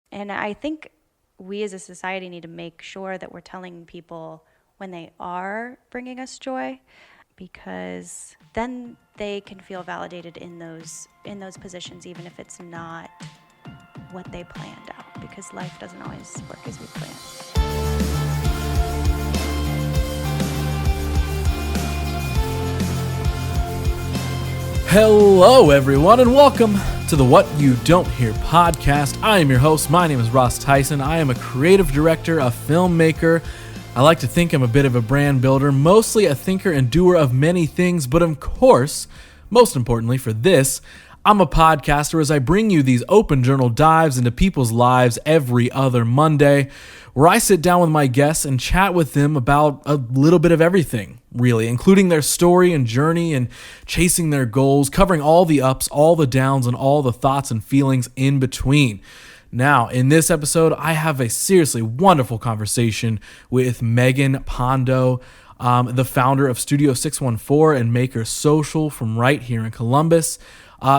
And I think we as a society need to make sure that we're telling people when they are bringing us joy, because then they can feel validated in those positions, even if it's not what they planned out, because life doesn't always work as we plan. Hello, everyone, and welcome to the What You Don't Hear podcast. I am your host. My name is Ross Theisen. I am a creative director, a filmmaker. I like to think I'm a bit of a brand builder, mostly a thinker and doer of many things, but of course, most importantly for this, I'm a podcaster as I bring you these open journal dives into people's lives every other Monday, where I sit down with my guests and chat with them about a little bit of everything, really, including their story and journey and chasing their goals, covering all the ups, all the downs, and all the thoughts and feelings in between. Now, in this episode, I have a seriously wonderful conversation with Megan Pando, the founder of Studio614 and maker Social from right here in Columbus.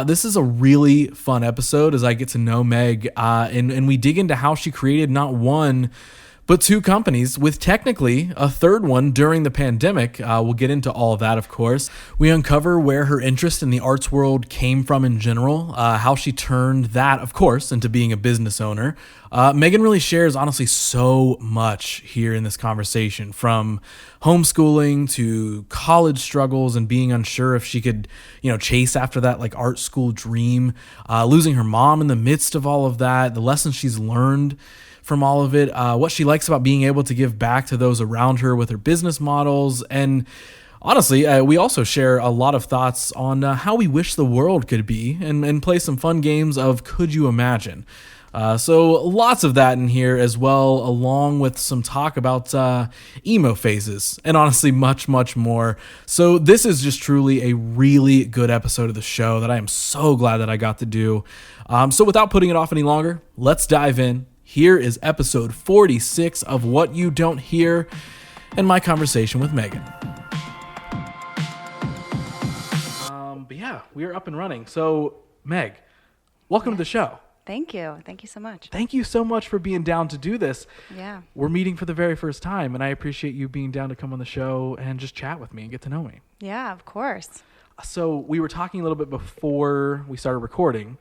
This is a really fun episode as I get to know Meg, and we dig into how she created not one, but two companies, with technically a third one during the pandemic. We'll get into all of that, of course. We uncover where her interest in the arts world came from in general, how she turned that, of course, into being a business owner. Megan really shares, honestly, so much here in this conversation, from homeschooling to college struggles and being unsure if she could, chase after that like art school dream, losing her mom in the midst of all of that, the lessons she's learned from all of it, what she likes about being able to give back to those around her with her business models. And honestly, we also share a lot of thoughts on how we wish the world could be, and play some fun games of Could You Imagine? So lots of that in here as well, along with some talk about emo phases, and honestly much, much more. So this is just truly a really good episode of the show that I am so glad that I got to do. So without putting it off any longer, let's dive in. Here is episode 46 of What You Don't Hear, and my conversation with Megan. But yeah, we are up and running. So Meg, welcome to the show. Thank you. Thank you so much. Thank you so much for being down to do this. Yeah. We're meeting for the very first time, and I appreciate you being down to come on the show and just chat with me and get to know me. Yeah, of course. So we were talking a little bit before we started recording,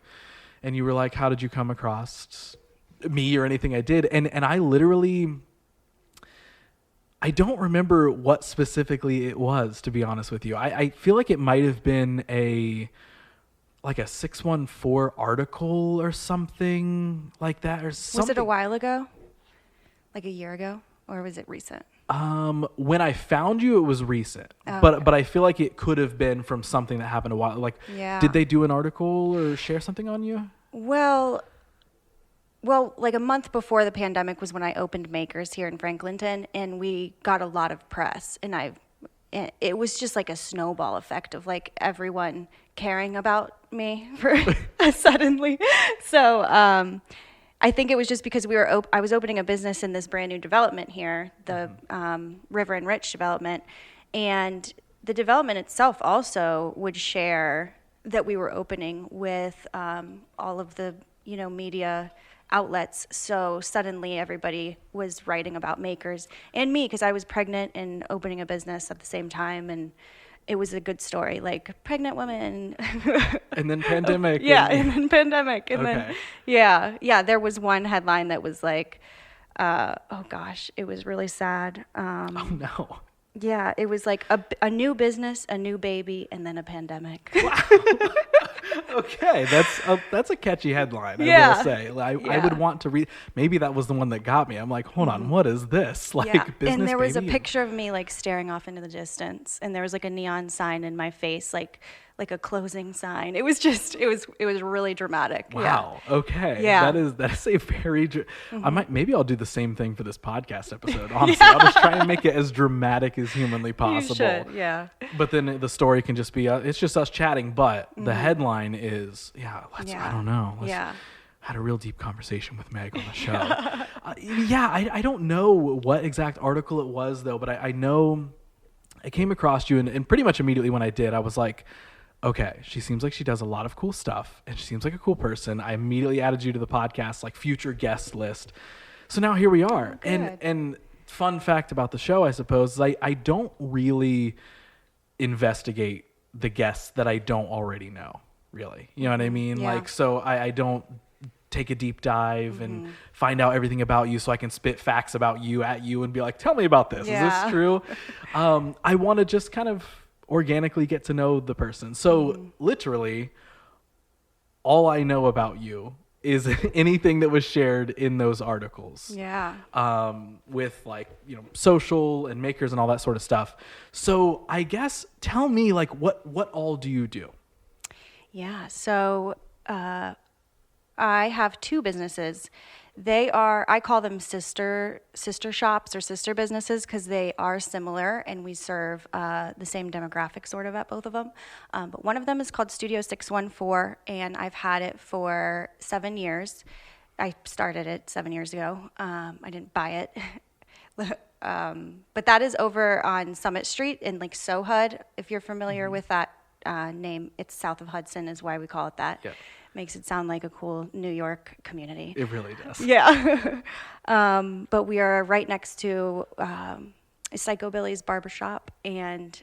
and you were like, how did you come across me or anything I did? And I literally, I don't remember what specifically it was, to be honest with you. I feel like it might have been a 614 article or something like that, or something. Was it a while ago? Like a year ago? Or was it recent? When I found you, it was recent. Oh, but okay. But I feel like it could have been from something that happened a while. Yeah. Did they do an article or share something on you? Well, like a month before the pandemic was when I opened Makers here in Franklinton, and we got a lot of press, and it was just like a snowball effect of like everyone caring about me for suddenly. So I think it was just because I was opening a business in this brand new development here, the River and Rich development, and the development itself also would share that we were opening with all of the media outlets. So suddenly everybody was writing about Makers and me, because I was pregnant and opening a business at the same time, and it was a good story, like pregnant woman. And then pandemic. And then pandemic. And okay. then, yeah, there was one headline that was like, oh gosh, it was really sad. Oh no. Yeah, it was like a new business, a new baby, and then a pandemic. Wow. Okay, that's a catchy headline, Yeah. I will say. I would want to read. Maybe that was the one that got me. I'm like, hold on, what is this? Yeah, business, and there was a baby? picture of me like staring off into the distance, and there was like a neon sign in my face, like a closing sign. It was really dramatic. Wow. Yeah. Okay. Yeah. That is a very. Maybe I'll do the same thing for this podcast episode. Honestly, I'll just try and make it as dramatic as humanly possible. You should. Yeah. But then the story can just be it's just us chatting. But the headline is I don't know. Had a real deep conversation with Meg on the show. I don't know what exact article it was though, but I know I came across you and pretty much immediately when I did, I was like, okay, she seems like she does a lot of cool stuff and she seems like a cool person. I immediately added you to the podcast, like future guest list. So now here we are. Oh, good. And fun fact about the show, I suppose, is I don't really investigate the guests that I don't already know, really. You know what I mean? Yeah. Like, so I don't take a deep dive and find out everything about you so I can spit facts about you at you and be like, tell me about this. Is this true? I want to just kind of organically get to know the person. So literally all I know about you is anything that was shared in those articles. Yeah. With like, social and makers and all that sort of stuff. So I guess tell me like what all do you do? Yeah. So I have two businesses. I call them sister shops or sister businesses because they are similar and we serve the same demographic sort of at both of them. But one of them is called Studio614 and I've had it for 7 years. I started it 7 years ago. I didn't buy it. But that is over on Summit Street in like Sohud. If you're familiar with that name, it's south of Hudson is why we call it that. Yeah. Makes it sound like a cool New York community. It really does. Yeah. But we are right next to Psycho Billy's Barbershop and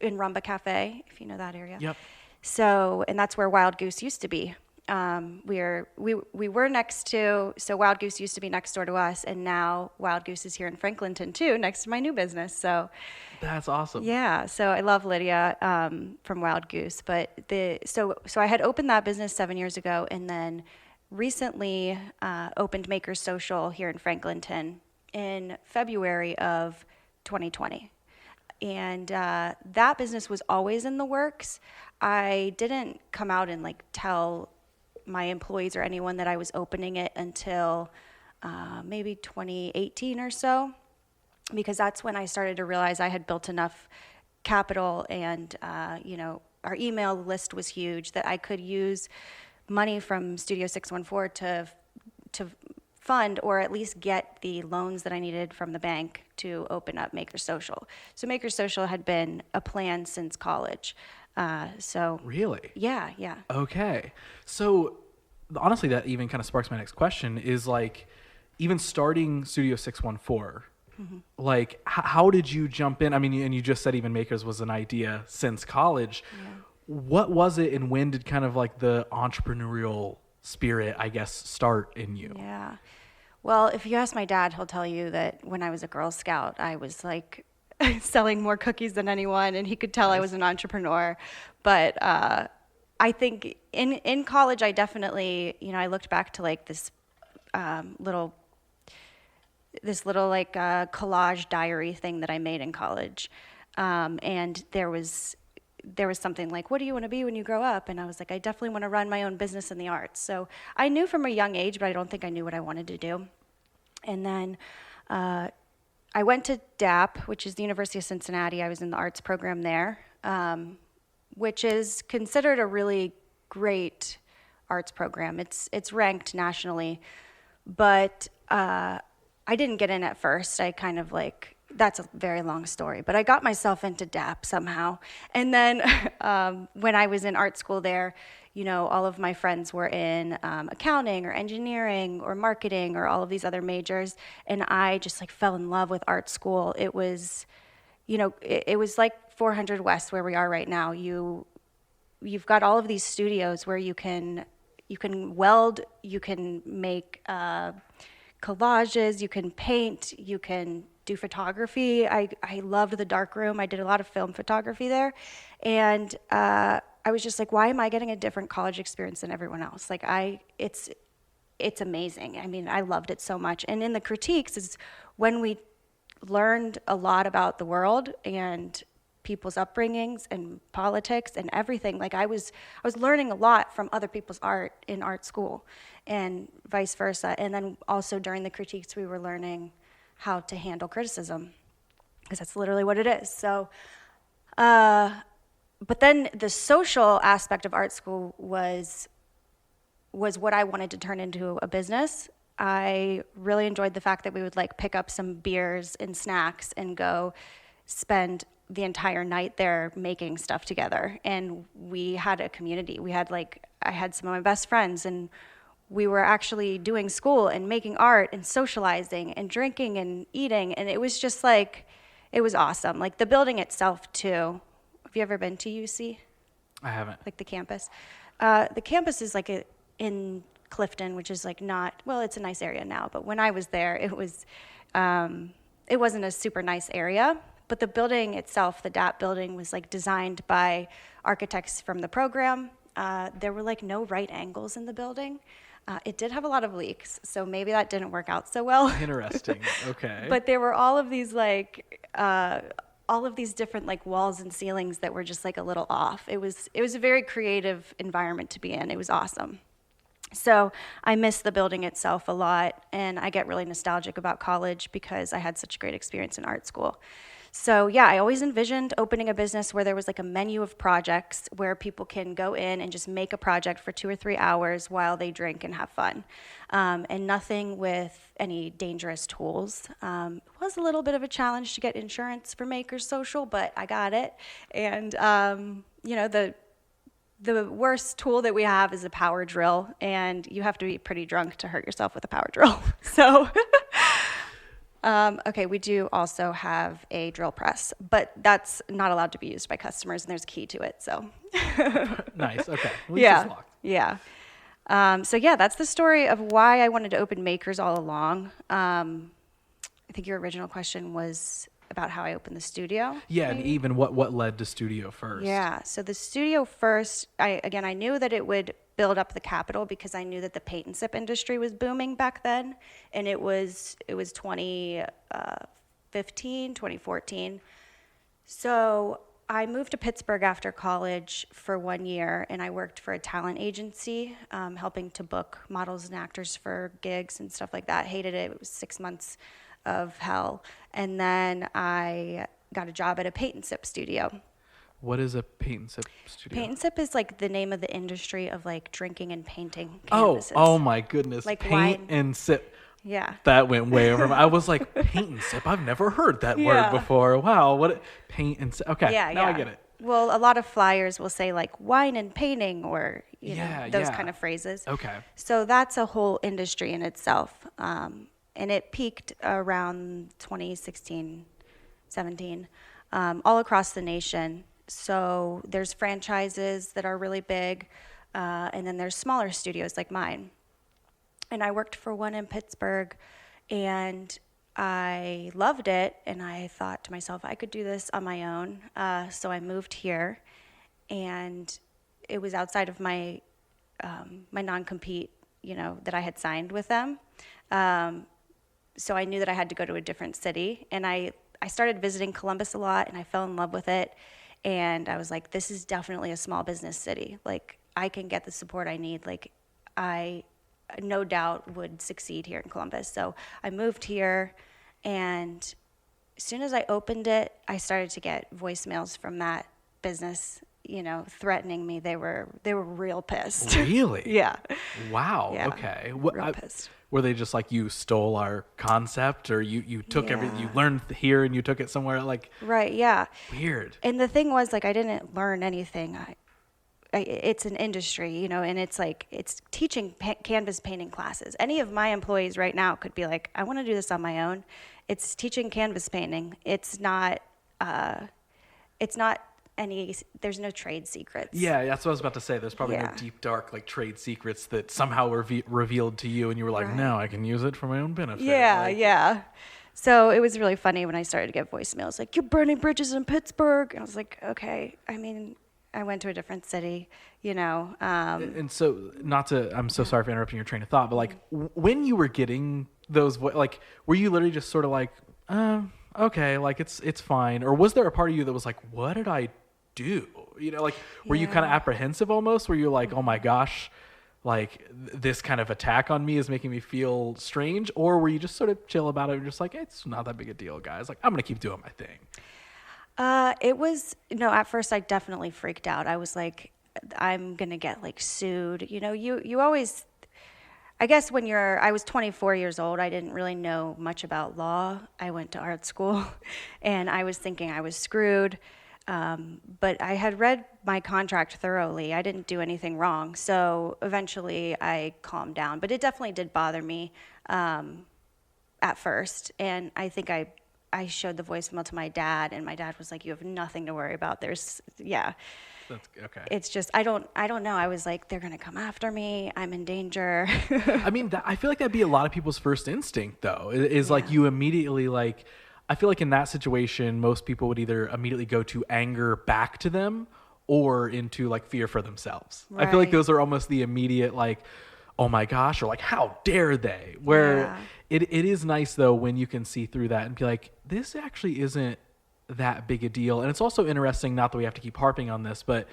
in Rumba Cafe, if you know that area. Yep. So, and that's where Wild Goose used to be. We were next to, so Wild Goose used to be next door to us, and now Wild Goose is here in Franklinton too, next to my new business. So that's awesome. yeah, so I love Lydia from Wild Goose, but so I had opened that business 7 years ago, and then recently opened Makers Social here in Franklinton in February of 2020. And that business was always in the works. I didn't come out and like tell my employees or anyone that I was opening it until maybe 2018 or so, because that's when I started to realize I had built enough capital and, our email list was huge that I could use money from Studio614 to fund or at least get the loans that I needed from the bank to open up Maker Social. So Maker Social had been a plan since college. Really? Yeah. Okay. So honestly, that even kind of sparks my next question is like, even starting Studio614, like how did you jump in? I mean, and you just said even Makers was an idea since college. Yeah. What was it and when did kind of like the entrepreneurial spirit, I guess, start in you? Yeah. Well, if you ask my dad, he'll tell you that when I was a Girl Scout, I was like selling more cookies than anyone, and he could tell I was an entrepreneur. But I think in college, I definitely, I looked back to like this little like collage diary thing that I made in college, and there was something like, what do you want to be when you grow up? And I was like, I definitely want to run my own business in the arts. So I knew from a young age, but I don't think I knew what I wanted to do. And then I went to DAP, which is the University of Cincinnati. I was in the arts program there, which is considered a really great arts program. It's ranked nationally, but I didn't get in at first. I kind of like, that's a very long story, but I got myself into DAP somehow. And then when I was in art school there, all of my friends were in accounting or engineering or marketing or all of these other majors. And I just like fell in love with art school. It was, it was like 400 West where we are right now. You've got all of these studios where you can weld, you can make collages, you can paint, you can do photography. I loved the dark room. I did a lot of film photography there. And I was just like, why am I getting a different college experience than everyone else? Like it's amazing. I mean, I loved it so much. And in the critiques is when we learned a lot about the world and people's upbringings and politics and everything. Like I was learning a lot from other people's art in art school and vice versa. And then also during the critiques, we were learning how to handle criticism, because that's literally what it is. So, but then the social aspect of art school was what I wanted to turn into a business. I really enjoyed the fact that we would like pick up some beers and snacks and go spend the entire night there making stuff together. And we had a community. I had some of my best friends, and we were actually doing school and making art and socializing and drinking and eating. And it was just like, it was awesome. Like the building itself too. Have you ever been to UC? I haven't. Like the campus? The campus is like in Clifton, which is like not, well, it's a nice area now, but when I was there, it wasn't a super nice area. But the building itself, the DAP building, was like designed by architects from the program. There were like no right angles in the building. It did have a lot of leaks, so maybe that didn't work out so well. Interesting. Okay. But there were all of these different like walls and ceilings that were just like a little off. It was a very creative environment to be in. It was awesome. So I miss the building itself a lot, and I get really nostalgic about college because I had such a great experience in art school. So yeah, I always envisioned opening a business where there was like a menu of projects where people can go in and just make a project for 2 or 3 hours while they drink and have fun. And nothing with any dangerous tools. It was a little bit of a challenge to get insurance for Makers Social, but I got it. And the worst tool that we have is a power drill, and you have to be pretty drunk to hurt yourself with a power drill. So, okay, we do also have a drill press, but that's not allowed to be used by customers, and there's a key to it, so. Nice, okay. At least it's locked. Yeah. So yeah, that's the story of why I wanted to open Makers all along. I think your original question was about how I opened the studio. Yeah, maybe? And even what led to Studio first. Yeah, so the Studio first, I knew that it would build up the capital because I knew that the paint and sip industry was booming back then, and it was 2015, 2014. So I moved to Pittsburgh after college for 1 year, and I worked for a talent agency, helping to book models and actors for gigs and stuff like that. Hated it. It was 6 months of hell. And then I got a job at a paint and sip studio. What is a paint and sip studio? Paint and sip is like the name of the industry of like drinking and painting canvases. Oh my goodness. Like paint wine. And sip. Yeah. That went way over. I was like, paint and sip? I've never heard that word before. Wow. Paint and sip. Okay. Now I get it. Well, a lot of flyers will say like wine and painting or, those kind of phrases. Okay. So that's a whole industry in itself. And it peaked around 2016, 17, all across the nation. So there's franchises that are really big, and then there's smaller studios like mine. And I worked for one in Pittsburgh, and I loved it, and I thought to myself, I could do this on my own. So I moved here, and it was outside of my non-compete, that I had signed with them. So I knew that I had to go to a different city, and I started visiting Columbus a lot, and I fell in love with it. And I was like, this is definitely a small business city. Like, I can get the support I need. Like, I no doubt would succeed here in Columbus. So I moved here, and as soon as I opened it, I started to get voicemails from that business, threatening me. They were real pissed. Really? Yeah. Wow. Yeah. Okay. Real pissed. Were they just like, you stole our concept, or you took everything you learned here and you took it somewhere? Like, right. Yeah. Weird. And the thing was, like, I didn't learn anything. It's an industry, and it's like, it's teaching canvas painting classes. Any of my employees right now could be like, I want to do this on my own. It's teaching canvas painting. It's not there's no trade secrets. Yeah, that's what I was about to say. There's probably no deep, dark, like, trade secrets that somehow were revealed to you, and you were like, no, I can use it for my own benefit. Yeah. So it was really funny when I started to get voicemails like, you're burning bridges in Pittsburgh. And I was like, okay. I mean, I went to a different city, And so, I'm so sorry for interrupting your train of thought, but like, when you were getting those, like, were you literally just sort of like, okay, like, it's fine? Or was there a part of you that was like, what did I do? Were you kind of apprehensive almost? Were you like, oh my gosh, like, this kind of attack on me is making me feel strange? Or were you just sort of chill about it and just like, it's not that big a deal, guys. Like, I'm going to keep doing my thing. At first I definitely freaked out. I was like, I'm going to get like sued. You always, I guess I was 24 years old, I didn't really know much about law. I went to art school and I was thinking I was screwed. But I had read my contract thoroughly. I didn't do anything wrong. So eventually I calmed down. But it definitely did bother me at first. And I think I showed the voicemail to my dad, and my dad was like, "You have nothing to worry about." That's okay. It's just, I don't know. I was like, they're going to come after me. I'm in danger. I mean, I feel like that'd be a lot of people's first instinct, though, is like you immediately like, I feel like in that situation, most people would either immediately go to anger back to them or into like fear for themselves. Right. I feel like those are almost the immediate like, oh my gosh, or like, how dare they? Where it is nice, though, when you can see through that and be like, this actually isn't that big a deal. And it's also interesting, not that we have to keep harping on this, but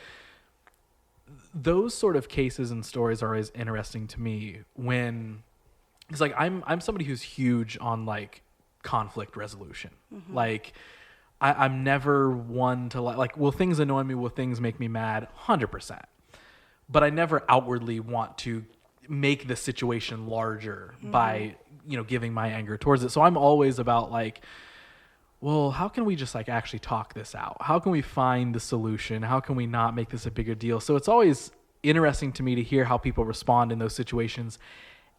those sort of cases and stories are always interesting to me when it's like I'm somebody who's huge on like conflict resolution. Mm-hmm. Like I'm never one to like, will things annoy me? Will things make me mad? 100%. But I never outwardly want to make the situation larger by, giving my anger towards it. So I'm always about like, well, how can we just like actually talk this out? How can we find the solution? How can we not make this a bigger deal? So it's always interesting to me to hear how people respond in those situations,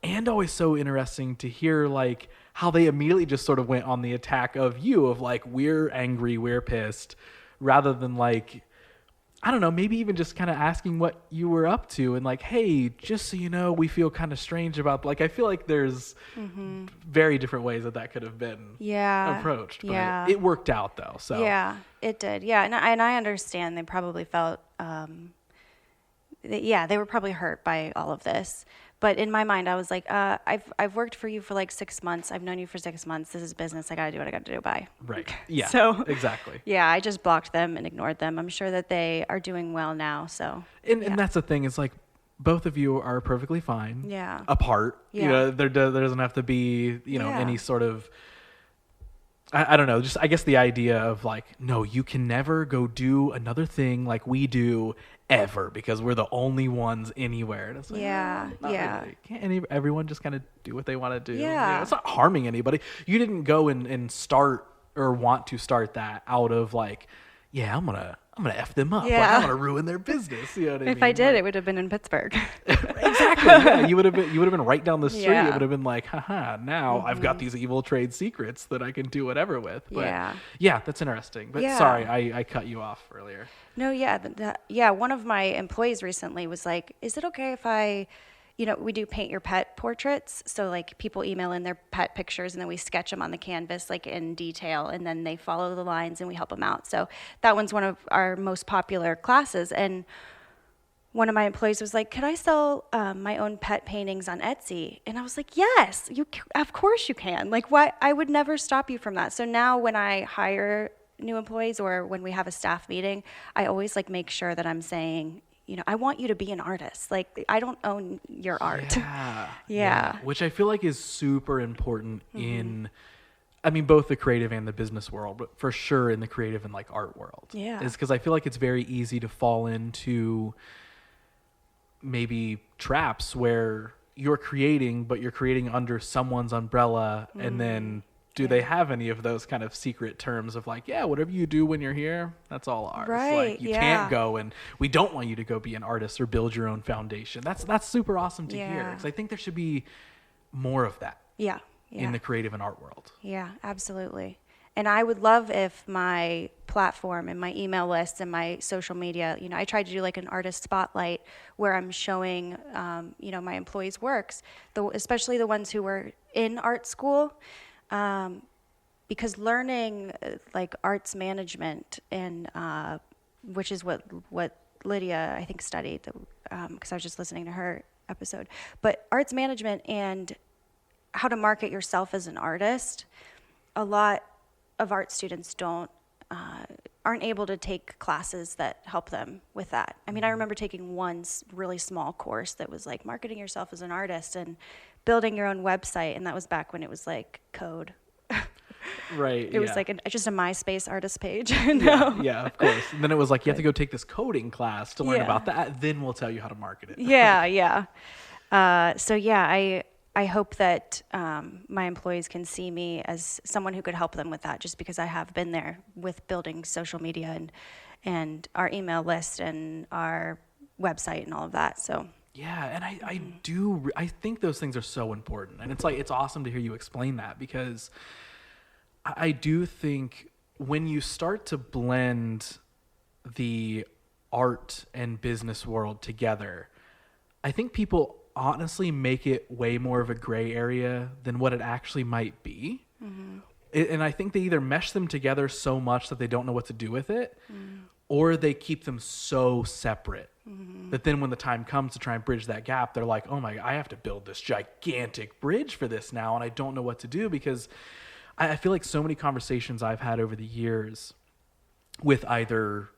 and always so interesting to hear like how they immediately just sort of went on the attack of you, of like, we're angry, we're pissed, rather than like, I don't know, maybe even just kind of asking what you were up to and like, hey, just so you know, we feel kind of strange about, like, I feel like there's very different ways that could have been approached. But it worked out though. So yeah, it did. Yeah. And I understand they probably felt, they were probably hurt by all of this. But in my mind, I was like, I've worked for you for like 6 months. I've known you for 6 months. This is business. I got to do what I got to do. Bye. Right. Yeah. So exactly. Yeah, I just blocked them and ignored them. I'm sure that they are doing well now. So. And that's the thing. Is like, both of you are perfectly fine. Yeah. Apart. Yeah. There doesn't have to be any sort of. I don't know. Just I guess the idea of like, no, you can never go do another thing like we do ever because we're the only ones anywhere. And it's like, really. Can't everyone just kind of do what they want to do? Yeah. It's not harming anybody. You didn't go and start or want to start that out of like, I'm gonna F them up. Yeah. Like, I'm gonna ruin their business. You know what I mean? If I did, it would have been in Pittsburgh. Exactly. Yeah. You would have been right down the street. Yeah. It would have been like, haha, now I've got these evil trade secrets that I can do whatever with. But yeah, that's interesting. But sorry, I cut you off earlier. No, one of my employees recently was like, is it okay if I, we do paint your pet portraits. So like people email in their pet pictures and then we sketch them on the canvas like in detail, and then they follow the lines and we help them out. So that one's one of our most popular classes. And one of my employees was like, could I sell my own pet paintings on Etsy? And I was like, yes, of course you can. Like, why? I would never stop you from that. So now when I hire new employees or when we have a staff meeting, I always like make sure that I'm saying, I want you to be an artist. Like, I don't own your art. Yeah. Which I feel like is super important in, I mean, both the creative and the business world, but for sure in the creative and like art world. Yeah. Is because I feel like it's very easy to fall into maybe traps where you're creating, but you're creating under someone's umbrella, and then do they have any of those kind of secret terms of like, whatever you do when you're here, that's all ours. Right. Like, you can't go, and we don't want you to go be an artist or build your own foundation. That's super awesome to hear, because I think there should be more of that. In the creative and art world. Yeah, absolutely. And I would love if my platform and my email list and my social media, I tried to do like an artist spotlight where I'm showing, my employees' works, especially the ones who were in art school. Because learning like arts management and which is what Lydia I think studied, because I was just listening to her episode. But arts management and how to market yourself as an artist, a lot of art students aren't able to take classes that help them with that. I mean, I remember taking one really small course that was like marketing yourself as an artist and building your own website, and that was back when it was like code. Right. It was like just a MySpace artist page. Yeah, of course. And then it was like, you have to go take this coding class to learn about that. Then we'll tell you how to market it. Yeah. So yeah, I hope that my employees can see me as someone who could help them with that, just because I have been there with building social media and our email list and our website and all of that. So Yeah, and I think those things are so important. And it's awesome to hear you explain that, because I do think when you start to blend the art and business world together, I think people honestly make it way more of a gray area than what it actually might be. And I think they either mesh them together so much that they don't know what to do with it, or they keep them so separate that then when the time comes to try and bridge that gap, they're like, oh my, I have to build this gigantic bridge for this now, and I don't know what to do. Because I feel like so many conversations I've had over the years with either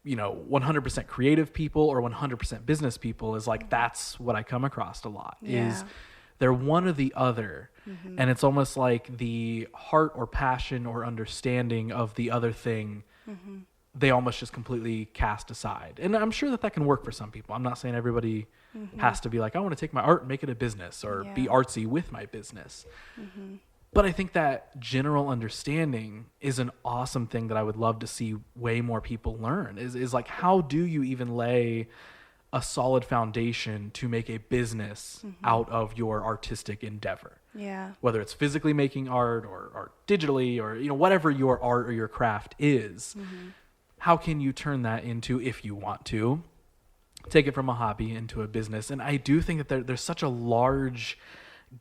100% creative people or 100% business people is like, that's what I come across a lot. Is they're one or the other. And it's almost like the heart or passion or understanding of the other thing, they almost just completely cast aside. And I'm sure that can work for some people. I'm not saying everybody has to be like, I want to take my art and make it a business, or be artsy with my business. But I think that general understanding is an awesome thing that I would love to see way more people learn, is like, how do you even lay a solid foundation to make a business out of your artistic endeavor? yeah, Whether it's physically making art or digitally, or whatever your art or your craft is, how can you turn that into, if you want to, take it from a hobby into a business? And I do think that there's such a large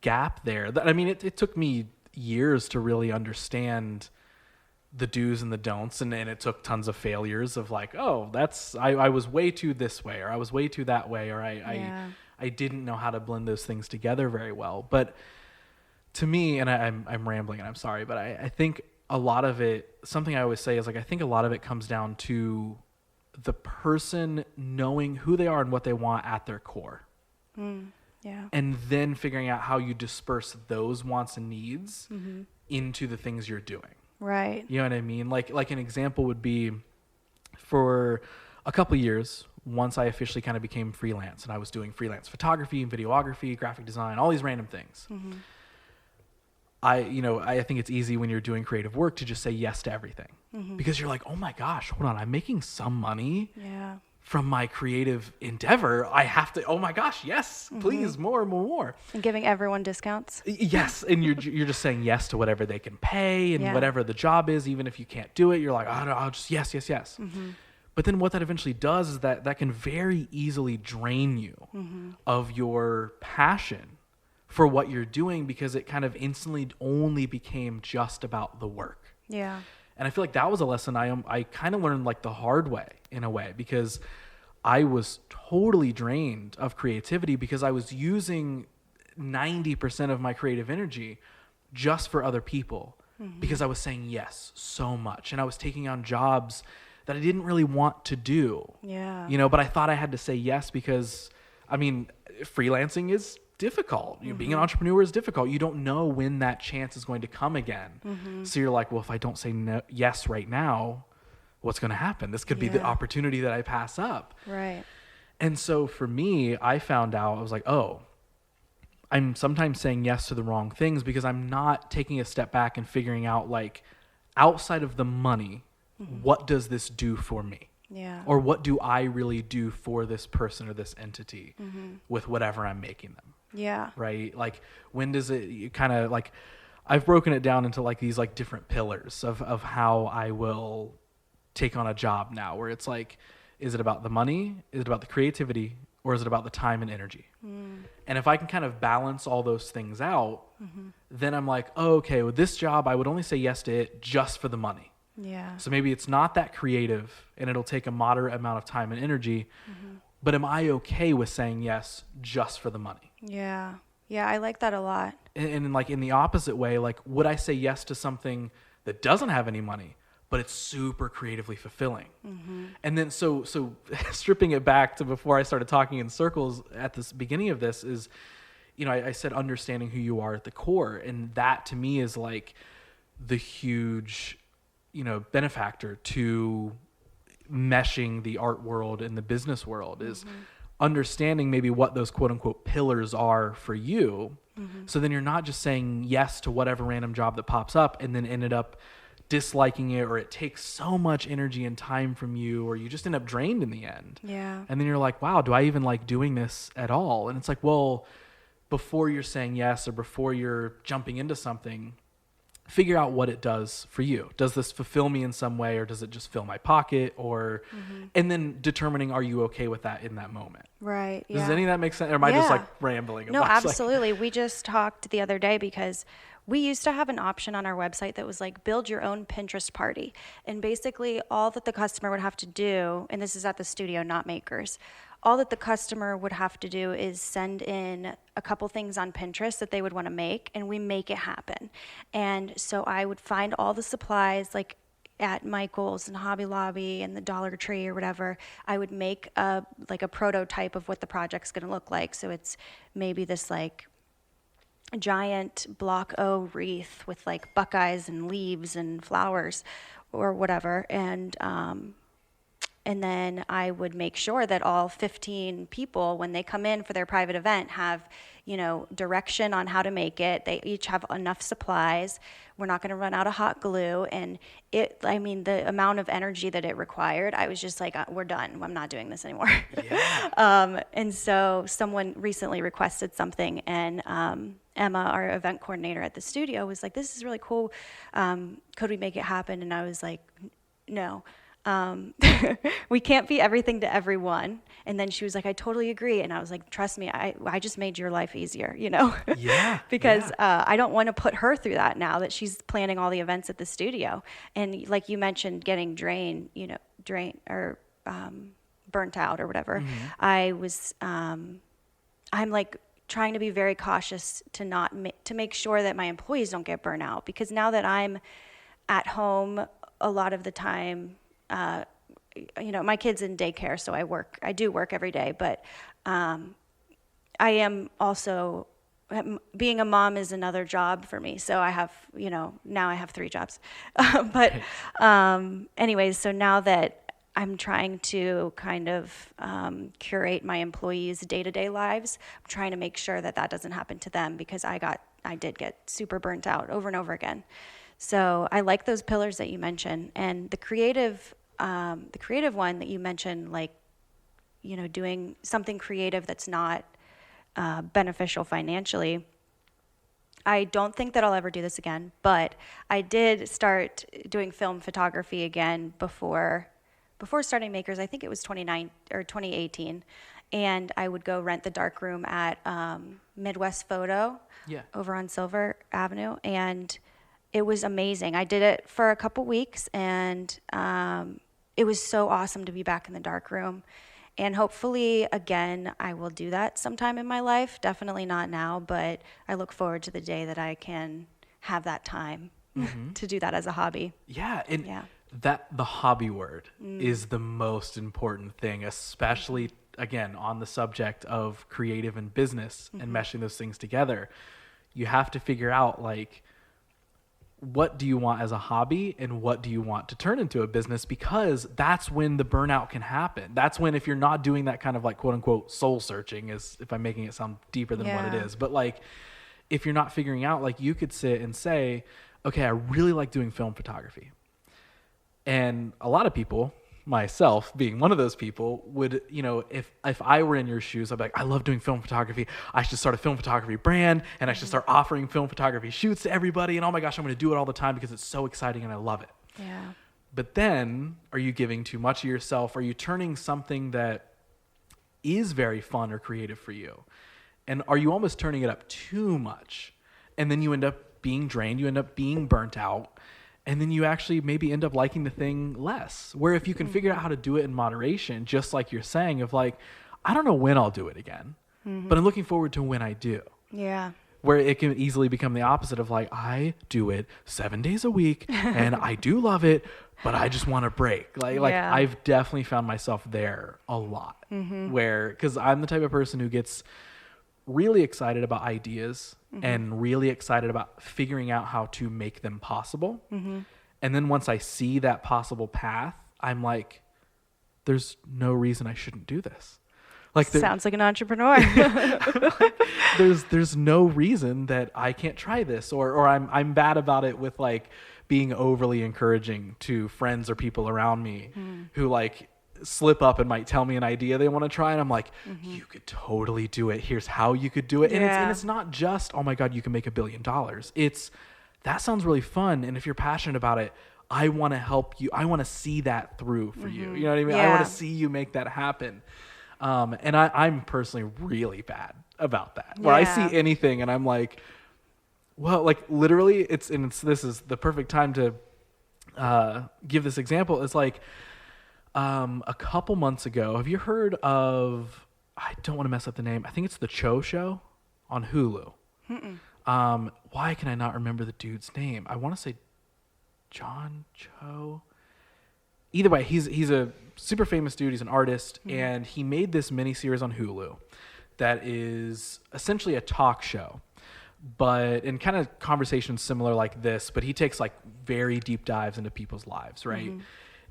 gap there that, I mean, it took me years to really understand the do's and the don'ts, and it took tons of failures of like, oh, I was way too this way, or I was way too that way, or I didn't know how to blend those things together very well. But to me, and I'm rambling and I'm sorry, but I think a lot of it, something I always say is like, I think a lot of it comes down to the person knowing who they are and what they want at their core. yeah, And then figuring out how you disperse those wants and needs into the things you're doing. right, You know what I mean? Like an example would be, for a couple of years, once I officially kind of became freelance and I was doing freelance photography and videography, graphic design, all these random things. I think it's easy when you're doing creative work to just say yes to everything, because you're like, oh my gosh, hold on, I'm making some money yeah, from my creative endeavor. I have to, oh my gosh, yes, please, more. and giving everyone discounts. Yes, and you're just saying yes to whatever they can pay and whatever the job is, even if you can't do it. You're like, oh, no, I'll just yes. But then what that eventually does is that can very easily drain you of your passion for what you're doing, because it kind of instantly only became just about the work. Yeah, And I feel like that was a lesson I kind of learned like the hard way, in a way, because I was totally drained of creativity because I was using 90% of my creative energy just for other people, because I was saying yes so much, and I was taking on jobs that I didn't really want to do. yeah, But I thought I had to say yes because, I mean, freelancing is difficult. Being an entrepreneur is difficult. You don't know when that chance is going to come again. So you're like, well, if I don't say yes right now, what's going to happen? This could be the opportunity that I pass up. right, And so for me, I found out, I was like, oh, I'm sometimes saying yes to the wrong things because I'm not taking a step back and figuring out, like, outside of the money, what does this do for me? yeah, Or what do I really do for this person or this entity with whatever I'm making them? yeah, Right? Like, when does it kind of, like, I've broken it down into like these like different pillars of how I will take on a job now, where it's like, is it about the money? Is it about the creativity? Or is it about the time and energy? And if I can kind of balance all those things out, then I'm like, oh, okay, with this job, I would only say yes to it just for the money. yeah, So maybe it's not that creative and it'll take a moderate amount of time and energy, but am I okay with saying yes just for the money? yeah, yeah. I like that a lot. And like in the opposite way, like, would I say yes to something that doesn't have any money, but it's super creatively fulfilling? And then so stripping it back to before I started talking in circles at the beginning of this is, I said understanding who you are at the core. And that to me is like the huge, benefactor to meshing the art world and the business world, is understanding maybe what those quote unquote pillars are for you. So then you're not just saying yes to whatever random job that pops up and then ended up disliking it, or it takes so much energy and time from you, or you just end up drained in the end. Yeah. And then you're like, wow, do I even like doing this at all? And it's like, well, before you're saying yes or before you're jumping into something, figure out what it does for you. Does this fulfill me in some way, or does it just fill my pocket? Or, and then determining, are you okay with that in that moment? Right. Does any of that make sense? Or am I just like rambling? No, absolutely. We just talked the other day because we used to have an option on our website that was like build your own Pinterest party. And basically all that the customer would have to do, and this is at the studio, not makers, all that the customer would have to do is send in a couple things on Pinterest that they would want to make, and we make it happen. And so I would find all the supplies like at Michael's and Hobby Lobby and the Dollar Tree or whatever. I would make a prototype of what the project's going to look like. So it's maybe this like giant block O wreath with like buckeyes and leaves and flowers or whatever. And then I would make sure that all 15 people, when they come in for their private event, have, direction on how to make it. They each have enough supplies. We're not going to run out of hot glue. And the amount of energy that it required, I was just like, we're done. I'm not doing this anymore. Yeah. And so someone recently requested something, and Emma, our event coordinator at the studio, was like, this is really cool. Could we make it happen? And I was like, no. We can't be everything to everyone. And then she was like, I totally agree. And I was like, trust me, I just made your life easier, Yeah. because I don't want to put her through that now that she's planning all the events at the studio. And like you mentioned, getting drained or burnt out or whatever. I'm like trying to be very cautious to make sure that my employees don't get burnt out, because now that I'm at home a lot of the time, my kid's in daycare, so I do work every day, but I am also, being a mom is another job for me. So I have, now I have 3 jobs. Anyways, so now that I'm trying to kind of curate my employees' day-to-day lives, I'm trying to make sure that doesn't happen to them, because I did get super burnt out over and over again. So I like those pillars that you mentioned, and the creative one that you mentioned, like, doing something creative that's not beneficial financially. I don't think that I'll ever do this again, but I did start doing film photography again before starting Makers. I think it was 2018, and I would go rent the darkroom at Midwest Photo over on Silver Avenue, and it was amazing. I did it for a couple weeks, and it was so awesome to be back in the darkroom. And hopefully, again, I will do that sometime in my life. Definitely not now, but I look forward to the day that I can have that time to do that as a hobby. Yeah, and that the hobby word is the most important thing, especially, again, on the subject of creative and business and meshing those things together. You have to figure out, like, what do you want as a hobby and what do you want to turn into a business? Because that's when the burnout can happen. That's when, if you're not doing that kind of like quote unquote soul searching, is if I'm making it sound deeper than what it is, but like if you're not figuring out, like you could sit and say, okay, I really like doing film photography. And a lot of people, myself being one of those people, would, if I were in your shoes, I'd be like, I love doing film photography. I should start a film photography brand, and I should start offering film photography shoots to everybody. And oh my gosh, I'm going to do it all the time because it's so exciting and I love it. Yeah. But then, are you giving too much of yourself? Are you turning something that is very fun or creative for you? And are you almost turning it up too much? And then you end up being drained. You end up being burnt out. And then you actually maybe end up liking the thing less. Where if you can figure out how to do it in moderation, just like you're saying, of like, I don't know when I'll do it again, but I'm looking forward to when I do. Yeah. Where it can easily become the opposite of like, I do it 7 days a week and I do love it, but I just want a break. Like I've definitely found myself there a lot where, because I'm the type of person who gets really excited about ideas and really excited about figuring out how to make them possible. And then once I see that possible path, I'm like, there's no reason I shouldn't do this. Like sounds like an entrepreneur. there's no reason that I can't try this, or I'm bad about it with like being overly encouraging to friends or people around me who like slip up and might tell me an idea they want to try, and I'm like, you could totally do it. Here's how you could do it. And it's not just, oh my God, you can make $1 billion. It's, that sounds really fun, and if you're passionate about it, I want to help you. I want to see that through for you. You know what I mean? I want to see you make that happen. And I'm personally really bad about that, where I see anything and I'm like, well, like literally this is the perfect time to give this example. It's like a couple months ago, have you heard of, I don't want to mess up the name, I think it's The Cho Show on Hulu. Why can I not remember the dude's name? I want to say John Cho. Either way, he's a super famous dude. He's an artist, and he made this miniseries on Hulu that is essentially a talk show, but in kind of conversations similar like this, but he takes like very deep dives into people's lives, right?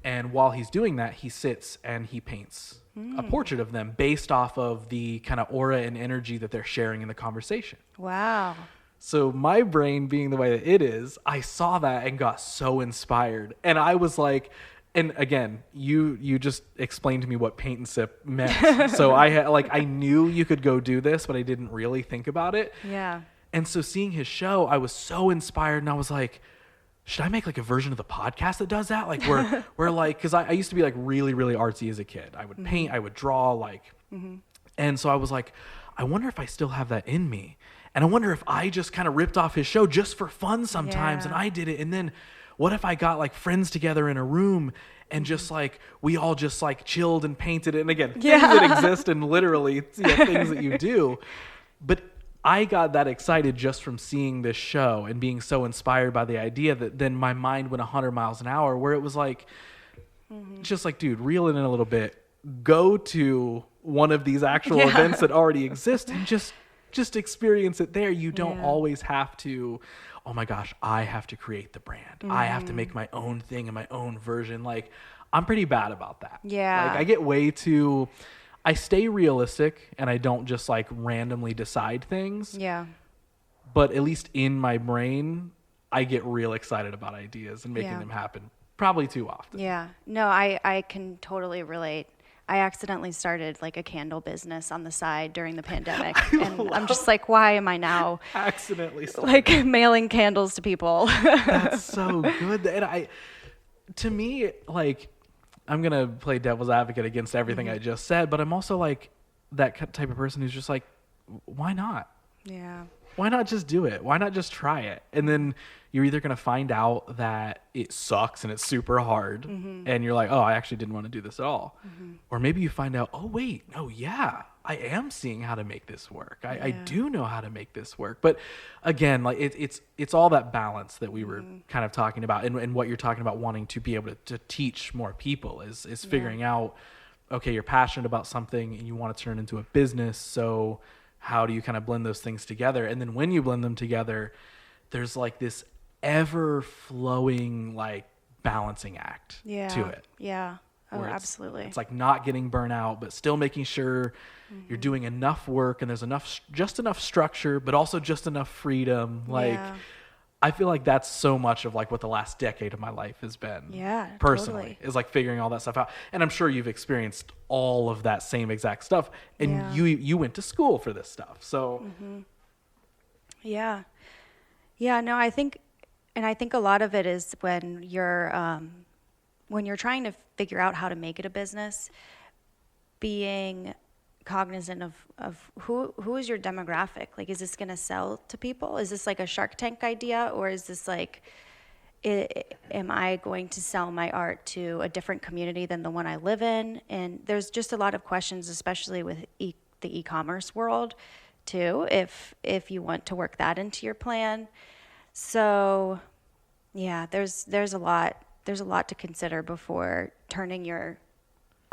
And while he's doing that, he sits and he paints a portrait of them based off of the kind of aura and energy that they're sharing in the conversation. Wow. So my brain being the way that it is, I saw that and got so inspired. And I was like, and again, you just explained to me what paint and sip meant. So I knew you could go do this, but I didn't really think about it. Yeah. And so seeing his show, I was so inspired, and I was like, should I make like a version of the podcast that does that? Like where like, cause I used to be like really, really artsy as a kid. I would paint, I would draw, like, and so I was like, I wonder if I still have that in me. And I wonder if I just kind of ripped off his show just for fun sometimes, and I did it. And then what if I got like friends together in a room and just like, we all just like chilled and painted it. And again, things that exist and literally things that you do. But I got that excited just from seeing this show and being so inspired by the idea that then my mind went 100 miles an hour, where it was like, just like, dude, reel it in a little bit, go to one of these actual events that already exist and just experience it there. You don't always have to, oh my gosh, I have to create the brand. I have to make my own thing and my own version. Like, I'm pretty bad about that. Yeah. Like, I get way too, I stay realistic and I don't just like randomly decide things. Yeah. But at least in my brain, I get real excited about ideas and making them happen. Probably too often. Yeah. No, I can totally relate. I accidentally started like a candle business on the side during the pandemic. And I'm just like, why am I now accidentally like mailing candles to people? That's so good. And to me, like, I'm going to play devil's advocate against everything I just said, but I'm also like that type of person who's just like, why not? Yeah. Why not just do it? Why not just try it? And then you're either going to find out that it sucks and it's super hard and you're like, oh, I actually didn't want to do this at all. Or maybe you find out, oh, wait, no, yeah, I am seeing how to make this work. I do know how to make this work. But again, like it's all that balance that we were kind of talking about, and what you're talking about wanting to be able to teach more people is figuring out, okay, you're passionate about something and you want to turn it into a business. So how do you kind of blend those things together? And then when you blend them together, there's like this ever flowing like balancing act to it. Yeah. Oh, absolutely. It's like not getting burnt out, but still making sure you're doing enough work and there's just enough structure, but also just enough freedom. Like, I feel like that's so much of like what the last decade of my life has been. Yeah, personally, is like figuring all that stuff out. And I'm sure you've experienced all of that same exact stuff. And you went to school for this stuff. So yeah, no, I think a lot of it is when you're trying to figure out how to make it a business, being cognizant of who is your demographic. Like, is this going to sell to people? Is this like a Shark Tank idea, or is this like, am I going to sell my art to a different community than the one I live in? And there's just a lot of questions, especially with the e-commerce world too, if you want to work that into your plan. So yeah, there's a lot to consider before turning your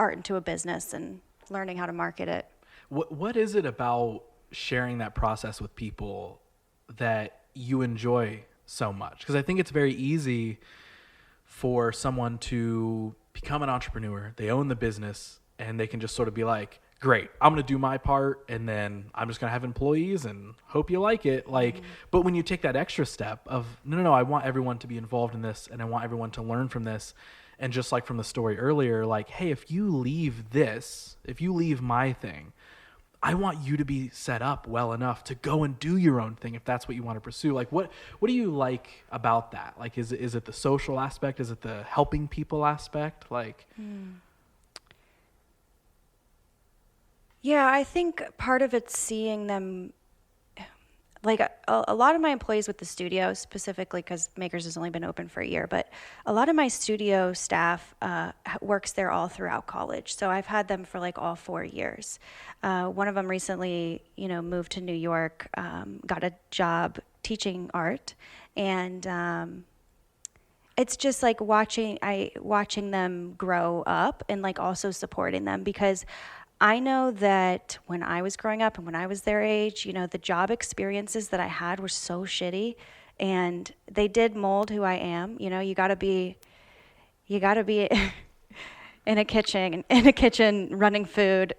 art into a business and learning how to market it. What is it about sharing that process with people that you enjoy so much? Because I think it's very easy for someone to become an entrepreneur. They own the business and they can just sort of be like, great, I'm going to do my part, and then I'm just going to have employees and hope you like it. Like, but when you take that extra step of, no, I want everyone to be involved in this, and I want everyone to learn from this. And just like from the story earlier, like, hey, if you leave my thing, I want you to be set up well enough to go and do your own thing if that's what you want to pursue. Like, what do you like about that? Like, is it the social aspect? Is it the helping people aspect? Like, Yeah, I think part of it's seeing them, like a lot of my employees with the studio, specifically because Makers has only been open for a year, but a lot of my studio staff works there all throughout college. So I've had them for like all 4 years. One of them recently, moved to New York, got a job teaching art, and it's just like watching them grow up and like also supporting them, because I know that when I was growing up and when I was their age, the job experiences that I had were so shitty, and they did mold who I am. You gotta be in a kitchen running food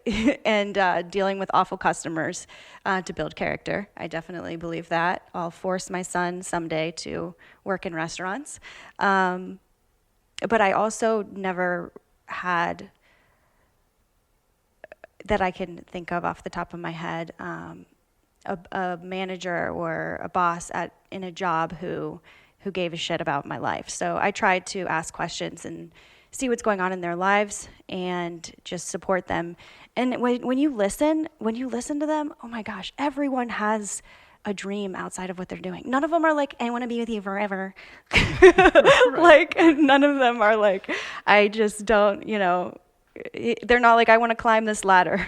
and dealing with awful customers to build character. I definitely believe that. I'll force my son someday to work in restaurants. But I also never had, that I can think of off the top of my head, a manager or a boss in a job who gave a shit about my life. So I tried to ask questions and see what's going on in their lives and just support them. And when you listen to them, oh my gosh, everyone has a dream outside of what they're doing. None of them are like, I want to be with you forever. Like, none of them are like, I just don't, they're not like, I want to climb this ladder.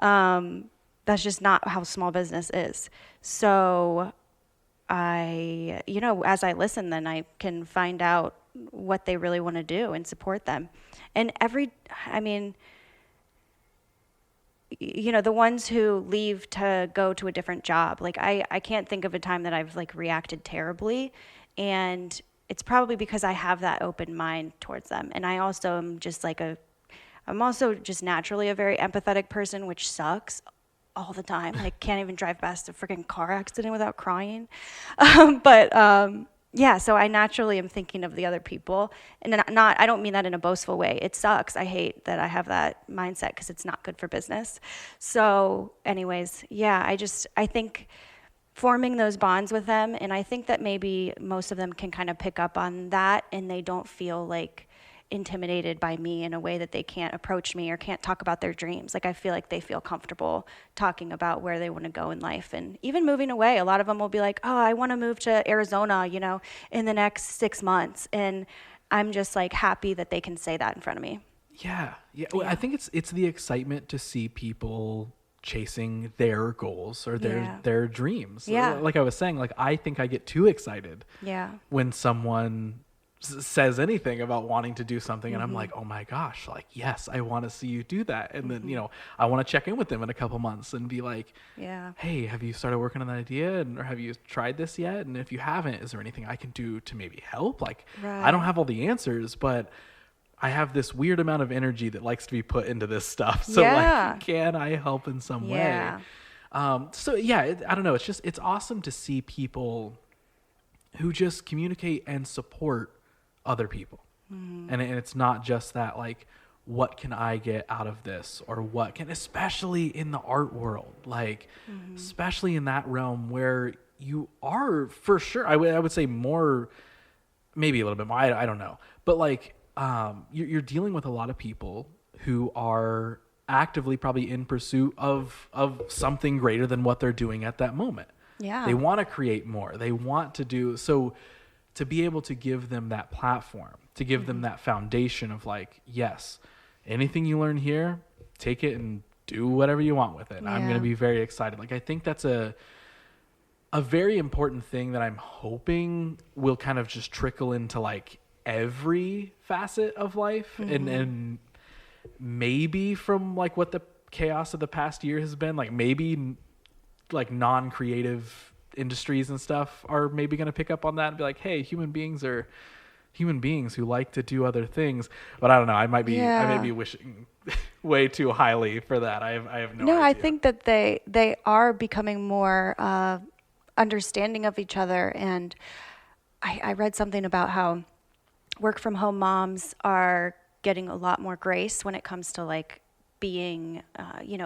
That's just not how small business is. So as I listen, then I can find out what they really want to do and support them. And the ones who leave to go to a different job, like I can't think of a time that I've like reacted terribly. And it's probably because I have that open mind towards them. And I also am just like I'm also just naturally a very empathetic person, which sucks all the time. I can't even drive past a freaking car accident without crying. Yeah, so I naturally am thinking of the other people. And I don't mean that in a boastful way. It sucks. I hate that I have that mindset because it's not good for business. So anyways, yeah, I think forming those bonds with them, and I think that maybe most of them can kind of pick up on that, and they don't feel like intimidated by me in a way that they can't approach me or can't talk about their dreams. Like I feel like they feel comfortable talking about where they want to go in life, and even moving away. A lot of them will be like, oh, I want to move to Arizona, in the next 6 months. And I'm just like happy that they can say that in front of me. Yeah. Well, I think it's the excitement to see people chasing their goals or their dreams. Yeah. Like I was saying, like I think I get too excited when someone says anything about wanting to do something, and I'm like, oh my gosh, like, yes, I want to see you do that. And then, I want to check in with them in a couple months and be like, hey, have you started working on that idea? Or have you tried this yet? And if you haven't, is there anything I can do to maybe help? Like, I don't have all the answers, but I have this weird amount of energy that likes to be put into this stuff. So like, can I help in some way? I don't know. It's awesome to see people who just communicate and support other people. And it's not just that, like, what can I get out of this, or what can, especially in the art world, like, especially in that realm where you are, for sure, I would say more, maybe a little bit more, I don't know, but like, you're dealing with a lot of people who are actively probably in pursuit of something greater than what they're doing at that moment. They want to create more. They want to do so. To be able to give them that platform, to give them that foundation of like, yes, anything you learn here, take it and do whatever you want with it. I'm going to be very excited. Like, I think that's a very important thing that I'm hoping will kind of just trickle into like every facet of life. And maybe from like what the chaos of the past year has been, like maybe like non-creative industries and stuff are maybe going to pick up on that and be like, hey, human beings are human beings who like to do other things. But I don't know, I might be wishing way too highly for that. I have no No, idea. I think that they are becoming more understanding of each other. And I read something about how work from home moms are getting a lot more grace when it comes to like being,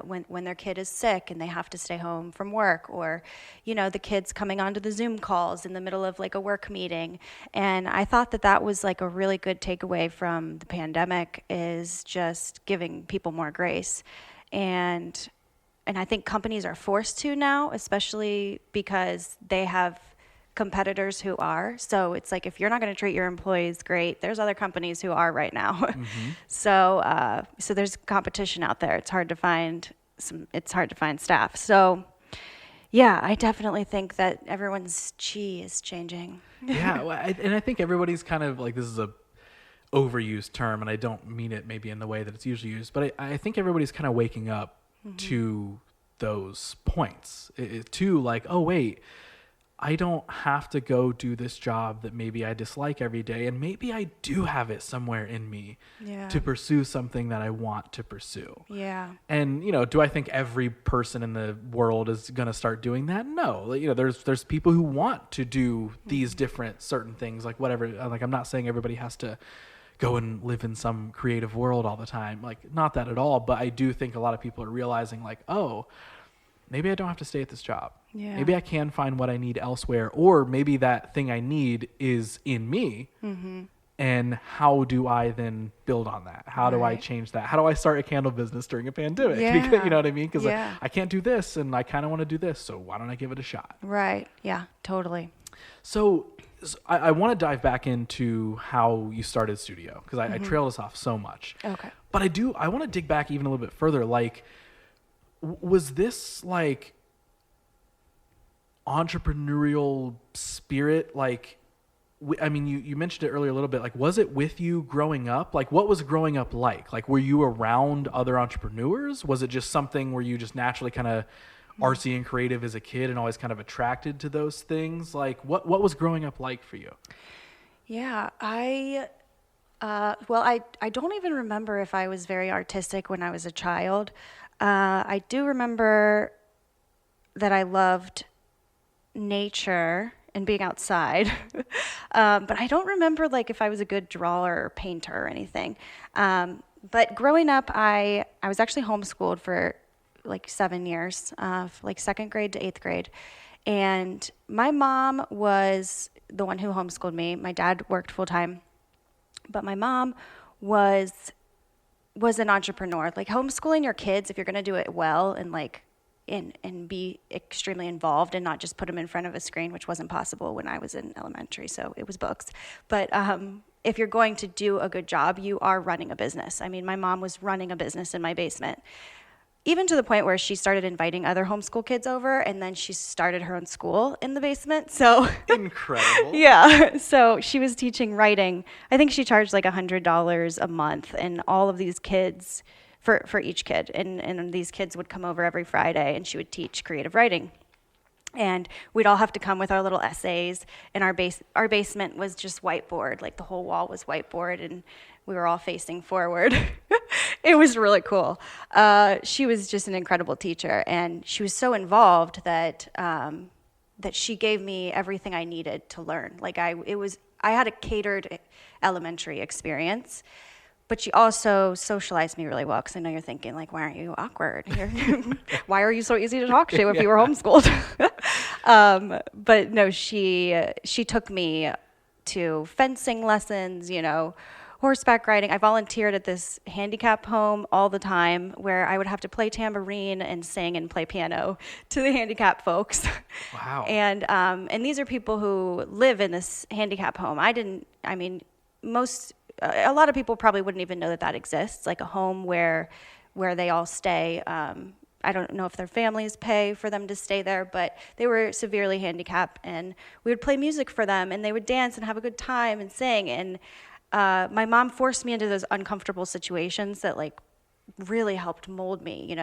when their kid is sick and they have to stay home from work, or, the kids coming onto the Zoom calls in the middle of like a work meeting. And I thought that that was like a really good takeaway from the pandemic, is just giving people more grace. And I think companies are forced to now, especially because they have competitors who are. So it's like, if you're not going to treat your employees great, there's other companies who are right now. Mm-hmm. So there's competition out there. It's hard to find staff. So yeah, I definitely think that everyone's chi is changing. Yeah, well, and I think everybody's kind of like, this is a overused term, and I don't mean it maybe in the way that it's usually used, but I think everybody's kind of waking up to those points, to like, oh wait, I don't have to go do this job that maybe I dislike every day, and maybe I do have it somewhere in me to pursue something that I want to pursue. Yeah. And, do I think every person in the world is going to start doing that? No. There's people who want to do these different certain things, like whatever. Like, I'm not saying everybody has to go and live in some creative world all the time. Like, not that at all. But I do think a lot of people are realizing, like, oh, maybe I don't have to stay at this job. Yeah. Maybe I can find what I need elsewhere, or maybe that thing I need is in me. Mm-hmm. And how do I then build on that? How do I change that? How do I start a candle business during a pandemic? Yeah. Because, you know what I mean? Because I can't do this, and I kind of want to do this, so why don't I give it a shot? Right. Yeah, totally. So I want to dive back into how you started Studio, because I trailed us off so much. Okay. But I want to dig back even a little bit further. Like, was this like entrepreneurial spirit? Like, I mean, you mentioned it earlier a little bit. Like, was it with you growing up? Like, what was growing up like? Like, were you around other entrepreneurs? Was it just something where you just naturally kind of artsy and creative as a kid and always kind of attracted to those things? Like, what was growing up like for you? Yeah, I don't even remember if I was very artistic when I was a child. I do remember that I loved nature and being outside, but I don't remember like if I was a good drawer or painter or anything. But growing up, I was actually homeschooled for like 7 years, like 2nd grade to 8th grade. And my mom was the one who homeschooled me. My dad worked full time, but my mom was an entrepreneur. Like, homeschooling your kids, if you're going to do it well and like and be extremely involved and not just put them in front of a screen, which wasn't possible when I was in elementary, so it was books. But if you're going to do a good job, you are running a business. I mean, my mom was running a business in my basement, even to the point where she started inviting other homeschool kids over, and then she started her own school in the basement. So incredible. Yeah. So she was teaching writing. I think she charged like $100 a month, and all of these kids, for each kid, and these kids would come over every Friday, and she would teach creative writing. And we'd all have to come with our little essays, and our basement was just whiteboard. Like, the whole wall was whiteboard, and we were all facing forward. It was really cool. She was just an incredible teacher, and she was so involved that she gave me everything I needed to learn. Like, I had a catered elementary experience, but she also socialized me really well, because I know you're thinking, like, why aren't you awkward? Why are you so easy to talk to if you were homeschooled? But no, she took me to fencing lessons, horseback riding. I volunteered at this handicap home all the time, where I would have to play tambourine and sing and play piano to the handicap folks. Wow. And these are people who live in this handicap home. A lot of people probably wouldn't even know that exists, like a home where they all stay. I don't know if their families pay for them to stay there, but they were severely handicapped, and we would play music for them, and they would dance and have a good time and sing. And my mom forced me into those uncomfortable situations that like really helped mold me,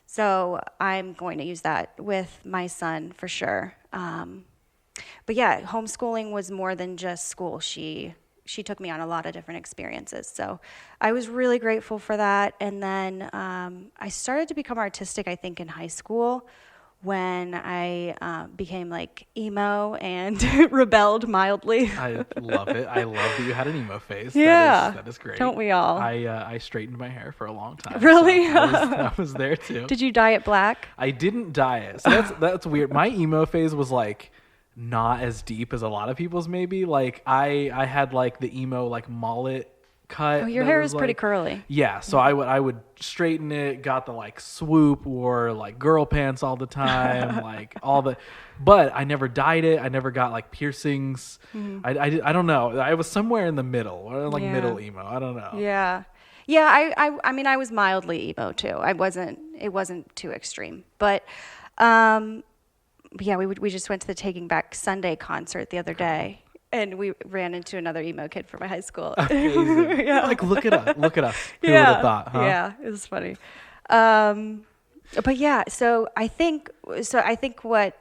So I'm going to use that with my son for sure. But yeah, homeschooling was more than just school. She she took me on a lot of different experiences. So I was really grateful for that. And then I started to become artistic, I think, in high school when I became like emo and rebelled mildly. I love it. I love that you had an emo phase. Yeah. That is great. Don't we all? I straightened my hair for a long time. Really? So I was there too. Did you dye it black? I didn't dye it. So that's weird. My emo phase was like not as deep as a lot of people's maybe. Like I had like the emo like mullet cut. Oh, your that hair was is pretty like, curly. Yeah, so I would straighten it, got the like swoop, wore like girl pants all the time, like all the, but I never dyed it. I never got like piercings. I don't know. I was somewhere in the middle, or like Yeah. middle emo. I don't know. Yeah. Yeah, I mean, I was mildly emo too. It wasn't too extreme. But yeah, we just went to the Taking Back Sunday concert the other day, and we ran into another emo kid from my high school. Amazing. Yeah. Like look it up. Who would Yeah. have thought? Huh? Yeah, it was funny. But yeah, so I think what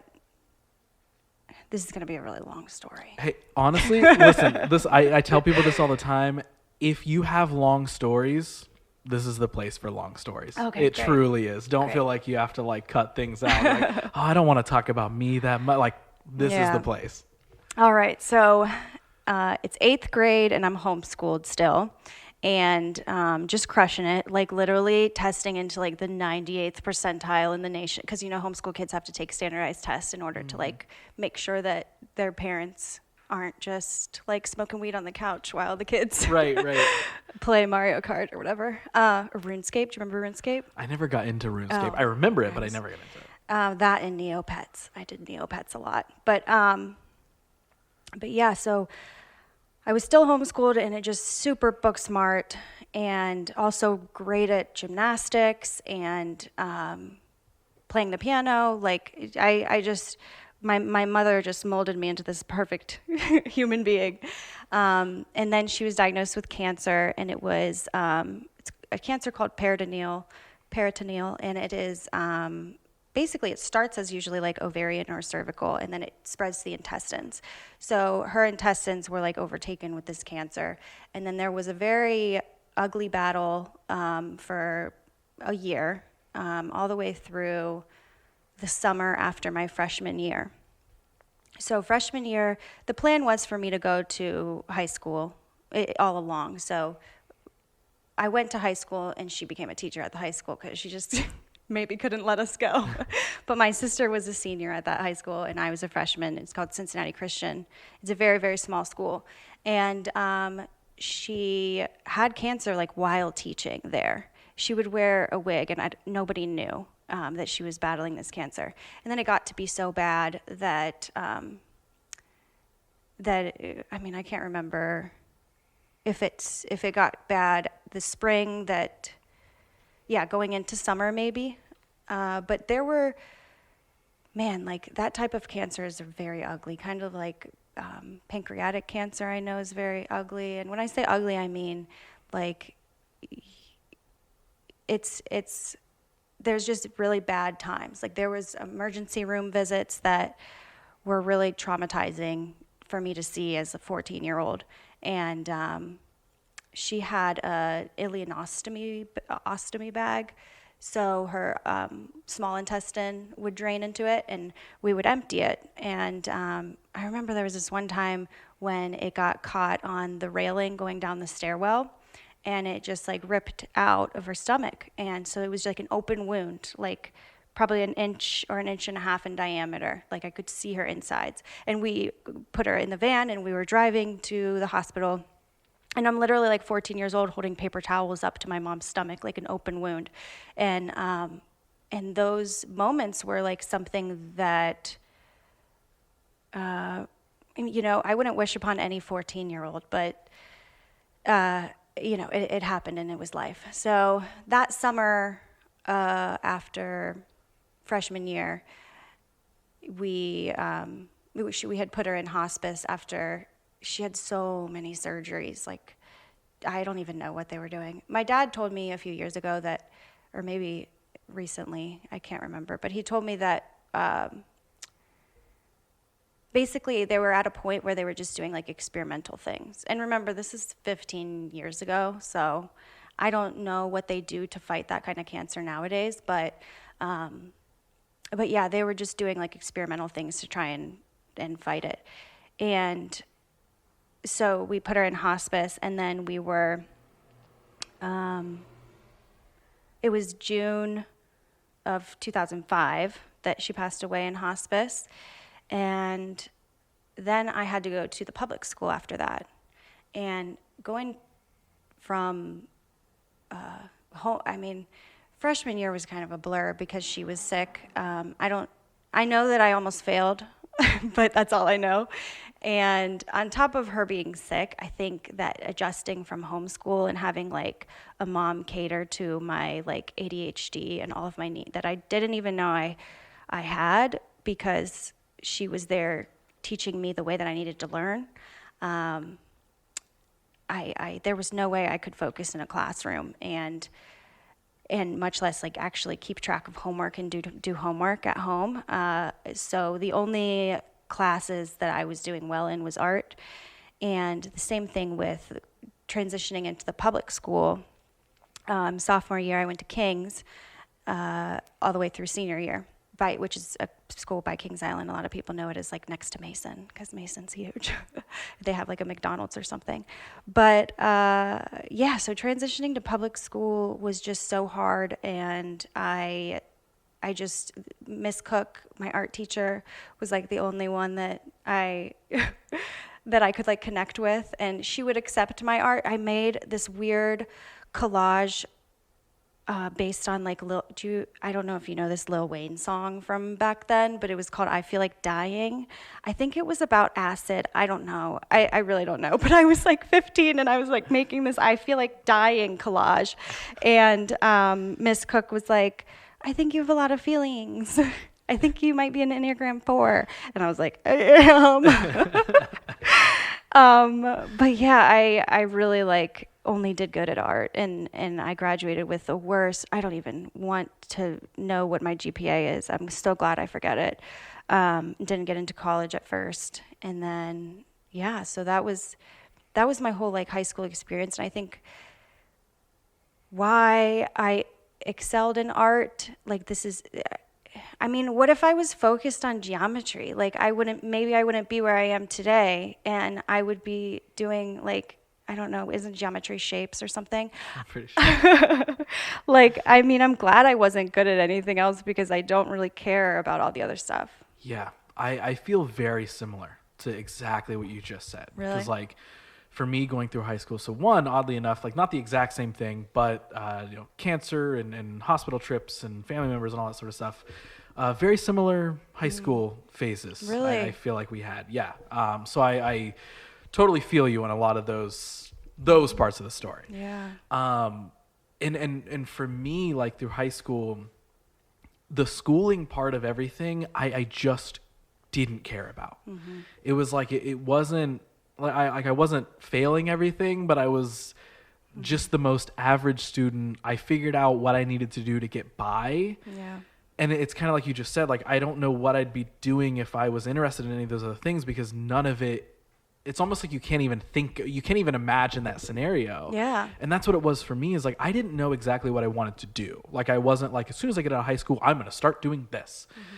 this is going to be a really long story. Hey, honestly, listen. I tell people this all the time. If you have long stories, this is the place for long stories. Okay, it great. truly is. Don't feel like you have to like cut things out. Like, oh, I don't want to talk about me that much. Like, this is Yeah. the place. All right, so it's 8th grade, and I'm homeschooled still, and just crushing it, like literally testing into like the 98th percentile in the nation, because homeschool kids have to take standardized tests in order to like make sure that their parents aren't just like smoking weed on the couch while the kids Right. play Mario Kart or whatever. Or RuneScape. Do you remember RuneScape? I never got into RuneScape. Oh, I remember it, but I nice. never got into it. That and Neopets. I did Neopets a lot. But yeah, so I was still homeschooled and it just super book smart and also great at gymnastics and playing the piano. Like I just, my mother just molded me into this perfect human being. And then she was diagnosed with cancer, and it was it's a cancer called peritoneal, and it is basically it starts as usually like ovarian or cervical, and then it spreads to the intestines. So her intestines were like overtaken with this cancer, and then there was a very ugly battle for a year, all the way through the summer after my freshman year. So freshman year, the plan was for me to go to high school all along. So I went to high school, and she became a teacher at the high school because she just maybe couldn't let us go. But my sister was a senior at that high school, and I was a freshman. It's called Cincinnati Christian. It's a very, very small school. And she had cancer like while teaching there. She would wear a wig, and nobody knew that she was battling this cancer. And then it got to be so bad that I can't remember if it got bad the spring going into summer maybe. But there were, like that type of cancer is very ugly, kind of like pancreatic cancer I know is very ugly. And when I say ugly, I mean like there's just really bad times. Like there was emergency room visits that were really traumatizing for me to see as a 14-year-old. And she had a ileostomy bag. So her small intestine would drain into it, and we would empty it. And I remember there was this one time when it got caught on the railing going down the stairwell, and it just like ripped out of her stomach. And so it was like an open wound, like probably an inch or an inch and a half in diameter. Like I could see her insides. And we put her in the van, and we were driving to the hospital. And I'm literally like 14 years old holding paper towels up to my mom's stomach, like an open wound. And those moments were like something that, I wouldn't wish upon any 14-year-old, but, it happened, and it was life. So that summer after freshman year, we had put her in hospice after she had so many surgeries. Like, I don't even know what they were doing. My dad told me a few years ago that, or maybe recently, I can't remember, but he told me that basically they were at a point where they were just doing like experimental things. And remember, this is 15 years ago, so I don't know what they do to fight that kind of cancer nowadays, but yeah, they were just doing like experimental things to try and fight it. And so we put her in hospice, and then we were, it was June of 2005 that she passed away in hospice. And then I had to go to the public school after that. And going from home, I mean, freshman year was kind of a blur because she was sick. I know that I almost failed, but that's all I know. And on top of her being sick, I think that adjusting from homeschool and having like a mom cater to my like ADHD and all of my needs that I didn't even know I had, because she was there teaching me the way that I needed to learn. There was no way I could focus in a classroom and much less like actually keep track of homework and do homework at home. So the only classes that I was doing well in was art. And the same thing with transitioning into the public school. Sophomore year, I went to King's all the way through senior year, which is a school by Kings Island. A lot of people know it as like next to Mason, because Mason's huge. They have like a McDonald's or something. But yeah, so transitioning to public school was just so hard, and I just, Miss Cook, my art teacher, was like the only one that I could like connect with, and she would accept my art. I made this weird collage based on like I don't know if you know this Lil Wayne song from back then, but it was called I Feel Like Dying. I think it was about acid. I don't know. I really don't know. But I was like 15 and I was like making this I Feel Like Dying collage. And Miss Cook was like, I think you have a lot of feelings. I think you might be an Enneagram 4. And I was like, I am. But yeah, I really like only did good at art, and I graduated with the worst. I don't even want to know what my GPA is. I'm still glad I forget it. Didn't get into college at first, and then yeah, so that was my whole like high school experience. And I think why I excelled in art, like this is, I mean, what if I was focused on geometry? Like I wouldn't be where I am today, and I would be doing like, I don't know, isn't geometry shapes or something? I'm pretty sure. Like, I mean, I'm glad I wasn't good at anything else because I don't really care about all the other stuff. Yeah, I feel very similar to exactly what you just said. Really? Because like, for me going through high school, so one, oddly enough, like not the exact same thing, but cancer and hospital trips and family members and all that sort of stuff. Very similar high school phases. Really? I feel like we had. Yeah. So I totally feel you on a lot of those parts of the story. Yeah. And for me, like through high school, the schooling part of everything, I just didn't care about. Mm-hmm. It was like, it wasn't like I wasn't failing everything, but I was just the most average student. I figured out what I needed to do to get by. Yeah. And it's kind of like you just said, like, I don't know what I'd be doing if I was interested in any of those other things, because none of it, it's almost like you can't even imagine that scenario. Yeah. And that's what it was for me, is like, I didn't know exactly what I wanted to do. Like, I wasn't like, as soon as I get out of high school, I'm going to start doing this. Mm-hmm.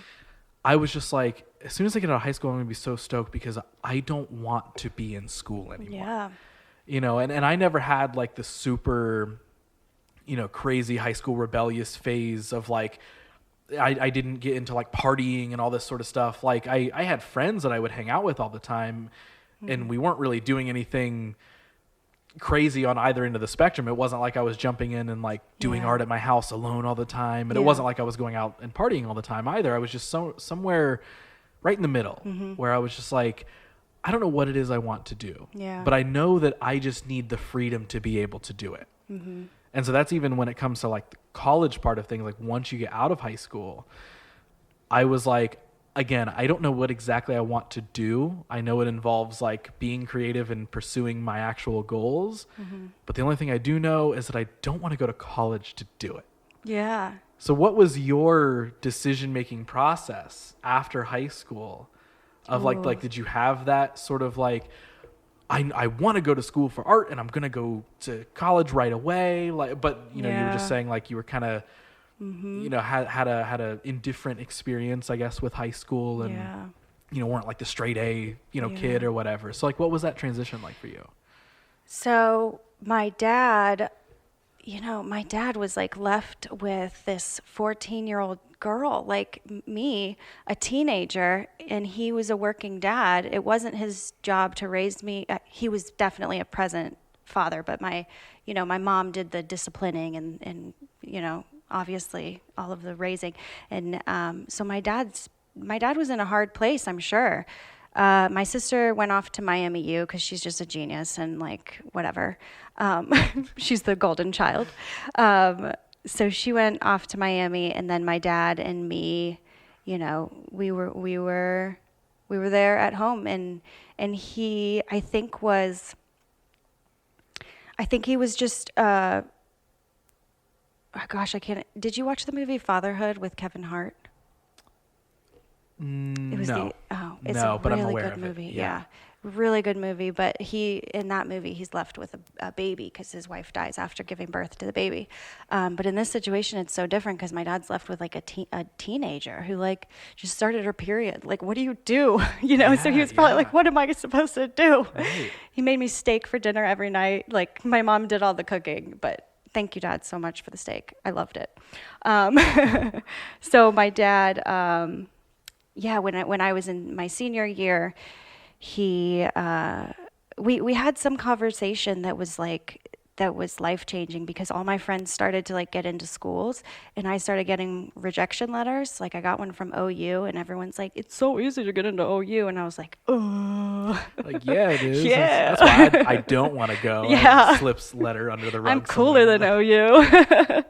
I was just like, as soon as I get out of high school, I'm going to be so stoked because I don't want to be in school anymore. Yeah. And I never had like the super, crazy high school rebellious phase of like, I didn't get into like partying and all this sort of stuff. Like I had friends that I would hang out with all the time, and we weren't really doing anything crazy on either end of the spectrum. It wasn't like I was jumping in and like doing art at my house alone all the time. And it wasn't like I was going out and partying all the time either. I was just somewhere right in the middle, where I was just like, I don't know what it is I want to do, but I know that I just need the freedom to be able to do it. Mm-hmm. And so that's even when it comes to like the college part of things. Like once you get out of high school, I was like, again, I don't know what exactly I want to do. I know it involves like being creative and pursuing my actual goals. Mm-hmm. But the only thing I do know is that I don't want to go to college to do it. Yeah. So what was your decision-making process after high school of like did you have that sort of like, I want to go to school for art and I'm going to go to college right away. Like, but you know, you were just saying like you were kind of, you know, had a indifferent experience, I guess, with high school and, you know, weren't like the straight A, you know, kid or whatever. So like, what was that transition like for you? So my dad was like left with this 14-year-old girl like me, a teenager, and he was a working dad. It wasn't his job to raise me. He was definitely a present father, but my mom did the disciplining and you know, obviously all of the raising. And so my dad was in a hard place, I'm sure. My sister went off to Miami U because she's just a genius and like whatever. She's the golden child. So she went off to Miami, and then my dad and me, you know, we were there at home, and he, I think he was just oh gosh, did you watch the movie Fatherhood with Kevin Hart? It's No, a but I'm really aware good of it. movie. Yeah. Really good movie. But in that movie, he's left with a baby because his wife dies after giving birth to the baby. But in this situation, it's so different because my dad's left with like a teenager who like just started her period. Like, what do you do? You know, so he was probably like, what am I supposed to do? Right. He made me steak for dinner every night. Like, my mom did all the cooking, but thank you, Dad, so much for the steak. I loved it. So my dad, when I was in my senior year, we had some conversation that was life-changing because all my friends started to like get into schools, and I started getting rejection letters. Like I got one from OU, and everyone's like, "It's so easy to get into OU," and I was like, "Oh." Like, yeah, it is. Yeah. That's why I don't want to go. Yeah. Slips letter under the rug. I'm cooler than OU.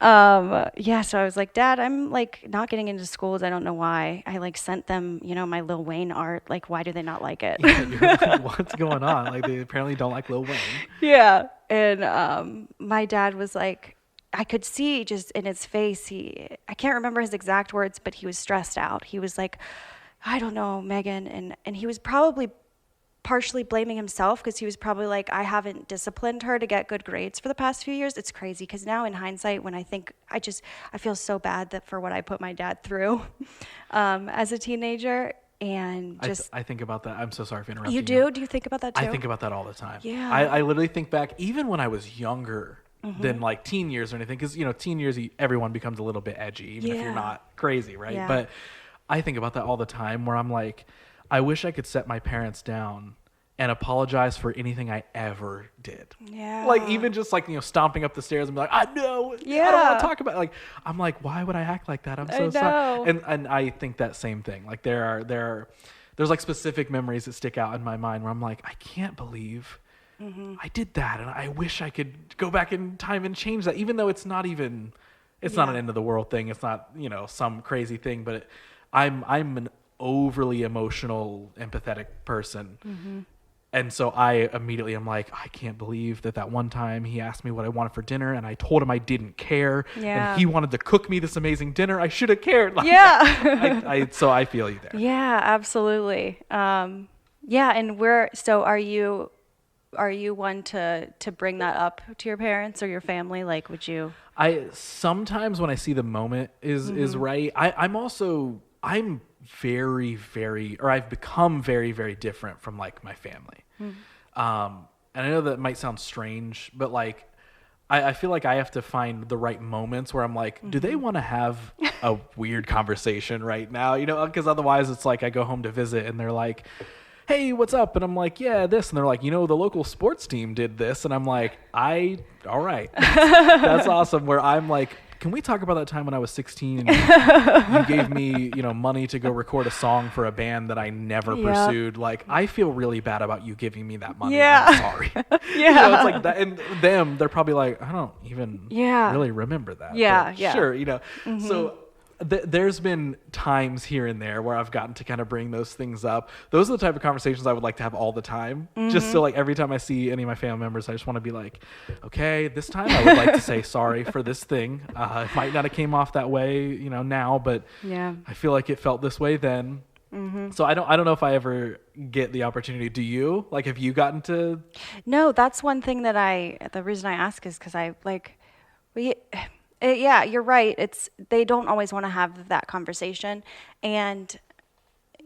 So I was like, Dad, I'm like not getting into schools. I don't know why. I like sent them, you know, my Lil Wayne art. Like, why do they not like it? Yeah, you're like, what's going on? Like, they apparently don't like Lil Wayne. Yeah. And my dad was like, I could see just in his face, I can't remember his exact words, but he was stressed out. He was like, I don't know, Megan. And he was probably partially blaming himself because he was probably like, I haven't disciplined her to get good grades for the past few years. It's crazy because now in hindsight, when I think, I feel so bad that for what I put my dad through as a teenager. And just I think about that. I'm so sorry for interrupting you. You do? Do you think about that too? I think about that all the time. Yeah. I literally think back, even when I was younger than like teen years or anything, because, you know, teen years, everyone becomes a little bit edgy, even if you're not crazy, right? Yeah. But I think about that all the time where I'm like, I wish I could set my parents down and apologize for anything I ever did. Yeah. Like, even just like, you know, stomping up the stairs and be like, I know. Yeah. I don't want to talk about it. Like, I'm like, why would I act like that? I'm so sorry. know. And I think that same thing. Like, there's like specific memories that stick out in my mind where I'm like, I can't believe I did that. And I wish I could go back in time and change that, even though it's not not an end of the world thing. It's not, you know, some crazy thing, but I'm an overly emotional, empathetic person. And so I immediately am like, I can't believe that one time he asked me what I wanted for dinner and I told him I didn't care. Yeah. And he wanted to cook me this amazing dinner. I should have cared. Like, yeah. So I feel you there. Yeah, absolutely. And are you one to bring that up to your parents or your family? Like, would you? Sometimes when I see the moment is right, I'm very, very, or I've become very, very different from like my family. And I know that might sound strange, but like, I feel like I have to find the right moments where I'm like, do they want to have a weird conversation right now? You know, because otherwise it's like I go home to visit and they're like, hey, what's up? And I'm like, yeah, this. And they're like, you know, the local sports team did this. And I'm like, all right. That's awesome. Where I'm like, can we talk about that time when I was 16 and you gave me, you know, money to go record a song for a band that I never pursued? Like, I feel really bad about you giving me that money. Yeah. I'm sorry. You know, it's like that. And they're probably like, I don't even really remember that. Yeah. But sure, you know. So there's been times here and there where I've gotten to kind of bring those things up. Those are the type of conversations I would like to have all the time. Just so like every time I see any of my family members, I just want to be like, okay, this time I would like to say sorry for this thing. It might not have came off that way, you know, now, but I feel like it felt this way then. So I don't know if I ever get the opportunity. Do you? Like, have you gotten to? No, that's one thing that the reason I ask is because yeah, you're right. They don't always want to have that conversation. And,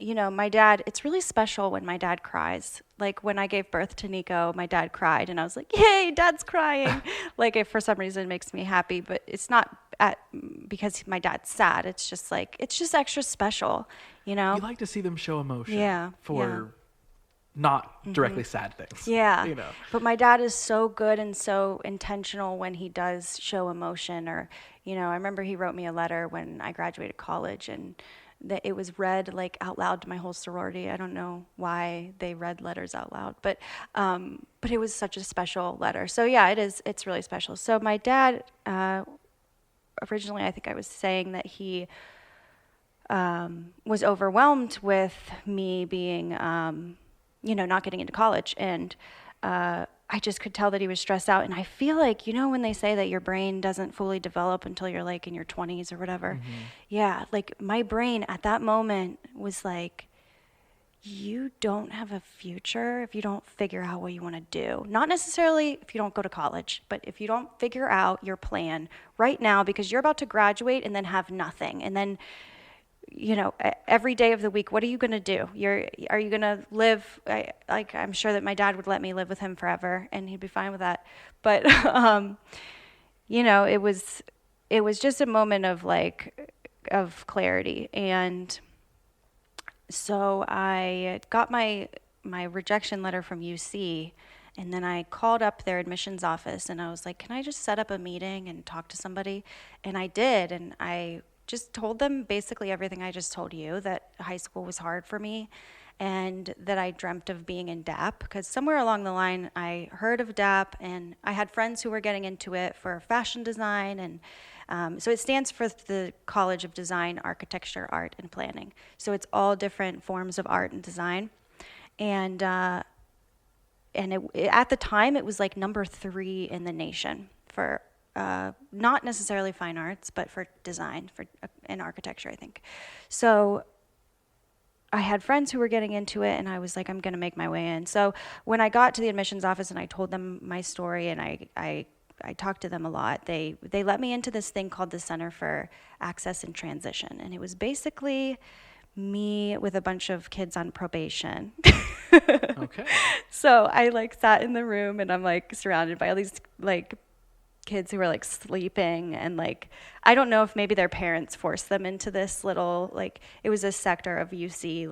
my dad, it's really special when my dad cries. Like when I gave birth to Nico, my dad cried and I was like, yay, dad's crying. Like if for some reason it makes me happy, but it's not because my dad's sad. It's just extra special, You like to see them show emotion. Yeah. For not directly sad things. Yeah. But my dad is so good and so intentional when he does show emotion. Or, I remember he wrote me a letter when I graduated college, and that it was read like out loud to my whole sorority. I don't know why they read letters out loud, but it was such a special letter. So yeah, it's really special. So my dad, originally, I think I was saying that he was overwhelmed with me being, not getting into college. And I just could tell that he was stressed out. And I feel like, when they say that your brain doesn't fully develop until you're like in your 20s or whatever. Mm-hmm. Yeah, like my brain at that moment was like, you don't have a future if you don't figure out what you want to do. Not necessarily if you don't go to college, but if you don't figure out your plan right now, because you're about to graduate and then have nothing. And then, every day of the week, what are you going to do? Are you going to live? I'm sure that my dad would let me live with him forever and he'd be fine with that. But, it was just a moment of clarity. And so I got my rejection letter from UC, and then I called up their admissions office and I was like, can I just set up a meeting and talk to somebody? And I did. And I just told them basically everything I just told you, that high school was hard for me and that I dreamt of being in DAP, because somewhere along the line I heard of DAP and I had friends who were getting into it for fashion design. And so it stands for the College of Design, Architecture, Art, and Planning. So it's all different forms of art and design. And at the time it was like number 3 in the nation for not necessarily fine arts, but for design, and architecture, I think. So I had friends who were getting into it, and I was like, I'm going to make my way in. So when I got to the admissions office and I told them my story, and I talked to them a lot, they let me into this thing called the Center for Access and Transition, and it was basically me with a bunch of kids on probation. Okay. So I sat in the room, and I'm surrounded by all these kids who were sleeping, and I don't know if maybe their parents forced them into this little it was a sector of UC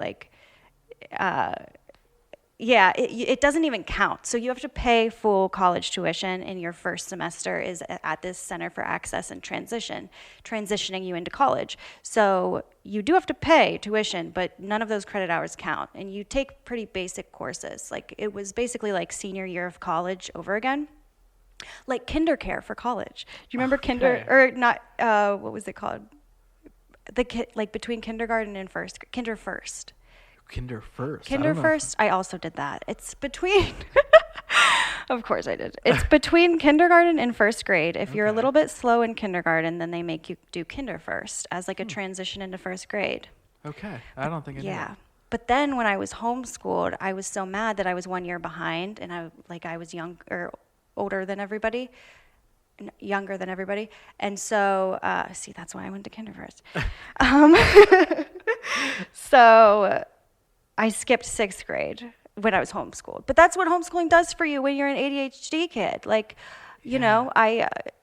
it doesn't even count. So you have to pay full college tuition, and your first semester is at this Center for Access and transitioning you into college. So you do have to pay tuition, but none of those credit hours count, and you take pretty basic courses. It was basically senior year of college over again. Like kindercare for college. Do you remember kinder, or not, what was it called? Between kindergarten and kinder first. Kinder first. Kinder first. I also did that. It's between, of course I did. It's between kindergarten and first grade. If you're a little bit slow in kindergarten, then they make you do kinder first as a transition into first grade. Okay. I don't think I knew that. But then when I was homeschooled, I was so mad that I was 1 year behind, and I was older than everybody, younger than everybody. And so, that's why I went to kinder first. So I skipped 6th grade when I was homeschooled. But that's what homeschooling does for you when you're an ADHD kid.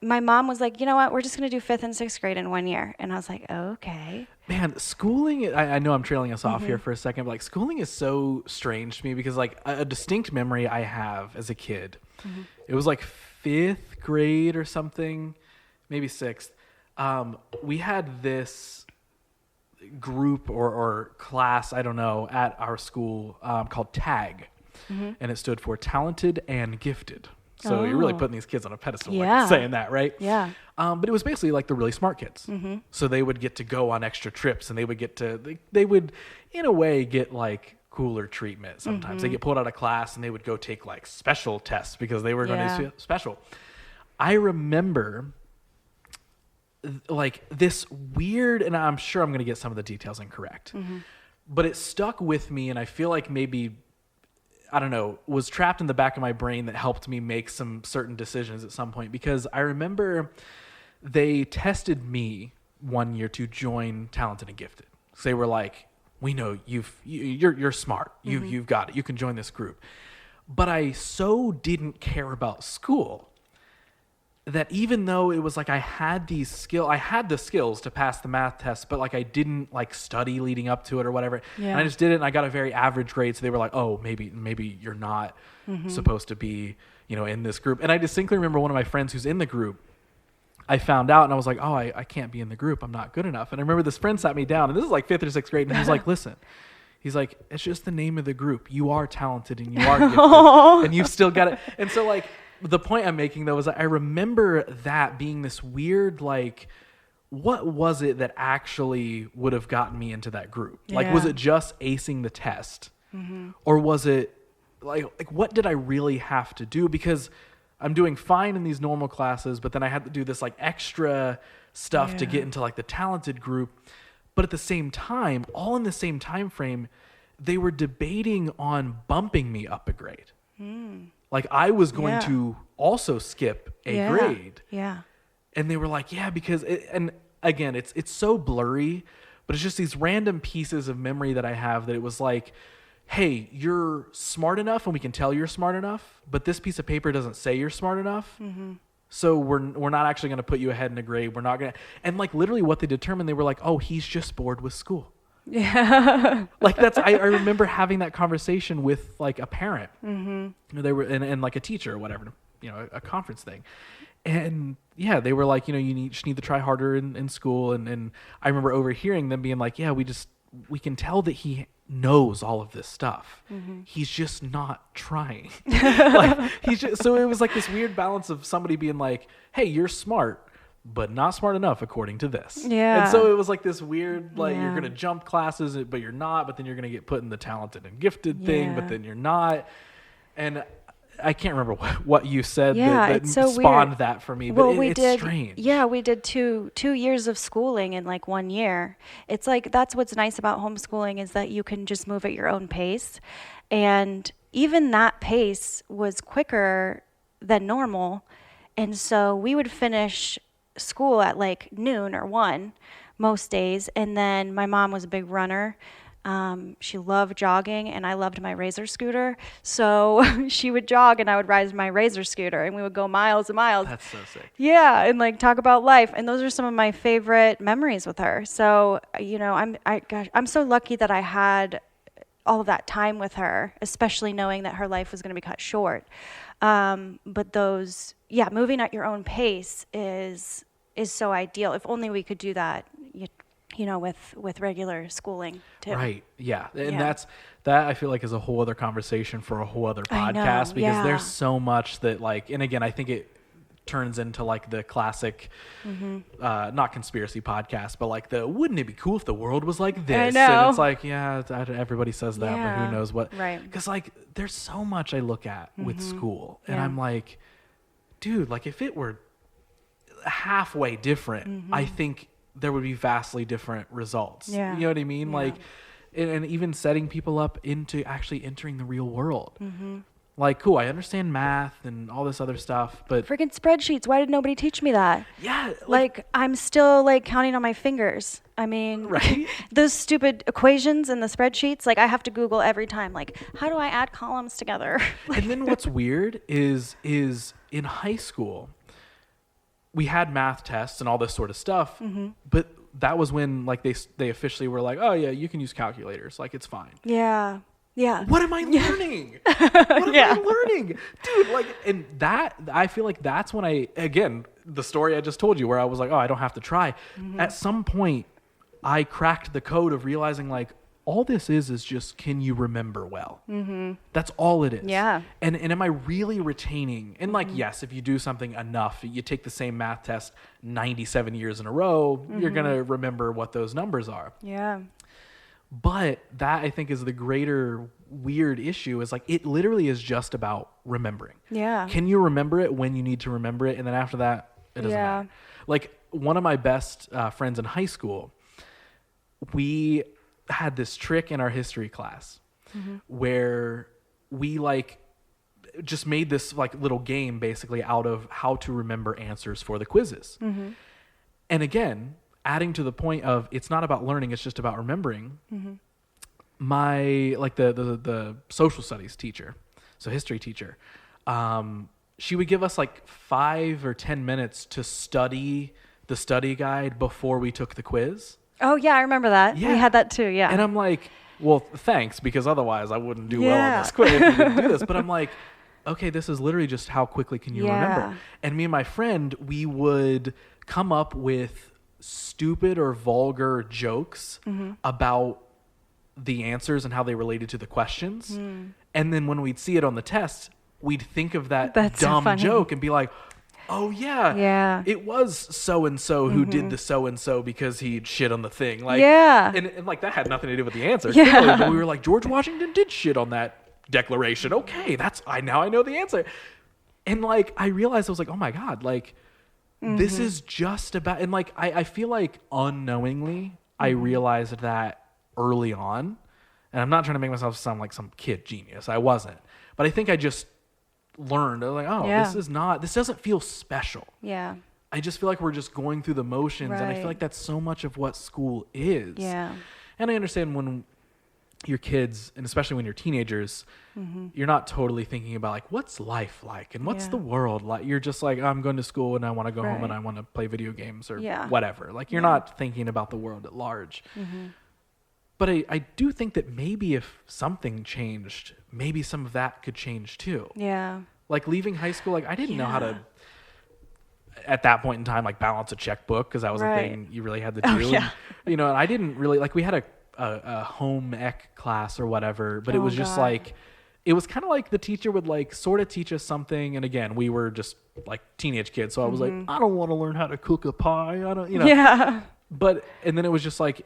My mom was like, you know what, we're just going to do 5th and 6th grade in 1 year. And I was like, okay. Man, schooling, I know I'm trailing us off here for a second, but schooling is so strange to me because a distinct memory I have as a kid, it was 5th grade or something, maybe 6th. We had this group or class, I don't know, at our school called TAG, and it stood for Talented and Gifted. So you're really putting these kids on a pedestal, saying that, right? Yeah. But it was basically the really smart kids. So they would get to go on extra trips, and they would in a way get cooler treatment sometimes. They get pulled out of class, and they would go take special tests because they were going to be special. I remember this weird, and I'm sure I'm going to get some of the details incorrect, but it stuck with me, and I feel like maybe, I don't know, was trapped in the back of my brain that helped me make some certain decisions at some point, because I remember they tested me one year to join Talented and Gifted. So they were like, we know you're smart. You've got it. You can join this group. But I so didn't care about school that even though it was like I had the skills to pass the math test, but like I didn't like study leading up to it or whatever. Yeah. And I just did it, and I got a very average grade. So they were like, oh, maybe you're not supposed to be, in this group. And I distinctly remember one of my friends who's in the group, I found out, and I was like, oh, I can't be in the group. I'm not good enough. And I remember this friend sat me down, and this is like 5th or 6th grade, and he was like, listen. He's like, it's just the name of the group. You are talented and you are gifted, and you've still got it. And so like the point I'm making though is I remember that being this weird, like, what was it that actually would have gotten me into that group? Like, was it just acing the test, or was it like what did I really have to do? Because I'm doing fine in these normal classes, but then I had to do this like extra stuff to get into like the talented group. But at the same time, all in the same time frame, they were debating on bumping me up a grade. Like I was going to also skip a grade. Yeah. And they were like, yeah, because and again, it's so blurry, but it's just these random pieces of memory that I have that it was like, hey, you're smart enough and we can tell you're smart enough, but this piece of paper doesn't say you're smart enough. So we're not actually going to put you ahead in a grade. We're not going to. And like literally what they determined, they were like, oh, he's just bored with school. Yeah. Like I remember having that conversation with like a parent. They were and like a teacher or whatever, a conference thing. And yeah, they were like, you just need to try harder in school. And I remember overhearing them being like, yeah, we can tell that he knows all of this stuff. He's just not trying. Like so it was like this weird balance of somebody being like, hey, you're smart, but not smart enough according to this. Yeah. And so it was like this weird, like you're going to jump classes, but you're not, but then you're going to get put in the talented and gifted thing, but then you're not. And I can't remember what you said that so spawned weird. That for me, but it's strange. Yeah, we did two years of schooling in like 1 year. It's like, that's what's nice about homeschooling is that you can just move at your own pace. And even that pace was quicker than normal. And so we would finish school at like noon or 1 most days. And then my mom was a big runner. She loved jogging, and I loved my Razor scooter. So she would jog and I would ride my Razor scooter, and we would go miles and miles. That's so sick. Yeah. And like talk about life. And those are some of my favorite memories with her. So, I'm so lucky that I had all of that time with her, especially knowing that her life was going to be cut short. But moving at your own pace is so ideal. If only we could do that, with regular schooling too. Right. Yeah. And that I feel like is a whole other conversation for a whole other podcast, because there's so much that like, and again, I think it turns into like the classic, not conspiracy podcast, but like wouldn't it be cool if the world was like this? I know. And it's like, everybody says that, but who knows what, right. Cause like there's so much I look at with school and I'm like, dude, like if it were halfway different, I think there would be vastly different results. Yeah. You know what I mean? Yeah. Like, and even setting people up into actually entering the real world. Like, cool, I understand math and all this other stuff, but freaking spreadsheets. Why did nobody teach me that? Yeah. Like I'm still like counting on my fingers. I mean, right? Those stupid equations in the spreadsheets, like I have to Google every time, like, how do I add columns together? And then what's weird is in high school, we had math tests and all this sort of stuff, but that was when like they officially were like, oh yeah, you can use calculators, like it's fine. Yeah. Yeah. What am I learning? What am I learning? Dude, like, and that, I feel like that's when again, the story I just told you where I was like, oh, I don't have to try. At some point, I cracked the code of realizing like, all this is just, can you remember well? That's all it is. Yeah. And am I really retaining? And like, yes, if you do something enough, you take the same math test 97 years in a row, you're going to remember what those numbers are. Yeah. But that I think is the greater weird issue is like, it literally is just about remembering. Yeah. Can you remember it when you need to remember it? And then after that, it doesn't matter. Like one of my best friends in high school, had this trick in our history class where we like just made this like little game basically out of how to remember answers for the quizzes. And again, adding to the point of it's not about learning, it's just about remembering. My like the social studies teacher, so history teacher, she would give us like 5 or 10 minutes to study the study guide before we took the quiz. Oh yeah, I remember that. Yeah. We had that too. Yeah. And I'm like, well, thanks, because otherwise I wouldn't do well on this quiz if we didn't do this. But I'm like, okay, this is literally just how quickly can you remember. And me and my friend, we would come up with stupid or vulgar jokes about the answers and how they related to the questions. And then when we'd see it on the test, we'd think of that dumb joke and be like, oh yeah, it was so-and-so who did the so-and-so because he shit on the thing. Like, and like that had nothing to do with the answer. Clearly, but we were like, George Washington did shit on that declaration. Okay, now I know the answer. And like, I realized I was like, oh my God, like this is just about, and like, I feel like unknowingly, I realized that early on, and I'm not trying to make myself sound like some kid genius. I wasn't, but I think I just learned. I was like, oh, this doesn't feel special. Yeah. I just feel like we're just going through the motions, and I feel like that's so much of what school is. Yeah. And I understand when your kids, and especially when you're teenagers, you're not totally thinking about like, what's life like and what's the world like? You're just like, I'm going to school and I want to go home and I want to play video games or whatever. Like you're not thinking about the world at large. But I do think that maybe if something changed, maybe some of that could change too. Yeah. Like leaving high school, like I didn't know how to, at that point in time, like balance a checkbook because that was a thing you really had to do. And, you know, and I didn't really, like we had a home ec class or whatever, but it was just like, it was kind of like the teacher would like sort of teach us something. And again, we were just like teenage kids. So I was like, I don't want to learn how to cook a pie. I don't, you know. Yeah. But, and then it was just like,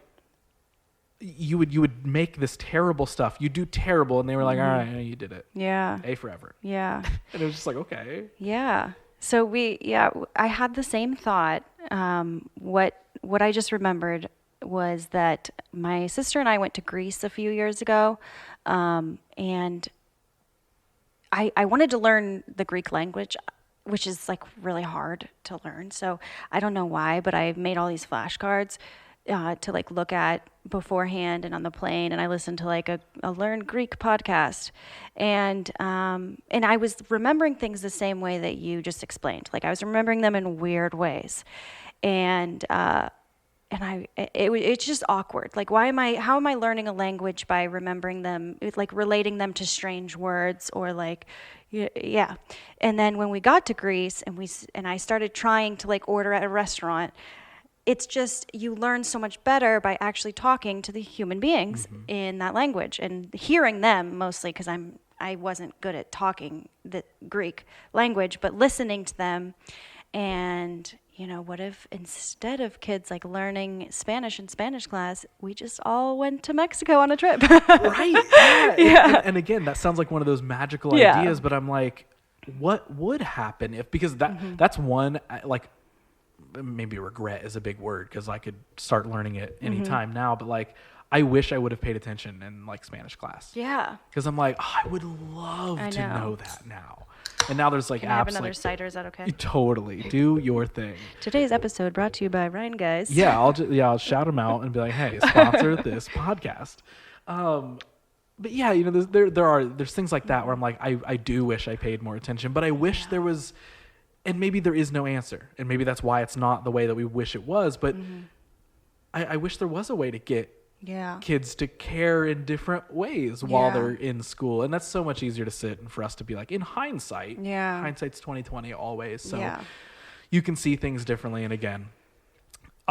you would make this terrible stuff. You do terrible. And they were like, all right, you did it. Yeah. A forever. Yeah. And it was just like, okay. Yeah. So I had the same thought. What I just remembered was that my sister and I went to Greece a few years ago. And I wanted to learn the Greek language, which is like really hard to learn. So I don't know why, but I made all these flashcards to like look at beforehand and on the plane, and I listened to like a Learn Greek podcast, and I was remembering things the same way that you just explained. Like I was remembering them in weird ways, and it's just awkward. Like how am I learning a language by remembering them, like relating them to strange words or like, yeah. And then when we got to Greece and I started trying to like order at a restaurant, it's just, you learn so much better by actually talking to the human beings in that language and hearing them mostly, because I wasn't good at talking the Greek language, but listening to them. And, you know, what if instead of kids like learning Spanish in Spanish class, we just all went to Mexico on a trip? Right. Yeah. And again, that sounds like one of those magical ideas, but I'm like, what would happen if, because that's one, like, maybe regret is a big word because I could start learning it anytime now, but like I wish I would have paid attention in like Spanish class. Yeah. Because I'm like, oh, I would love to know that now. And now there's like apps. Can I have another cider? Is that okay? Totally. Do your thing. Today's episode brought to you by Ryan Guys. Yeah, I'll shout them out and be like, hey, sponsor this podcast. But yeah, you know, there's things like that where I'm like, I do wish I paid more attention, but I wish there was. And maybe there is no answer. And maybe that's why it's not the way that we wish it was. But I wish there was a way to get kids to care in different ways while they're in school. And that's so much easier to sit and for us to be like, in hindsight, hindsight's 20/20 always. So you can see things differently. And again,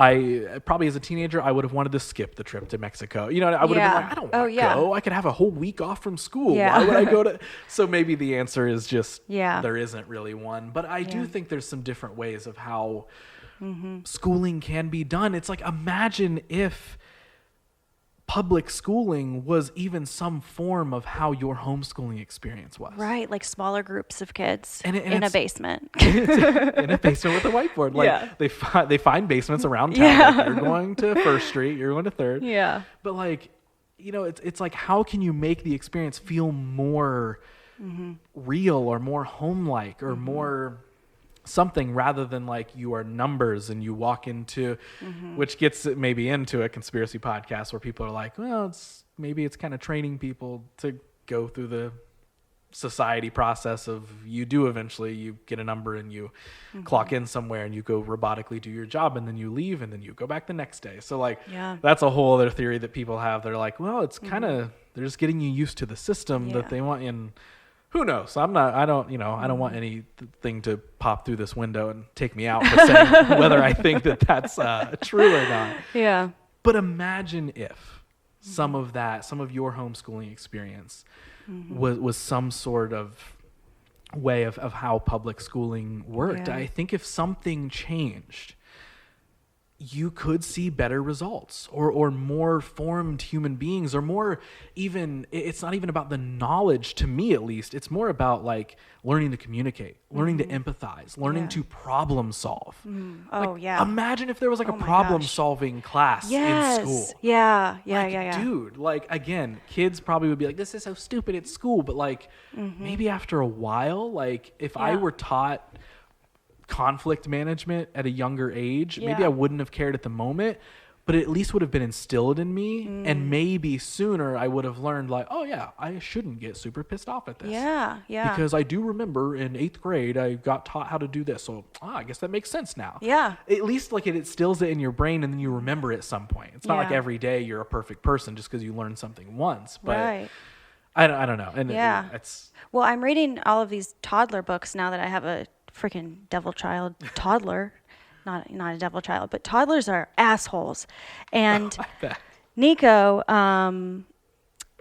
I probably as a teenager, I would have wanted to skip the trip to Mexico. You know, I would have been like, I don't want to go. I could have a whole week off from school. Why would I go to? So maybe the answer is just there isn't really one. But I do think there's some different ways of how schooling can be done. It's like, imagine if public schooling was even some form of how your homeschooling experience was. Right, like smaller groups of kids in a basement. In a basement with a whiteboard. Like they find basements around town. Like you're going to First Street, you're going to Third. Yeah. But like, it's like, how can you make the experience feel more real or more home-like or more something, rather than like you are numbers and you walk into, which gets maybe into a conspiracy podcast where people are like, well, it's kind of training people to go through the society process of you get a number and you clock in somewhere and you go robotically do your job and then you leave and then you go back the next day. So like, that's a whole other theory that people have. They're like, well, it's kind of, they're just getting you used to the system that they want. And who knows? I don't want anything to pop through this window and take me out for saying whether I think that's true or not. Yeah. But imagine if some of your homeschooling experience was some sort of way of how public schooling worked. I think if something changed, you could see better results or more formed human beings, or more, even, it's not even about the knowledge, to me at least. It's more about like learning to communicate, learning to empathize, learning to problem solve. Imagine if there was like a problem solving class in school. Dude, like, again, kids probably would be like, this is so stupid at school, but like maybe after a while, like if I were taught conflict management at a younger age, maybe I wouldn't have cared at the moment, but it at least would have been instilled in me. And maybe sooner I would have learned like, oh yeah, I shouldn't get super pissed off at this. Because I do remember in 8th grade, I got taught how to do this. So I guess that makes sense now. At least like it instills it in your brain and then you remember it at some point. It's not like every day you're a perfect person just because you learned something once, but I don't know. And it's, well, I'm reading all of these toddler books now that I have a freaking devil child toddler. Not a devil child, but toddlers are assholes. And Nico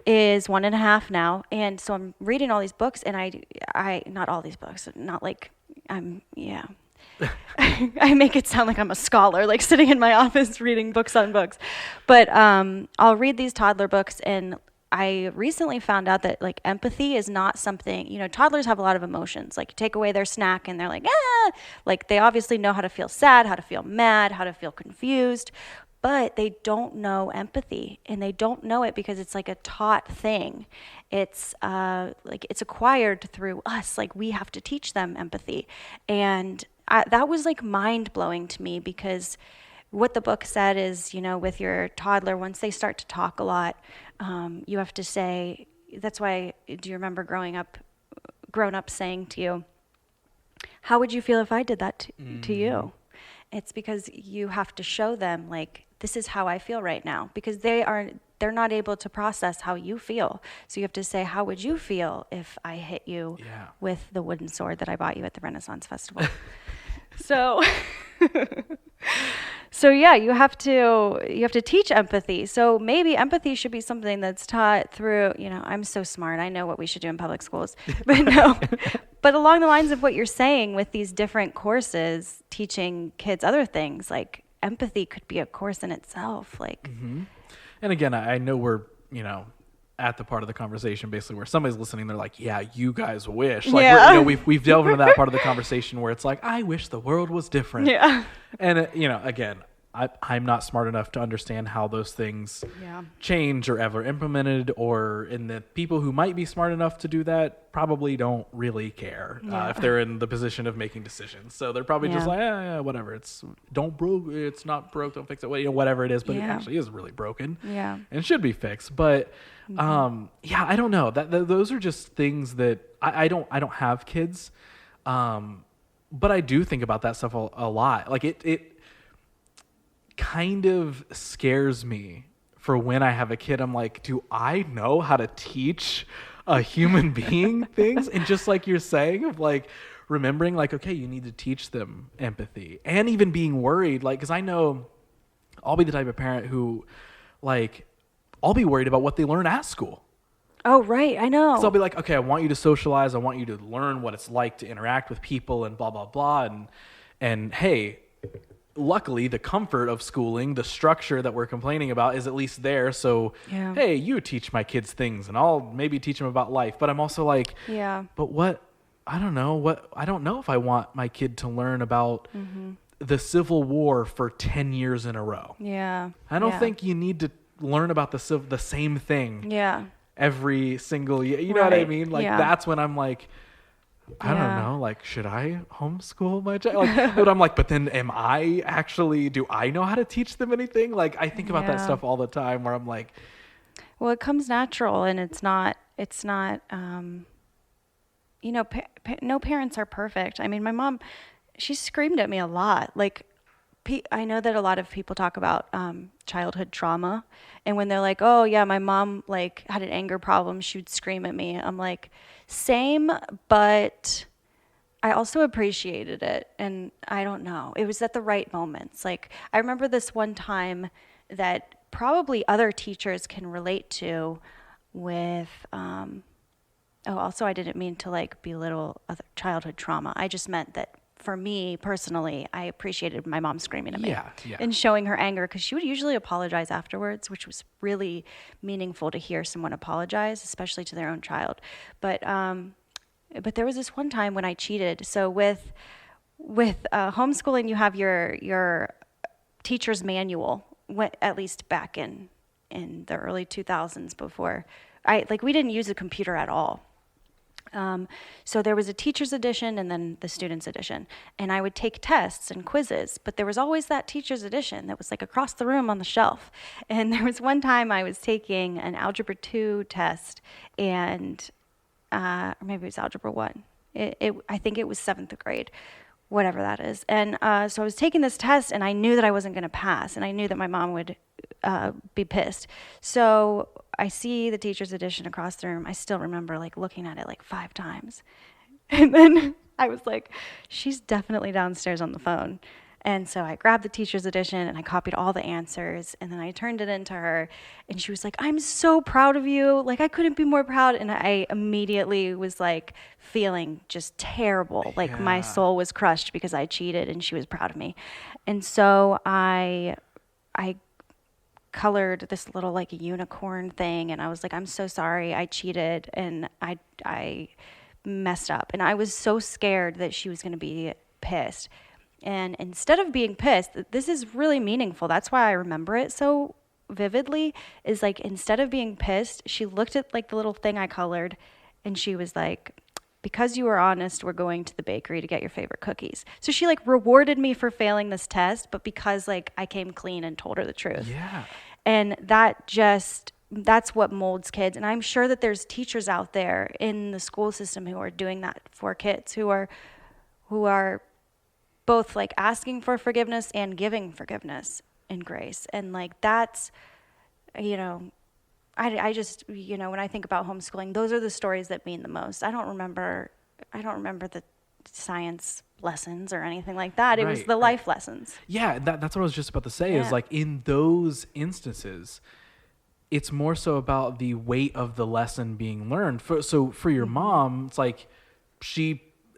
is 1.5 now, and so I'm reading all these books, and I not all these books, not like I make it sound like I'm a scholar, like sitting in my office reading books on books. But I'll read these toddler books, and I recently found out that like empathy is not something, toddlers have a lot of emotions. Like you take away their snack and they're like, like they obviously know how to feel sad, how to feel mad, how to feel confused, but they don't know empathy, and they don't know it because it's like a taught thing. It's like it's acquired through us. Like we have to teach them empathy. And that was like mind blowing to me, because what the book said is, with your toddler, once they start to talk a lot, you have to say, that's why, do you remember grown up saying to you, how would you feel if I did that to you? It's because you have to show them, like, this is how I feel right now, because they're not able to process how you feel. So you have to say, how would you feel if I hit you with the wooden sword that I bought you at the Renaissance Festival? So yeah, you have to teach empathy. So maybe empathy should be something that's taught through, I'm so smart, I know what we should do in public schools. But no, but along the lines of what you're saying with these different courses, teaching kids other things, like empathy could be a course in itself. Like, and again, I know we're, at the part of the conversation basically where somebody's listening, they're like, yeah, you guys wish. Like, we've delved into that part of the conversation where it's like, I wish the world was different. And, again, I'm not smart enough to understand how those things change or ever implemented, and the people who might be smart enough to do that probably don't really care if they're in the position of making decisions. So they're probably just like, whatever. It's not broke, don't fix it. Whatever it is, but it actually is really broken. And should be fixed. But I don't know. Those are just things that I don't have kids, but I do think about that stuff a lot. Like it kind of scares me for when I have a kid. I'm like, do I know how to teach a human being things? And just like you're saying, of like remembering, like, okay, you need to teach them empathy, and even being worried, like, because I know I'll be the type of parent who, like, I'll be worried about what they learn at school. Oh, right. I know. So I'll be like, okay, I want you to socialize. I want you to learn what it's like to interact with people and blah, blah, blah. And hey, luckily the comfort of schooling, the structure that we're complaining about is at least there. So, hey, you teach my kids things and I'll maybe teach them about life. But I'm also like, but what, I don't know if I want my kid to learn about the Civil War for 10 years in a row. I don't think you need to learn about the same thing Yeah. every single year. You know what I Right. mean? Like Yeah. that's when I'm like, I don't Yeah. know, like, should I homeschool my child? Like, but I'm like, but then do I know how to teach them anything? Like, I think about that Yeah. stuff all the time where I'm like, Well, it comes natural, and it's not, no parents are perfect. I mean, my mom, she screamed at me a lot. Like, I know that a lot of people talk about childhood trauma, and when they're like, "Oh yeah, my mom like had an anger problem, she would scream at me." I'm like, same, but I also appreciated it, and I don't know, it was at the right moments. Like, I remember this one time that probably other teachers can relate to with. Also, I didn't mean to like belittle other childhood trauma. I just meant that for me personally, I appreciated my mom screaming at me yeah, yeah. and showing her anger, because she would usually apologize afterwards, which was really meaningful to hear someone apologize, especially to their own child. But there was this one time when I cheated. So with homeschooling, you have your teacher's manual. At least back in the early 2000s, before we didn't use a computer at all. So there was a teacher's edition and then the student's edition. And I would take tests and quizzes, but there was always that teacher's edition that was like across the room on the shelf. And there was one time I was taking an Algebra 2 test, and or maybe it was Algebra 1. I think it was 7th grade, whatever that is. And so I was taking this test, and I knew that I wasn't going to pass, and I knew that my mom would be pissed. So I see the teacher's edition across the room. I still remember like looking at it like 5 times. And then I was like, she's definitely downstairs on the phone. And so I grabbed the teacher's edition and I copied all the answers, and then I turned it into her, and she was like, "I'm so proud of you. Like, I couldn't be more proud." And I immediately was like feeling just terrible. Like my Yeah. soul was crushed because I cheated and she was proud of me. And so I colored this little like unicorn thing, and I was like, "I'm so sorry, I cheated and I messed up." And I was so scared that she was going to be pissed. And instead of being pissed, this is really meaningful. That's why I remember it so vividly, is like, instead of being pissed, she looked at like the little thing I colored, and she was like, "Because you were honest, we're going to the bakery to get your favorite cookies." So she like rewarded me for failing this test, but because like I came clean and told her the truth. Yeah. And that's what molds kids. And I'm sure that there's teachers out there in the school system who are doing that for kids, who are both like asking for forgiveness and giving forgiveness and grace. And like that's, I just, when I think about homeschooling, those are the stories that mean the most. I don't remember the science lessons or anything like that. It was the life lessons. Yeah, that's what I was just about to say, is Yeah. like in those instances, it's more so about the weight of the lesson being learned. So for your mom, it's like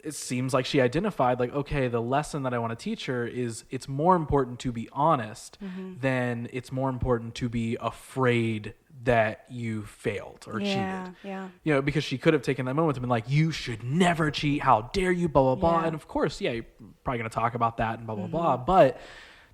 it seems like she identified like, okay, the lesson that I want to teach her is it's more important to be honest than it's more important to be afraid that you failed or cheated. Yeah. Because she could have taken that moment and been like, "You should never cheat. How dare you, blah, blah, blah." Yeah. And of course, you're probably going to talk about that and blah, blah, blah. But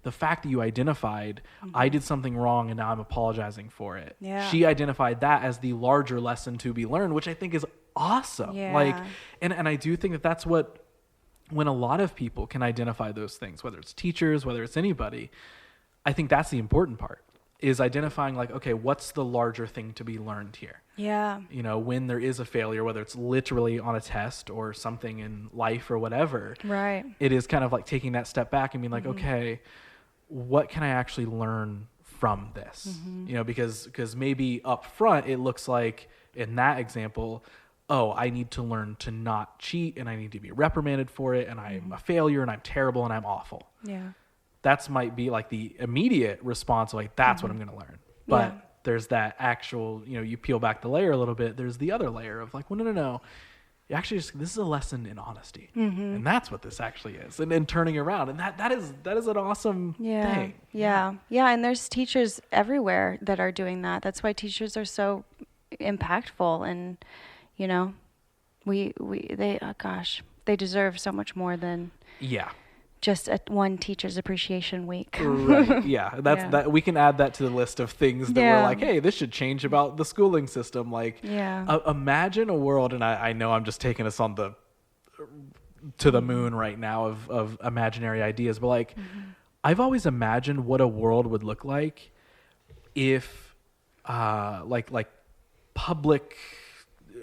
the fact that you identified, I did something wrong and now I'm apologizing for it. Yeah. She identified that as the larger lesson to be learned, which I think is awesome. Yeah. Like, and I do think that that's when a lot of people can identify those things, whether it's teachers, whether it's anybody, I think that's the important part, is identifying like, okay, what's the larger thing to be learned here? Yeah. When there is a failure, whether it's literally on a test or something in life or whatever, Right. it is kind of like taking that step back and being like, okay, what can I actually learn from this? Because maybe up front it looks like in that example, oh, I need to learn to not cheat and I need to be reprimanded for it and I'm a failure and I'm terrible and I'm awful. Yeah. That's might be like the immediate response, like that's what I'm going to learn. But there's that actual, you peel back the layer a little bit. There's the other layer of like, well, no. Actually, this is a lesson in honesty, and that's what this actually is, and turning around, and that is an awesome thing. Yeah. And there's teachers everywhere that are doing that. That's why teachers are so impactful, and they deserve so much more than just one teacher's appreciation week. Right. Yeah. That we can add that to the list of things that we're like, hey, this should change about the schooling system. Like, imagine a world, and I know I'm just taking us on to the moon right now of imaginary ideas, but like, I've always imagined what a world would look like if, like public,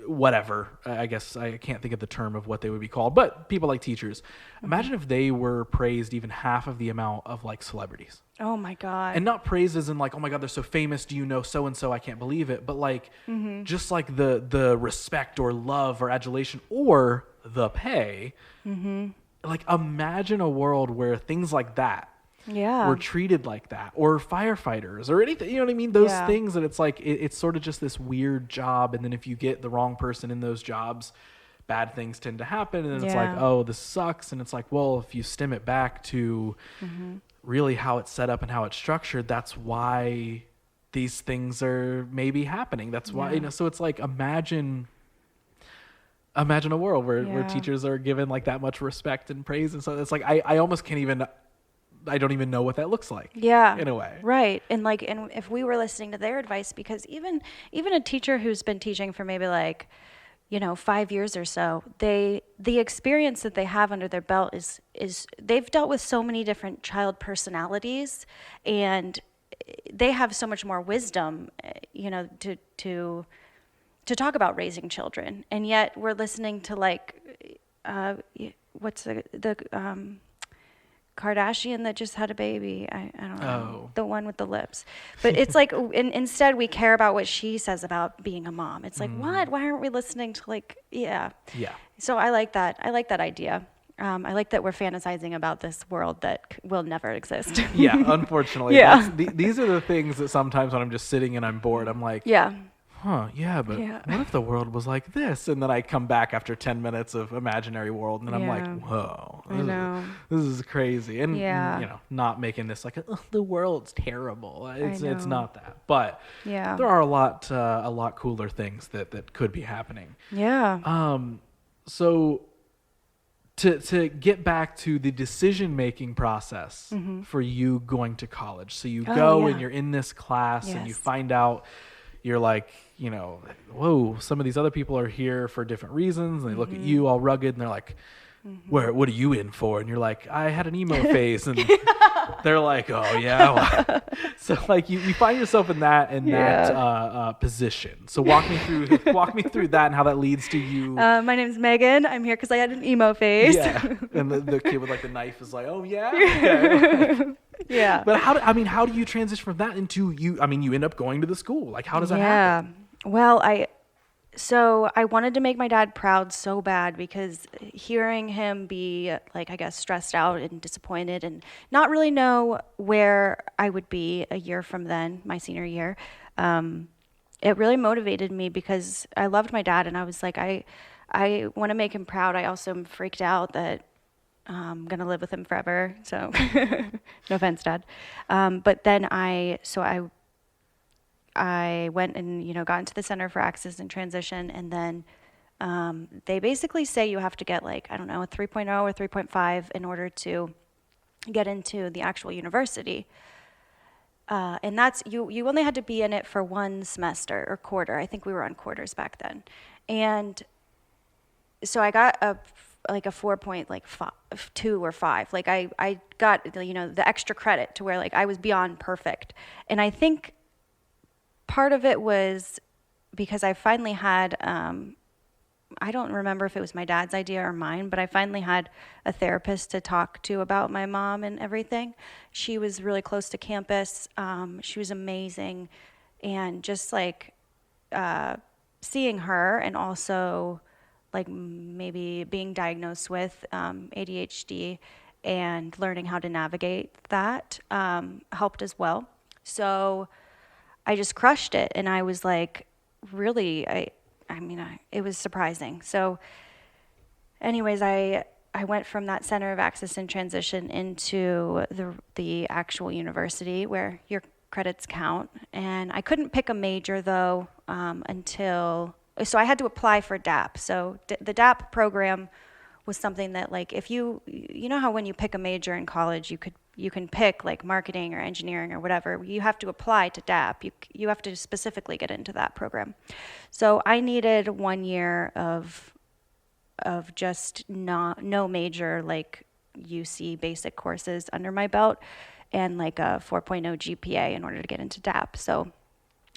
whatever, I guess I can't think of the term of what they would be called, but people like teachers, imagine if they were praised even half of the amount of like celebrities. Oh my God. And not praised as in like, oh my God, they're so famous, do you know so-and-so, I can't believe it, but like just like the respect or love or adulation or the pay. Like, imagine a world where things like that were treated like that, or firefighters or anything, you know what I mean? Those things that it's like, it's sort of just this weird job. And then if you get the wrong person in those jobs, bad things tend to happen. And it's like, oh, this sucks. And it's like, well, if you stem it back to really how it's set up and how it's structured, that's why these things are maybe happening. That's why, so it's like, imagine a world where teachers are given like that much respect and praise. And so it's like, I almost I don't even know what that looks like. Yeah. In a way. Right. And if we were listening to their advice, because even a teacher who's been teaching for maybe 5 years or so, the experience that they have under their belt is they've dealt with so many different child personalities, and they have so much more wisdom, to talk about raising children. And yet we're listening to what's the Kardashian that just had a baby. I don't know. The one with the lips. But it's like, instead we care about what she says about being a mom. It's like, what? Why aren't we listening to Yeah. So I like that. I like that idea. I like that we're fantasizing about this world that will never exist. Yeah, unfortunately. These are the things that sometimes when I'm just sitting and I'm bored, I'm like, but what if the world was like this? And then I come back after 10 minutes of imaginary world, and then I'm like, whoa, this is crazy. And, not making this like, the world's terrible. It's not that. But there are a lot cooler things that could be happening. Yeah. So to get back to the decision-making process for you going to college. So you go and you're in this class and you find out, you're like, whoa, some of these other people are here for different reasons. And they look at you all rugged and they're like, what are you in for? And you're like, I had an emo phase. And they're like, oh yeah. Well. So like you find yourself in that position. So walk me through that and how that leads to you. My name's Megan. I'm here because I had an emo phase. Yeah. And the kid with like the knife is like, oh yeah. Okay. Yeah. But how do you transition from that into you end up going to the school? Like, how does that happen? Well, I wanted to make my dad proud so bad, because hearing him be like, I guess, stressed out and disappointed and not really know where I would be a year from then, my senior year, it really motivated me, because I loved my dad and I was like, I want to make him proud. I also am freaked out that I'm going to live with him forever. So no offense, Dad. But then I went and, got into the Center for Access and Transition. And then they basically say you have to get a 3.0 or 3.5 in order to get into the actual university. And that's, you only had to be in it for one semester or quarter. I think we were on quarters back then. And so I got a 4.2 or 5. I got, the extra credit to where I was beyond perfect. And I think part of it was because I finally had, I don't remember if it was my dad's idea or mine, but I finally had a therapist to talk to about my mom and everything. She was really close to campus. She was amazing. And just seeing her, and also maybe being diagnosed with ADHD and learning how to navigate that helped as well. So I just crushed it, and I was really, it was surprising. So anyways, I went from that Center of Access and Transition into the actual university where your credits count. And I couldn't pick a major though so I had to apply for DAP. So the DAP program was something that, like, if you know how when you pick a major in college, you can pick like marketing or engineering or whatever. You have to apply to DAP. You have to specifically get into that program. So I needed 1 year of just no major like UC basic courses under my belt, and like a 4.0 GPA in order to get into DAP. So,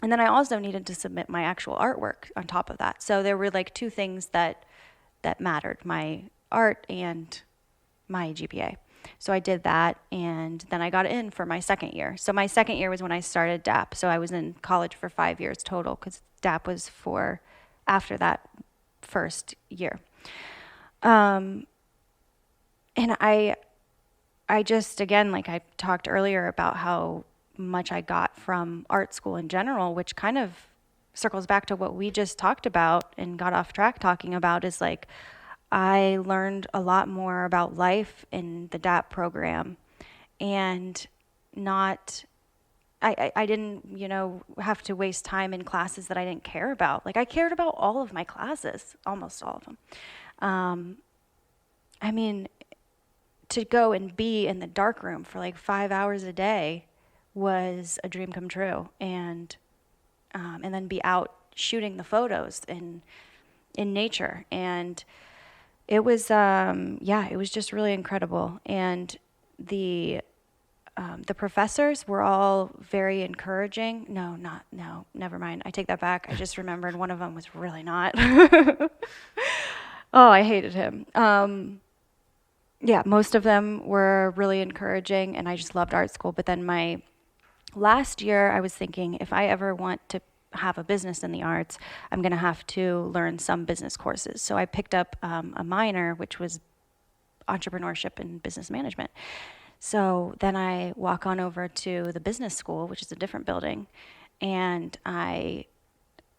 and then I also needed to submit my actual artwork on top of that. So there were like two things that mattered: my art and my GPA. So I did that, and then I got in for my second year. So my second year was when I started DAP. So I was in college for 5 years total, because DAP was for after that first year. And I just, again, like I talked earlier about how much I got from art school in general, which kind of circles back to what we just talked about and got off track talking about, is like I learned a lot more about life in the DAP program, and I didn't, have to waste time in classes that I didn't care about. Like I cared about all of my classes, almost all of them. I mean, to go and be in the dark room for like 5 hours a day was a dream come true, and then be out shooting the photos in nature, and it was it was just really incredible. And the professors were all very encouraging. No, never mind. I take that back. I just remembered one of them was really not. Oh, I hated him. Most of them were really encouraging, and I just loved art school. But then my last year, I was thinking, if I ever want to have a business in the arts, I'm going to have to learn some business courses. So I picked up a minor, which was entrepreneurship and business management. So then I walk on over to the business school, which is a different building, and I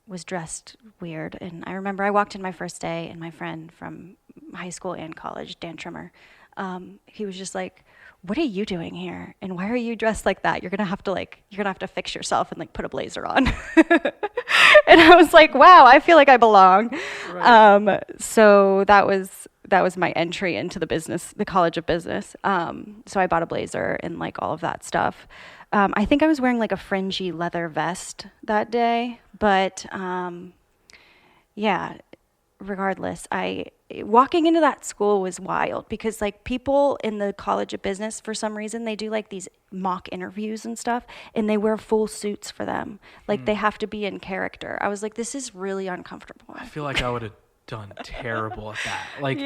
was dressed weird. And I remember I walked in my first day, and my friend from high school and college, Dan Trimmer, he was just like, "What are you doing here? And why are you dressed like that? You're gonna have to fix yourself and like put a blazer on." And I was like, "Wow, I feel like I belong." Right. So that was my entry into the College of Business. So I bought a blazer and like all of that stuff. I think I was wearing like a fringy leather vest that day, but regardless, walking into that school was wild, because like people in the College of Business, for some reason, they do like these mock interviews and stuff, and they wear full suits for them. Like they have to be in character. I was like, this is really uncomfortable. I feel like I would have done terrible at that. Like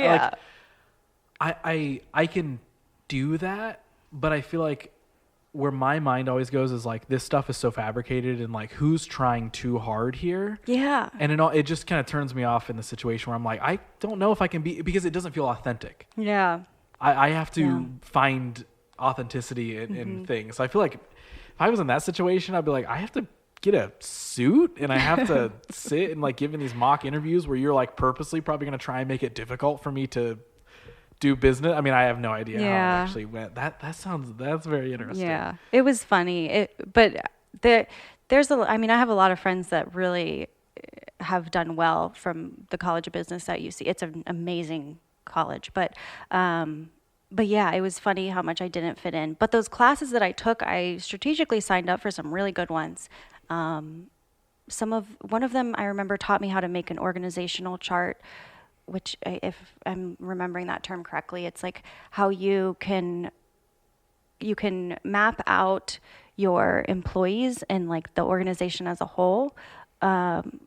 I can do that, but I feel like where my mind always goes is like, this stuff is so fabricated, and like, who's trying too hard here? Yeah. And it just kind of turns me off in the situation where I'm like, I don't know if I can be, because it doesn't feel authentic. Yeah. I have to find authenticity in things. So I feel like if I was in that situation, I'd be like, I have to get a suit, and I have to sit and like give in these mock interviews where you're like purposely probably going to try and make it difficult for me to do business. I mean, I have no idea how it actually went. That's very interesting. Yeah, it was funny. But I have a lot of friends that really have done well from the College of Business at UC. It's an amazing college, but yeah, it was funny how much I didn't fit in. But those classes that I took, I strategically signed up for some really good ones. One of them I remember taught me how to make an organizational chart, which, if I'm remembering that term correctly, it's like how you can map out your employees and like the organization as a whole, and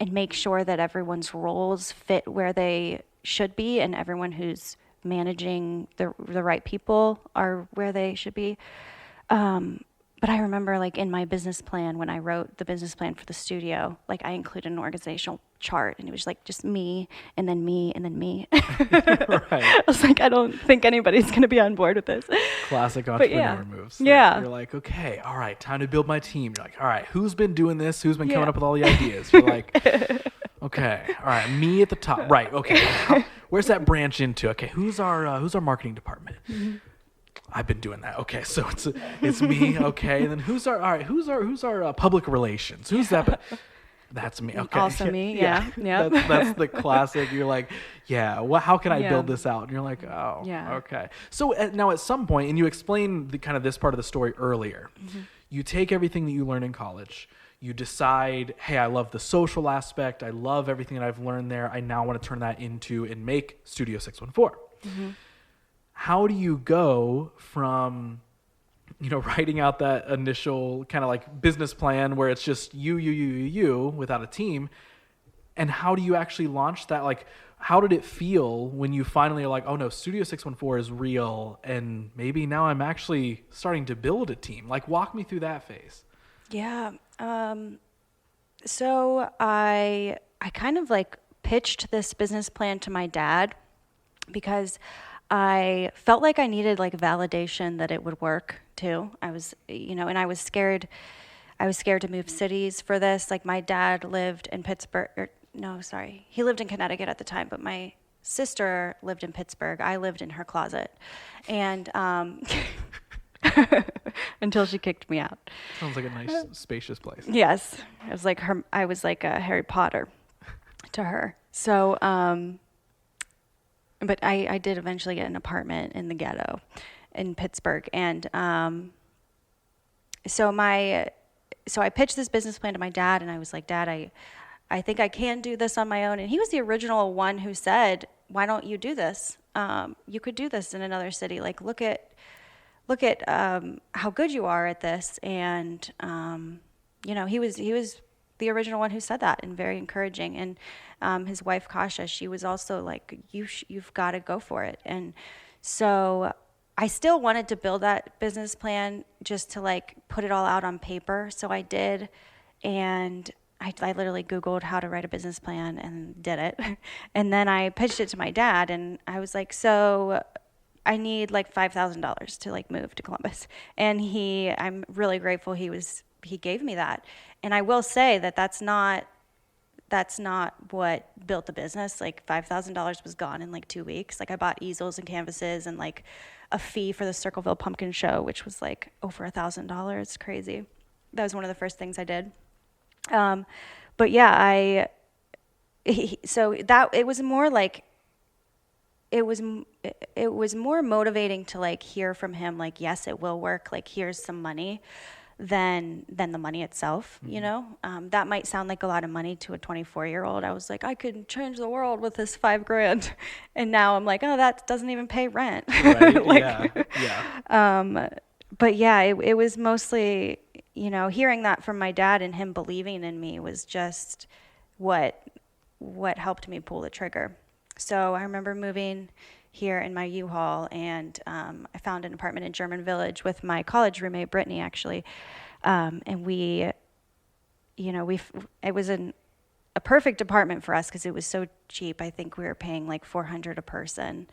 make sure that everyone's roles fit where they should be, and everyone who's managing the right people are where they should be. But I remember, like, in my business plan, when I wrote the business plan for the studio, like, I included an organizational chart, and it was like just me, and then me, and then me. Right. I was like, I don't think anybody's going to be on board with this. Classic entrepreneur moves. Yeah. You're like, okay, all right, time to build my team. You're like, all right, who's been doing this? Who's been coming up with all the ideas? You're like, okay, all right, me at the top. Right, okay. Where's that branch into? Okay, who's our marketing department? Mm-hmm. I've been doing that. Okay, so it's me. Okay, and then who's our public relations? Who's that? That's me. Okay. Also me. Yeah. Yep. That's the classic. You're like, yeah, how can I Yeah. build this out? And you're like, oh, Yeah. okay. So now at some point, and you explained the kind of this part of the story earlier, you take everything that you learn in college, you decide, hey, I love the social aspect. I love everything that I've learned there. I now want to turn that into and make Studio 614. How do you go from, writing out that initial kind of like business plan where it's just you without a team, and how do you actually launch that? Like, how did it feel when you finally are like, oh no, Studio 614 is real, and maybe now I'm actually starting to build a team? Like, walk me through that phase. Yeah. So I kind of like pitched this business plan to my dad because I felt like I needed like validation that it would work too. I was, and I was scared. I was scared to move cities for this. Like my dad lived in Pittsburgh. He lived in Connecticut at the time, but my sister lived in Pittsburgh. I lived in her closet, and until she kicked me out. Sounds like a nice, spacious place. Yes, I was like her. I was like a Harry Potter to her. So, but I did eventually get an apartment in the ghetto in Pittsburgh, and so I pitched this business plan to my dad, and I was like, Dad, I think I can do this on my own. And he was the original one who said, why don't you do this? You could do this in another city. Like, look at how good you are at this. And, he was the original one who said that, and very encouraging. And his wife, Kasha, she was also like, you've got to go for it. And so I still wanted to build that business plan just to like put it all out on paper. So I did. And I literally Googled how to write a business plan and did it. And then I pitched it to my dad, and I was like, so I need like $5,000 to like move to Columbus. And I'm really grateful he gave me that. And I will say that that's not what built the business. Like $5,000 was gone in like 2 weeks. Like I bought easels and canvases and like a fee for the Circleville Pumpkin Show, which was like over $1,000. Crazy. That was one of the first things I did. But yeah, so that it was more like, it was more motivating to like hear from him, like, yes, it will work. Like, here's some money than the money itself, that might sound like a lot of money to a 24-year-old. I was like, I could change the world with this $5,000. And now I'm like, oh, that doesn't even pay rent. Right? Like, yeah. But yeah, it was mostly, hearing that from my dad and him believing in me was just what helped me pull the trigger. So I remember moving here in my U-Haul, and I found an apartment in German Village with my college roommate, Brittany, actually. And it was a perfect apartment for us because it was so cheap. I think we were paying like $400 a person.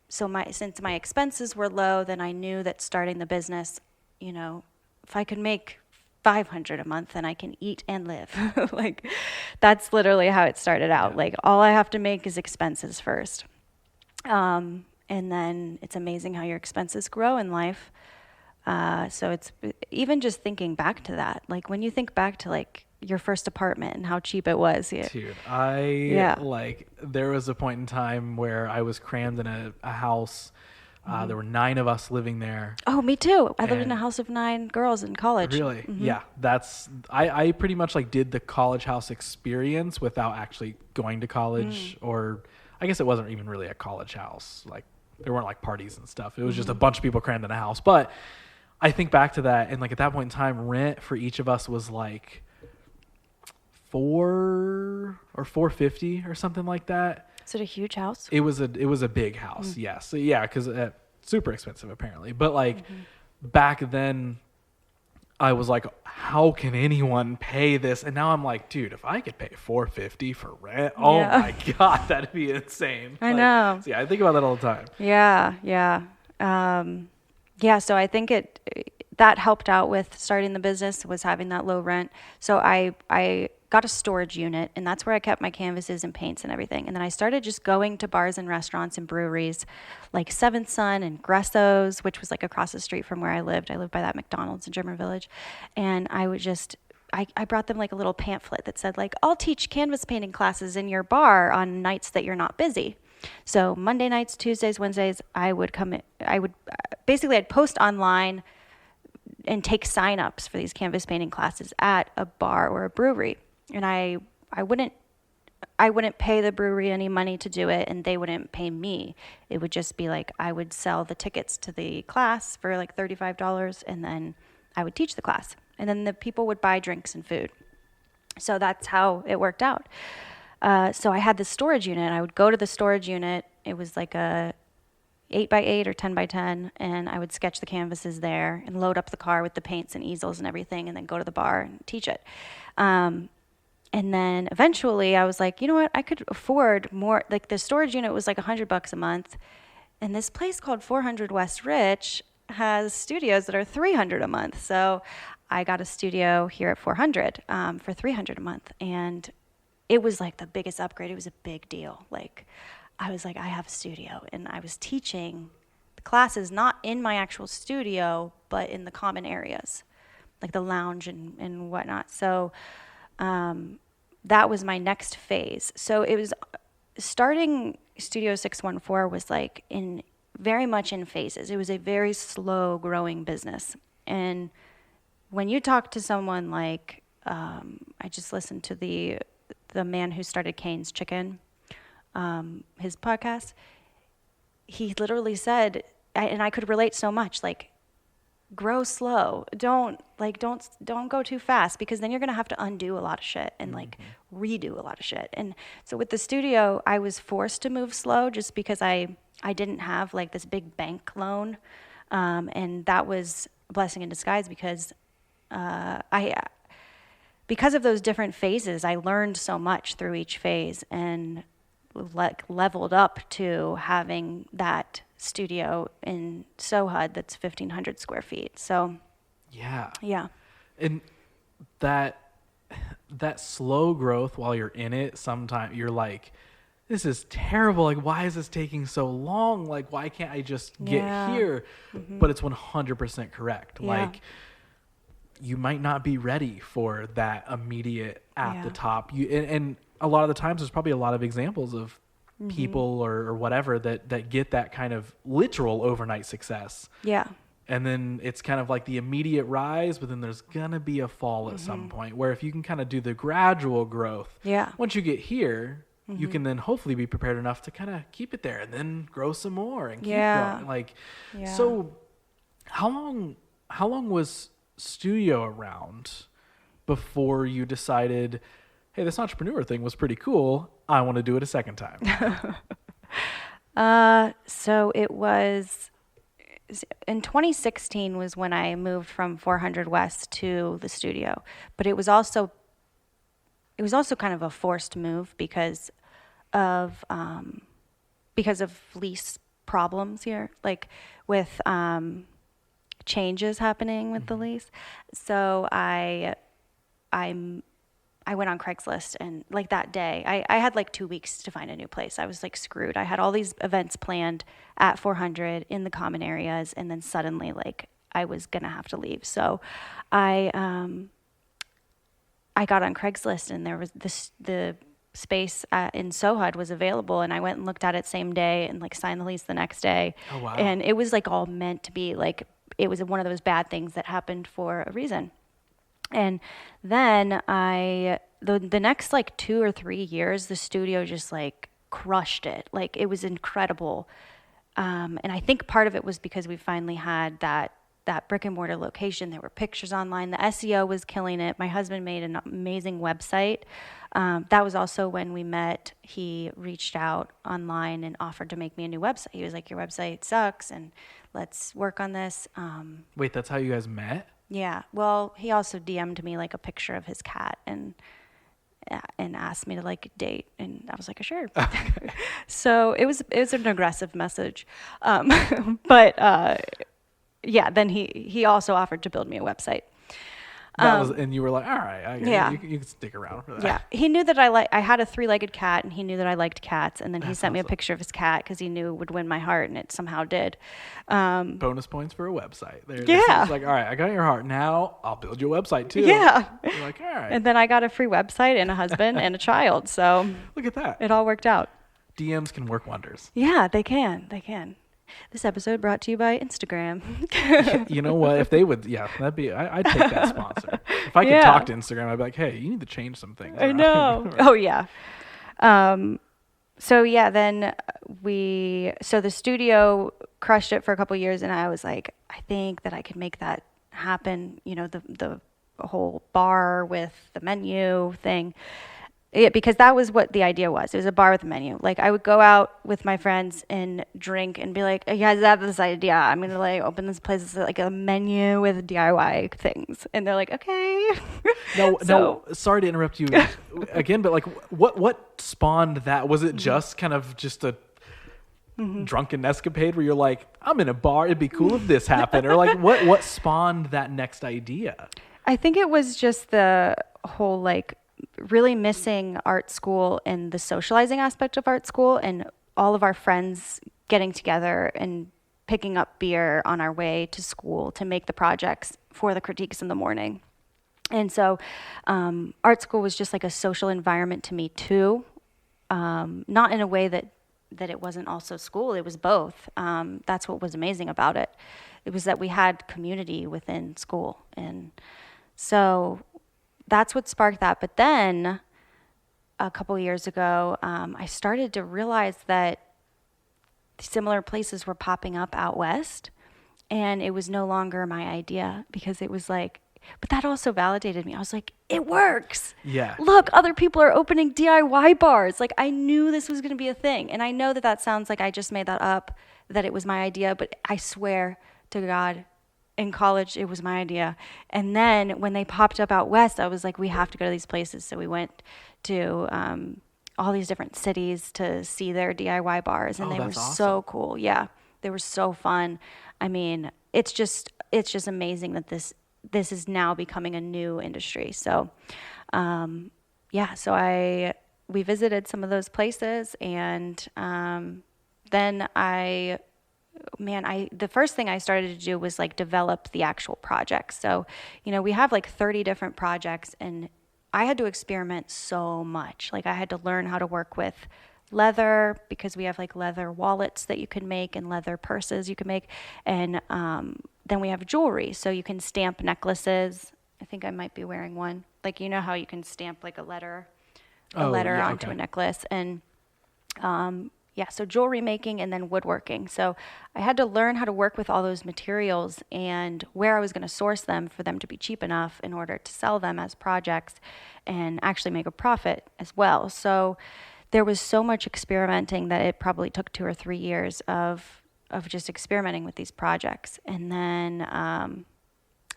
Since my expenses were low, then I knew that starting the business, if I could make $500 a month, then I can eat and live. Like, that's literally how it started out. Yeah. Like, all I have to make is expenses first. And then it's amazing how your expenses grow in life. So it's even just thinking back to that, like when you think back to like your first apartment and how cheap it was. Dude, there was a point in time where I was crammed in a house. There were 9 of us living there. Oh, me too. I lived in a house of 9 girls in college. Really? Mm-hmm. Yeah. I pretty much like did the college house experience without actually going to college, or I guess it wasn't even really a college house. Like, there weren't like parties and stuff. It was just a bunch of people crammed in a house. But I think back to that, and like at that point in time, rent for each of us was like $400 or $450 or something like that. Is it a huge house? It was a big house. Yes. So yeah, because super expensive apparently. But like back then, I was like, how can anyone pay this? And now I'm like, dude, if I could pay $450 for rent, oh my God, that'd be insane. I know. So yeah, I think about that all the time. Yeah. So I think that helped out with starting the business, was having that low rent. So I got a storage unit, and that's where I kept my canvases and paints and everything. And then I started just going to bars and restaurants and breweries like Seventh Son and Gresso's, which was like across the street from where I lived. I lived by that McDonald's in German Village. And I would just I brought them like a little pamphlet that said like, I'll teach canvas painting classes in your bar on nights that you're not busy. So Monday nights, Tuesdays, Wednesdays, I would come in, basically I'd post online and take signups for these canvas painting classes at a bar or a brewery. And I wouldn't pay the brewery any money to do it, and they wouldn't pay me. It would just be like I would sell the tickets to the class for like $35, and then I would teach the class. And then the people would buy drinks and food. So that's how it worked out. So I had this storage unit. I would go to the storage unit. It was like a 8x8 or 10x10, and I would sketch the canvases there and load up the car with the paints and easels and everything, and then go to the bar and teach it. And then eventually I was like, you know what? I could afford more. Like the storage unit was like $100 a month, and this place called 400 West Rich has studios that are $300 a month. So I got a studio here at 400 for $300 a month, and it was like the biggest upgrade. It was a big deal. Like I was like, I have a studio, and I was teaching the classes not in my actual studio, but in the common areas, like the lounge and whatnot. So that was my next phase. So it was starting Studio614 was like very much in phases. It was a very slow growing business. And when you talk to someone like, I just listened to the man who started Cane's Chicken, his podcast, he literally said, and I could relate so much, like, grow slow. Don't go too fast, because then you're going to have to undo a lot of shit and like redo a lot of shit. And so with the studio, I was forced to move slow just because I didn't have like this big bank loan. And that was a blessing in disguise, because because of those different phases, I learned so much through each phase, and like leveled up to having that studio in Sohud that's 1,500 square feet. So yeah. And that slow growth while you're in it, sometimes you're like, this is terrible. Like, why is this taking so long? Like, why can't I just get here? But it's 100% correct. Like, you might not be ready for that immediate at the top. And a lot of the times there's probably a lot of examples of people or whatever that get that kind of literal overnight success. Yeah. And then it's kind of like the immediate rise, but then there's going to be a fall at some point, where if you can kind of do the gradual growth, once you get here, you can then hopefully be prepared enough to kind of keep it there and then grow some more and keep growing. Like, so how long was Studio around before you decided, hey, this entrepreneur thing was pretty cool, I want to do it a second time? So it was in 2016 was when I moved from 400 West to the studio, but it was also kind of a forced move because of lease problems here, like with changes happening with the lease. So I went on Craigslist, and like that day, I had like 2 weeks to find a new place. I was like screwed. I had all these events planned at 400 in the common areas, and then suddenly like I was gonna have to leave. So I got on Craigslist, and there was the space in Sohud was available, and I went and looked at it same day and like signed the lease the next day. Oh, wow. And it was like all meant to be. Like it was one of those bad things that happened for a reason. And then the next like 2 or 3 years, the studio just like crushed it. Like it was incredible. And I think part of it was because we finally had that brick and mortar location. There were pictures online. The SEO was killing it. My husband made an amazing website. That was also when we met. He reached out online and offered to make me a new website. He was like, your website sucks, and let's work on this. Wait, that's how you guys met? Yeah. Well, he also DM'd me like a picture of his cat and asked me to like date, and I was like, sure. Okay. So it was an aggressive message. But yeah, then he also offered to build me a website. And you were like, all right, Yeah. you can stick around for that. Yeah, he knew that I had a 3-legged cat, and he knew that I liked cats. And then he That's sent me a awesome. picture of his cat because he knew it would win my heart, and it somehow did. Bonus points for a website. Yeah. It's like, all right, I got your heart. Now I'll build you a website too. Yeah. You're like, all right. And then I got a free website and a husband and a child. So Look at that. it all worked out. DMs can work wonders. Yeah, they can. They can. This episode brought to you by Instagram. You know what? If they would, that'd be. I'd take that sponsor. If I could Yeah. talk to Instagram, I'd be like, hey, you need to change some things. I around." know. Oh yeah. So yeah, then so the studio crushed it for a couple years, and I was like, I think that I could make that happen. You know, the whole bar with the menu thing. Yeah, because that was what the idea was. It was a bar with a menu. Like, I would go out with my friends and drink and be like, hey, guys, I have this idea. I'm going to like open this place. It's like a menu with DIY things. And they're like, okay. No, sorry to interrupt you again, but like, what spawned that? Was it just kind of just a drunken escapade where you're like, I'm in a bar, it'd be cool if this happened? Or like, what spawned that next idea? I think it was just the whole, like, really missing art school and the socializing aspect of art school, and all of our friends getting together and picking up beer on our way to school to make the projects for the critiques in the morning. And so art school was just like a social environment to me too, not in a way that it wasn't also school. It was both. That's what was amazing about it. It was that we had community within school. And so that's what sparked that. But then a couple years ago, I started to realize that similar places were popping up out west, and it was no longer my idea, because it was like, but that also validated me. I was like, it works. Yeah. Look, other people are opening DIY bars. Like, I knew this was going to be a thing. And I know that sounds like I just made that up, that it was my idea, but I swear to God, in college, it was my idea. And then when they popped up out west, I was like, we have to go to these places. So we went to all these different cities to see their DIY bars, and they were so cool. Yeah, they were so fun. I mean, it's just amazing that this is now becoming a new industry. So, so we visited some of those places, and then the first thing I started to do was like develop the actual projects. So, you know, we have like 30 different projects, and I had to experiment so much. Like, I had to learn how to work with leather, because we have like leather wallets that you can make and leather purses you can make. And then we have jewelry. So you can stamp necklaces. I think I might be wearing one. Like, you know how you can stamp like a letter onto a necklace. And so jewelry making, and then woodworking. So I had to learn how to work with all those materials and where I was going to source them for them to be cheap enough in order to sell them as projects and actually make a profit as well. So there was so much experimenting that it probably took 2 or 3 years of just experimenting with these projects. And then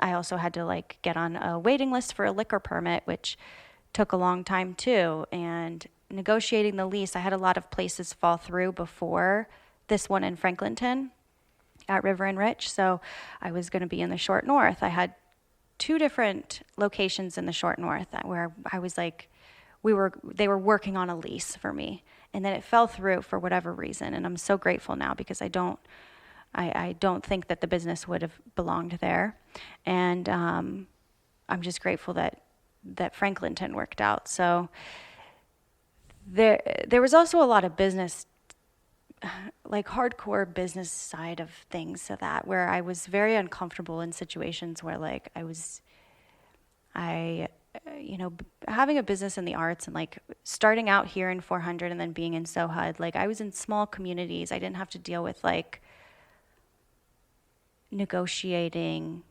I also had to like get on a waiting list for a liquor permit, which took a long time too. And negotiating the lease, I had a lot of places fall through before this one in Franklinton at River and Rich. So I was going to be in the Short North. I had 2 different locations in the Short North where I was like, they were working on a lease for me, and then it fell through for whatever reason. And I'm so grateful now, because I don't think that the business would have belonged there. And I'm just grateful that Franklinton worked out. So there was also a lot of business, like hardcore business side of things, so that where I was very uncomfortable in situations where like having a business in the arts and like starting out here in 400 and then being in SoHUD, like I was in small communities. I didn't have to deal with like negotiating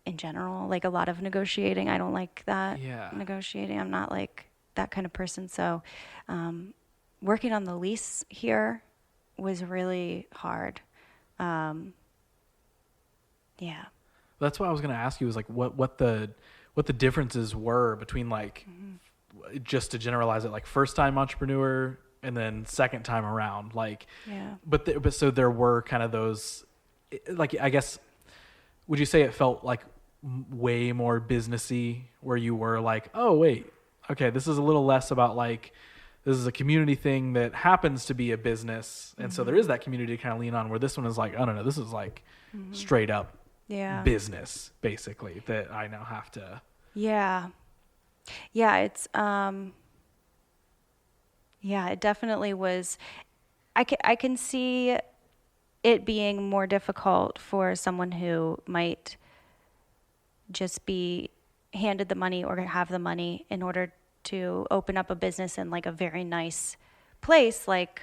in general, like a lot of negotiating. I don't like that. Negotiating. I'm not like that kind of person. So working on the lease here was really hard. That's what I was going to ask you, was like what the differences were between like, just to generalize it, like first time entrepreneur and then second time around, like, but so there were kind of those, like, I guess, would you say it felt like way more businessy, where you were like, oh wait, okay, this is a little less about like, this is a community thing that happens to be a business, and so there is that community to kind of lean on, where this one is like, oh no, this is like straight up business basically that I now have to. It's it definitely was. I can see it being more difficult for someone who might just be handed the money or have the money in order to open up a business in like a very nice place like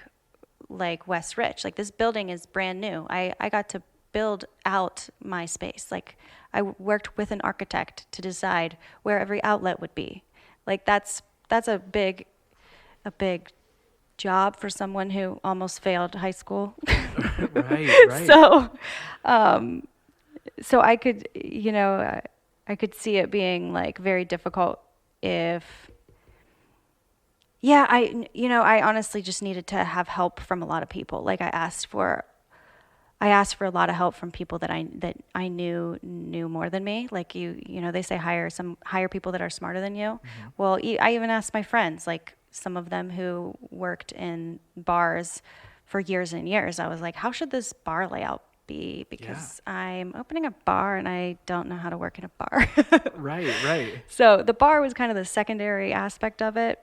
West Rich. Like, this building is brand new. I got to build out my space. Like, I worked with an architect to decide where every outlet would be. Like, that's a big job for someone who almost failed high school. Right. So I could, I could see it being like very difficult if, I honestly just needed to have help from a lot of people. Like, I asked for a lot of help from people that I knew more than me. Like, they say hire people that are smarter than you. Mm-hmm. Well, I even asked my friends, like some of them who worked in bars for years and years. I was like, how should this bar layout be? Because I'm opening a bar and I don't know how to work in a bar. Right. So the bar was kind of the secondary aspect of it.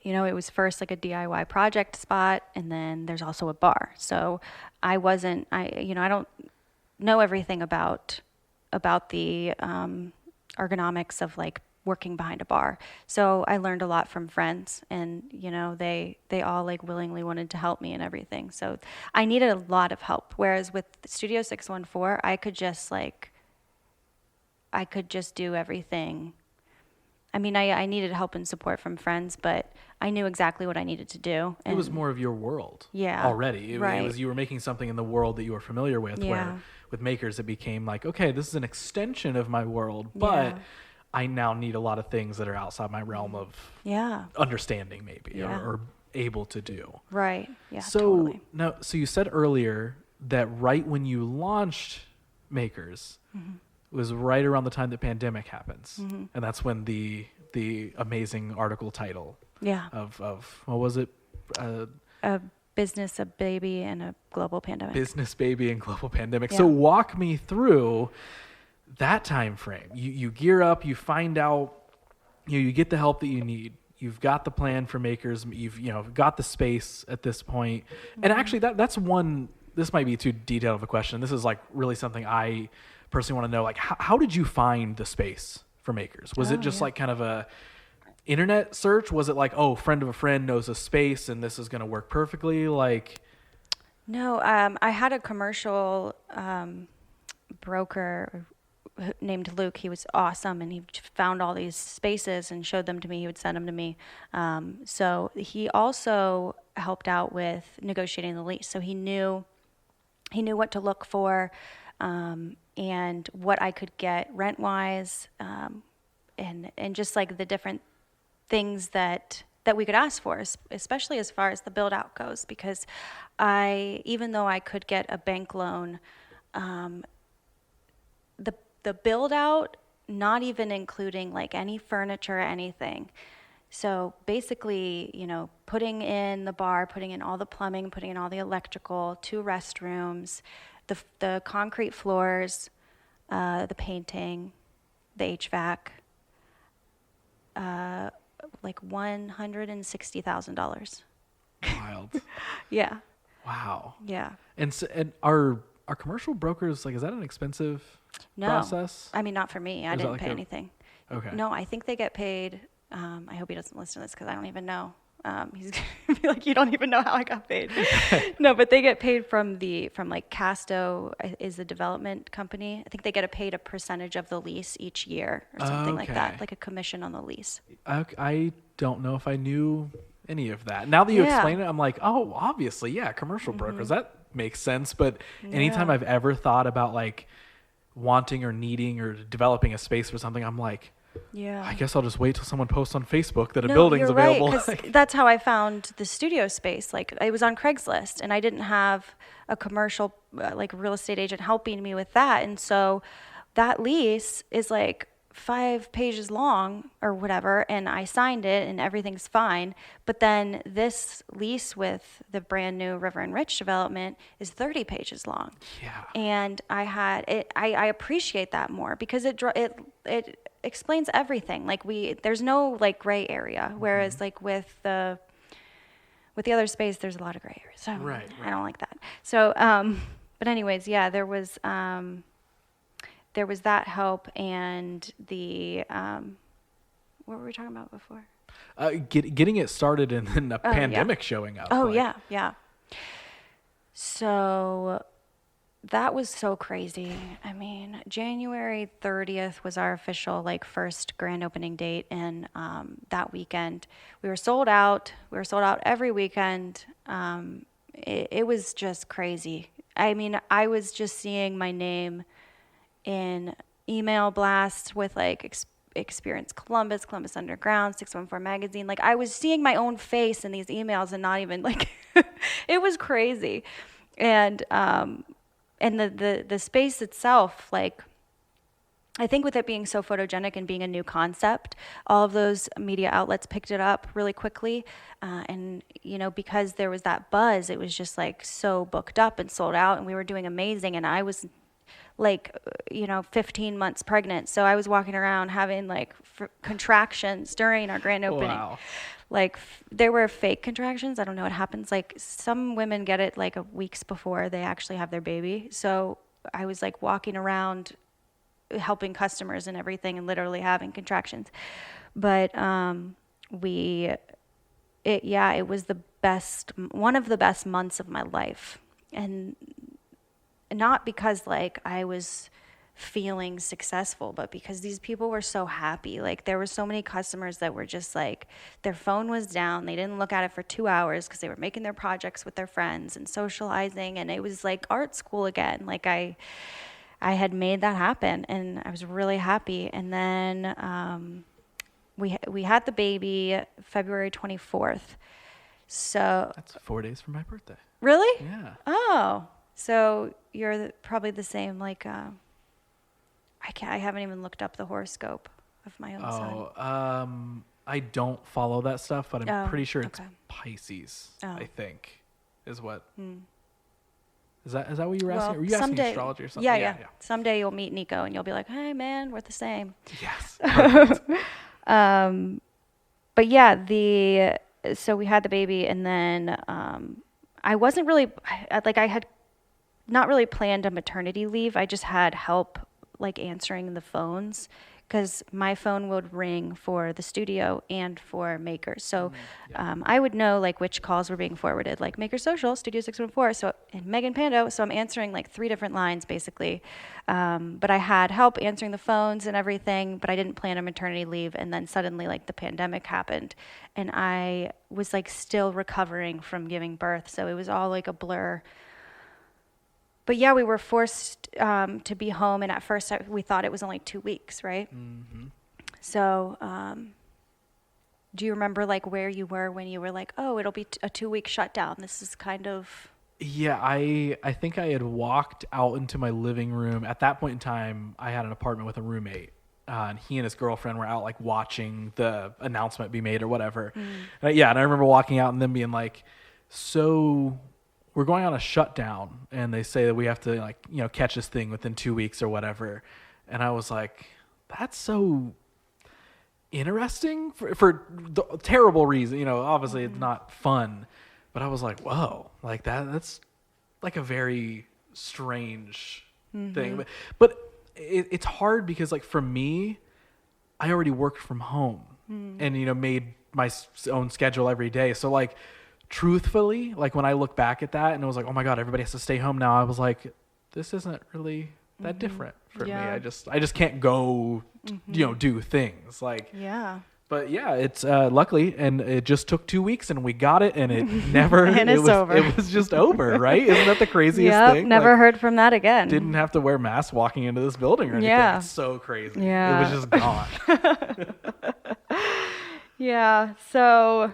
It was first like a DIY project spot, and then there's also a bar. So I don't know everything about the ergonomics of like working behind a bar. So I learned a lot from friends, and they all like willingly wanted to help me and everything. So I needed a lot of help. Whereas with Studio614, I could just do everything. I mean, I needed help and support from friends, but I knew exactly what I needed to do. And it was more of your world already. It was, you were making something in the world that you were familiar with, where with makers it became like, okay, this is an extension of my world, but I now need a lot of things that are outside my realm of understanding maybe or able to do. Right. Yeah, so totally. Now, so you said earlier that right when you launched Makers, was right around the time the pandemic happens, and that's when the amazing article title of what was it? A business, a baby, and a global pandemic. Business, baby, and global pandemic. So walk me through that time frame. You gear up, you find out, you get the help that you need. You've got the plan for Makers. You've got the space at this point. And actually, that's one. This might be too detailed of a question. This is like really something I personally want to know. Like, how did you find the space for Makers? Was it just like kind of a internet search? Was it like, oh, friend of a friend knows a space and this is going to work perfectly? Like, no, I had a commercial broker named Luke. He was awesome, and he found all these spaces and showed them to me. He would send them to me. So he also helped out with negotiating the lease. So he knew what to look for, and what I could get rent-wise, and just like the different things that we could ask for, especially as far as the build-out goes. Because even though I could get a bank loan, the build-out, not even including like any furniture or anything. So basically, putting in the bar, putting in all the plumbing, putting in all the electrical, 2 restrooms, the concrete floors, the painting, the HVAC, like $160,000. Wild. Yeah. Wow. Yeah. And are commercial brokers, like, is that an expensive process? I mean, not for me. I didn't pay anything. Okay. No, I think they get paid. I hope he doesn't listen to this because I don't even know. He's gonna be like, you don't even know how I got paid. No, but they get paid from like Casto is the development company. I think they get paid a percentage of the lease each year or something like that, like a commission on the lease. I don't know if I knew any of that. Now that you explain it, I'm like, oh, obviously, commercial brokers. That makes sense. But anytime I've ever thought about like wanting or needing or developing a space for something, I'm like, I guess I'll just wait till someone posts on Facebook that a building's available. Right, that's how I found the studio space. Like, it was on Craigslist, and I didn't have a commercial like real estate agent helping me with that. And so that lease is like 5 pages long or whatever, and I signed it and everything's fine. But then this lease with the brand new River and Rich development is 30 pages long. Yeah. And I appreciate that more because it explains everything. Like there's no like gray area. Whereas like with the other space, there's a lot of gray areas. So Right. I don't like that. So, but anyways, yeah, there was that help, and the what were we talking about before? Getting it started and then a pandemic showing up. Oh, yeah. So that was so crazy. I mean, January 30th was our official like first grand opening date, and that weekend we were sold out. We were sold out every weekend. It was just crazy. I mean, I was just seeing my name in email blasts with like Experience Columbus Underground, 614 Magazine. Like I was seeing my own face in these emails and not even like, it was crazy. And the space itself, like, I think with it being so photogenic and being a new concept, all of those media outlets picked it up really quickly. And, you know, because there was that buzz, it was just like so booked up and sold out, and we were doing amazing. And I was like, 15 months pregnant. So I was walking around having like contractions during our grand opening. Wow. Like there were fake contractions. I don't know what happens. Like some women get it like weeks before they actually have their baby. So I was like walking around helping customers and everything and literally having contractions. But it was one of the best months of my life. And not because like I was feeling successful, but because these people were so happy. Like there were so many customers that were just like, their phone was down. They didn't look at it for 2 hours because they were making their projects with their friends and socializing. And it was like art school again. Like I had made that happen, and I was really happy. And then we had the baby February 24th. So That's 4 days from my birthday. Really? Yeah. Oh, so you're probably the same. Like I haven't even looked up the horoscope of my own son. I don't follow that stuff, but I'm pretty sure it's okay. Pisces. Oh. I think is what. Is that what you were asking? Were you asking someday, astrology or something? Yeah. Someday you'll meet Nico and you'll be like, "Hey, man, we're the same." Yes. But yeah, so we had the baby, and then I wasn't really I had not really planned a maternity leave. I just had help like answering the phones, because my phone would ring for the studio and for Maker. So I would know like which calls were being forwarded, like Maker Social, Studio614, so, and Megan Pando. So I'm answering like 3 different lines basically. But I had help answering the phones and everything, but I didn't plan a maternity leave. And then suddenly like the pandemic happened, and I was like still recovering from giving birth. So it was all like a blur. But yeah, we were forced to be home, and at first we thought it was only 2 weeks, right? Mm-hmm. So do you remember like where you were when you were like, oh, it'll be a 2-week shutdown? This is kind of... Yeah, I think I had walked out into my living room. At that point in time, I had an apartment with a roommate, and he and his girlfriend were out like watching the announcement be made or whatever. And I remember walking out and them being like, so... we're going on a shutdown, and they say that we have to catch this thing within 2 weeks or whatever. And I was like, that's so interesting for the terrible reason. Obviously it's not fun, but I was like, whoa, like that's like a very strange thing. But it's hard because like for me, I already worked from home and, made my own schedule every day. So like, truthfully, like when I look back at that and it was like, oh my God, everybody has to stay home now, I was like, this isn't really that different for me. I just can't go, do things like, but yeah, it's luckily, and it just took 2 weeks and we got it, and it never, and it's over. It was just over, right? Isn't that the craziest thing? Never heard from that again. Didn't have to wear masks walking into this building or anything. Yeah. It's so crazy. Yeah. It was just gone. Yeah. So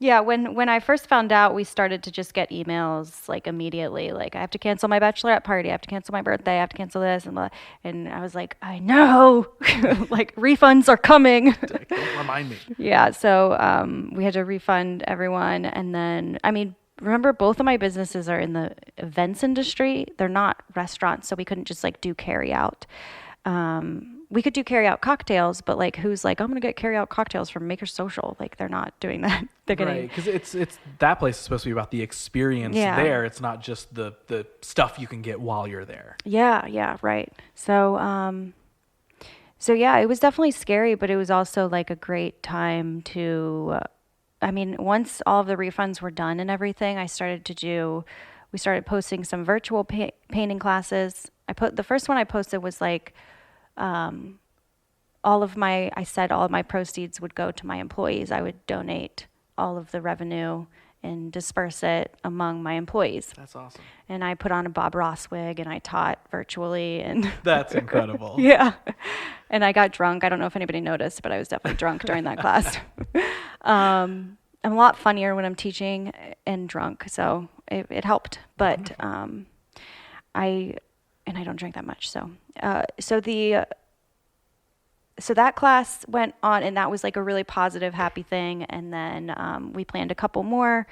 Yeah, when I first found out, we started to just get emails like immediately, like I have to cancel my bachelorette party, I have to cancel my birthday, I have to cancel this and and I was like, I know, like refunds are coming. Don't remind me. Yeah, so we had to refund everyone, and then I mean, remember both of my businesses are in the events industry. They're not restaurants, so we couldn't just like do carry out. We could do carry out cocktails, but like, who's like, I'm gonna get carry out cocktails from Maker Social? Like, they're not doing that. They're gonna Right, because it's that place is supposed to be about the experience there. It's not just the stuff you can get while you're there. Yeah, right. So so yeah, it was definitely scary, but it was also like a great time to. I mean, once all of the refunds were done and everything, we started posting some virtual painting classes. The first one I posted was like. I said all of my proceeds would go to my employees. I would donate all of the revenue and disperse it among my employees. That's awesome. And I put on a Bob Ross wig and I taught virtually and That's incredible. yeah. And I got drunk. I don't know if anybody noticed, but I was definitely drunk during that class. I'm a lot funnier when I'm teaching and drunk, so it helped. But I don't drink that much, so that class went on, and that was like a really positive, happy thing. And then we planned a couple more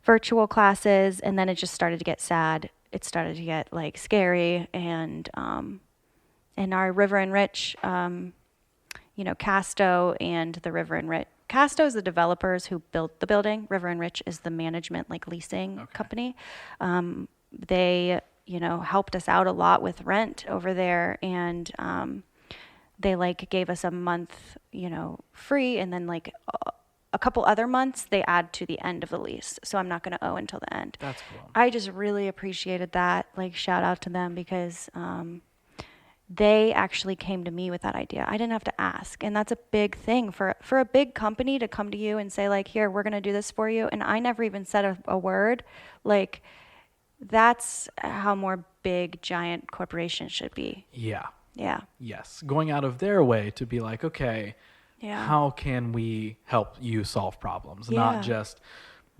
virtual classes, and then it just started to get sad. It started to get like scary, and our River and Rich, Casto and the River and Rich. Casto is the developers who built the building. River and Rich is the management, like leasing company. They helped us out a lot with rent over there, and they like gave us a month, free, and then like a couple other months they add to the end of the lease. So I'm not going to owe until the end. That's cool. I just really appreciated that. Like, shout out to them, because they actually came to me with that idea. I didn't have to ask, and that's a big thing for a big company to come to you and say like, here, we're going to do this for you, and I never even said a word. Like, that's how more big, giant corporations should be. Yeah. Yeah. Yes. Going out of their way to be like, okay, how can we help you solve problems? Yeah. Not just,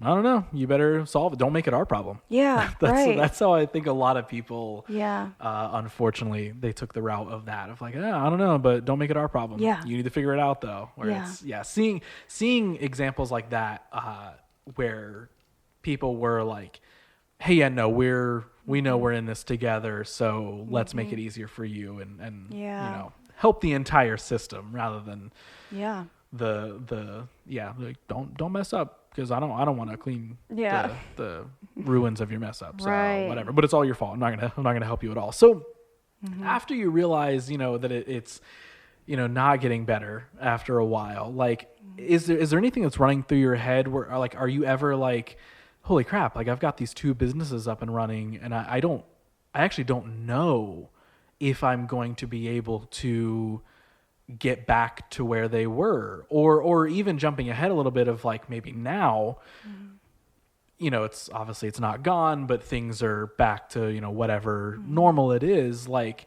I don't know, you better solve it. Don't make it our problem. Yeah. Right. That's how I think a lot of people, Yeah. Unfortunately, they took the route of that, of like, I don't know, but don't make it our problem. Yeah. You need to figure it out though. Where seeing examples like that, where people were like, hey, no, we know we're in this together, so let's make it easier for you and help the entire system rather than like, don't mess up, because I don't want to clean the ruins of your mess up, so whatever, but it's all your fault. I'm not gonna help you at all. So after you realize that it's not getting better after a while, like is there anything that's running through your head where, like, are you ever like, holy crap, like I've got these two businesses up and running, and I actually don't know if I'm going to be able to get back to where they were, or even jumping ahead a little bit of like, maybe now, it's obviously it's not gone, but things are back to, whatever normal it is. Like,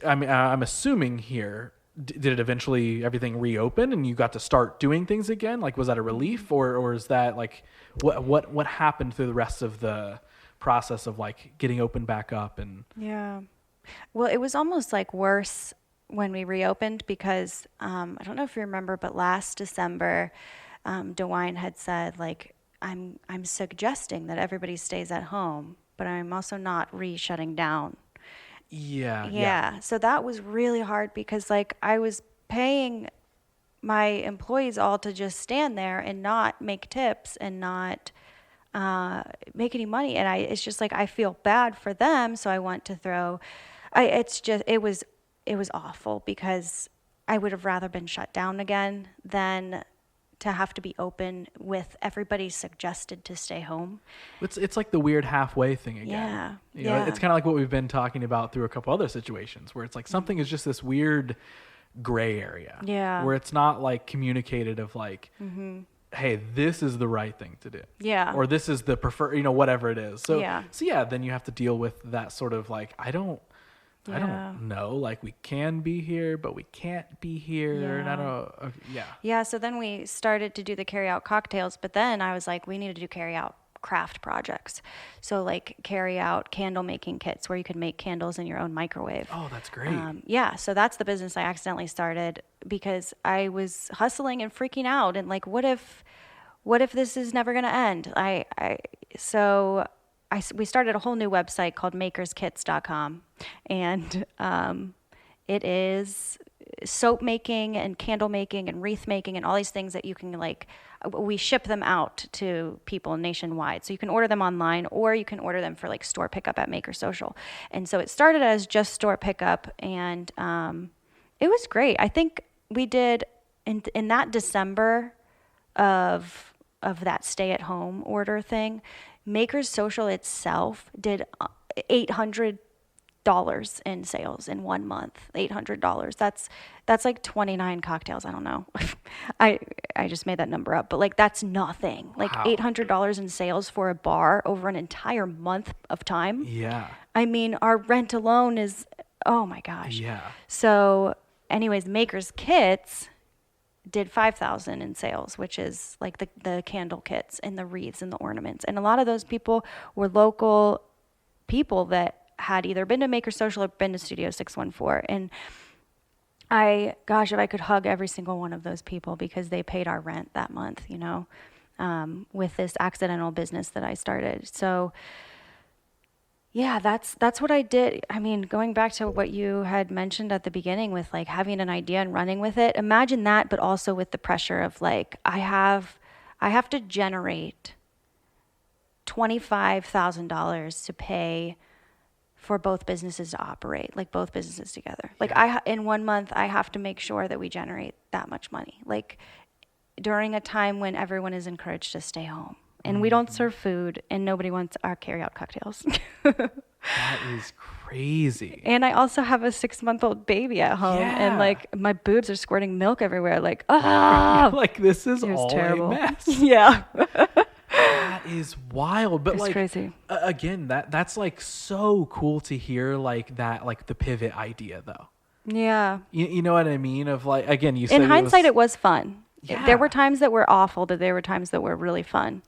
I'm assuming here, did it eventually everything reopen and you got to start doing things again? Like, was that a relief, or is that like, what happened through the rest of the process of like getting open back up? And well, it was almost like worse when we reopened, because I don't know if you remember, but last December, DeWine had said like, I'm suggesting that everybody stays at home, but I'm also not shutting down. Yeah. So that was really hard, because like I was paying my employees all to just stand there and not make tips and not make any money. And it's just like, I feel bad for them. So I want to it was awful, because I would have rather been shut down again than to have to be open with everybody suggested to stay home. It's like the weird halfway thing again. It's kind of like what we've been talking about through a couple other situations, where it's like something is just this weird gray area. Yeah. Where it's not like communicated of like, hey, this is the right thing to do. Yeah. Or this is the preferred, whatever it is. So then you have to deal with that sort of like, I don't I don't know. Like, we can be here, but we can't be here. And I don't. Yeah. Yeah. So then we started to do the carry out cocktails, but then I was like, we need to do carry out craft projects. So like carry out candle making kits where you could make candles in your own microwave. Oh, that's great. Yeah. So that's the business I accidentally started because I was hustling and freaking out and like, what if this is never going to end? We started a whole new website called makerskits.com, and it is soap making and candle making and wreath making and all these things that you can like, we ship them out to people nationwide. So you can order them online or you can order them for like store pickup at Maker Social. And so it started as just store pickup, and it was great. I think we did in that December of that stay at home order thing, Maker's Social itself did $800 in sales in 1 month. $800. That's like 29 cocktails. I don't know. I just made that number up, but like that's nothing. Like Wow. $800 in sales for a bar over an entire month of time. Yeah. I mean, our rent alone is, oh my gosh. Yeah. So anyways, Maker's Kits did 5,000 in sales, which is like the candle kits and the wreaths and the ornaments. And a lot of those people were local people that had either been to Maker Social or been to Studio 614. And if I could hug every single one of those people because they paid our rent that month, with this accidental business that I started. So yeah, that's what I did. I mean, going back to what you had mentioned at the beginning with like having an idea and running with it, imagine that, but also with the pressure of like, I have to generate $25,000 to pay for both businesses to operate, like both businesses together. Like in 1 month, I have to make sure that we generate that much money. Like during a time when everyone is encouraged to stay home. And we don't serve food, and nobody wants our carry-out cocktails. That is crazy. And I also have a 6-month-old baby at home, and like my boobs are squirting milk everywhere. Like, like this is all terrible. a mess. Yeah, That is wild. But it's like, crazy. Again, that's like so cool to hear. Like that, like the pivot idea, though. Yeah. You know what I mean? Of like, again, you said In hindsight, it was fun. Yeah. There were times that were awful, but there were times that were really fun.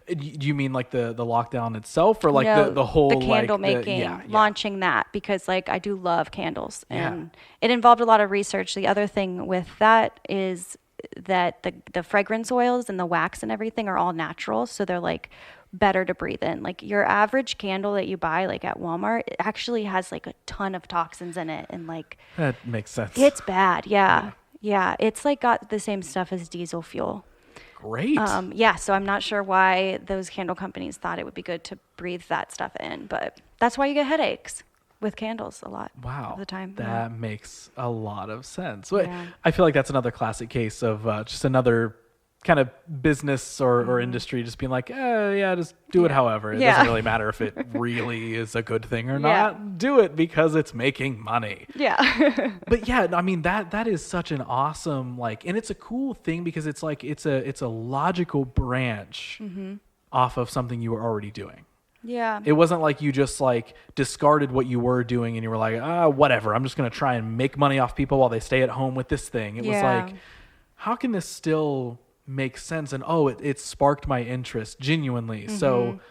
Do you mean like the lockdown itself, or like No, the whole the candle like, making, yeah. launching that, because like I do love candles, and Yeah. it involved a lot of research. The other thing with that is that the fragrance oils and the wax and everything are all natural, so they're like better to breathe in. Like your average candle that you buy like at Walmart, it actually has like a ton of toxins in it, and like That makes sense. it's bad. Yeah, it's like got the same stuff as diesel fuel. Great. So I'm not sure why those candle companies thought it would be good to breathe that stuff in, but that's why you get headaches with candles a lot of the time. That makes a lot of sense. Yeah. I feel like that's another classic case of just another kind of business or industry just being like, just do it however. It doesn't really matter if it really is a good thing or not. Do it because it's making money. Yeah. But yeah, I mean that is such an awesome and it's a cool thing because it's like it's a logical branch off of something you were already doing. Yeah. It wasn't like you just like discarded what you were doing and you were like, whatever, I'm just going to try and make money off people while they stay at home with this thing. It was like, how can this still make sense? And it sparked my interest genuinely. So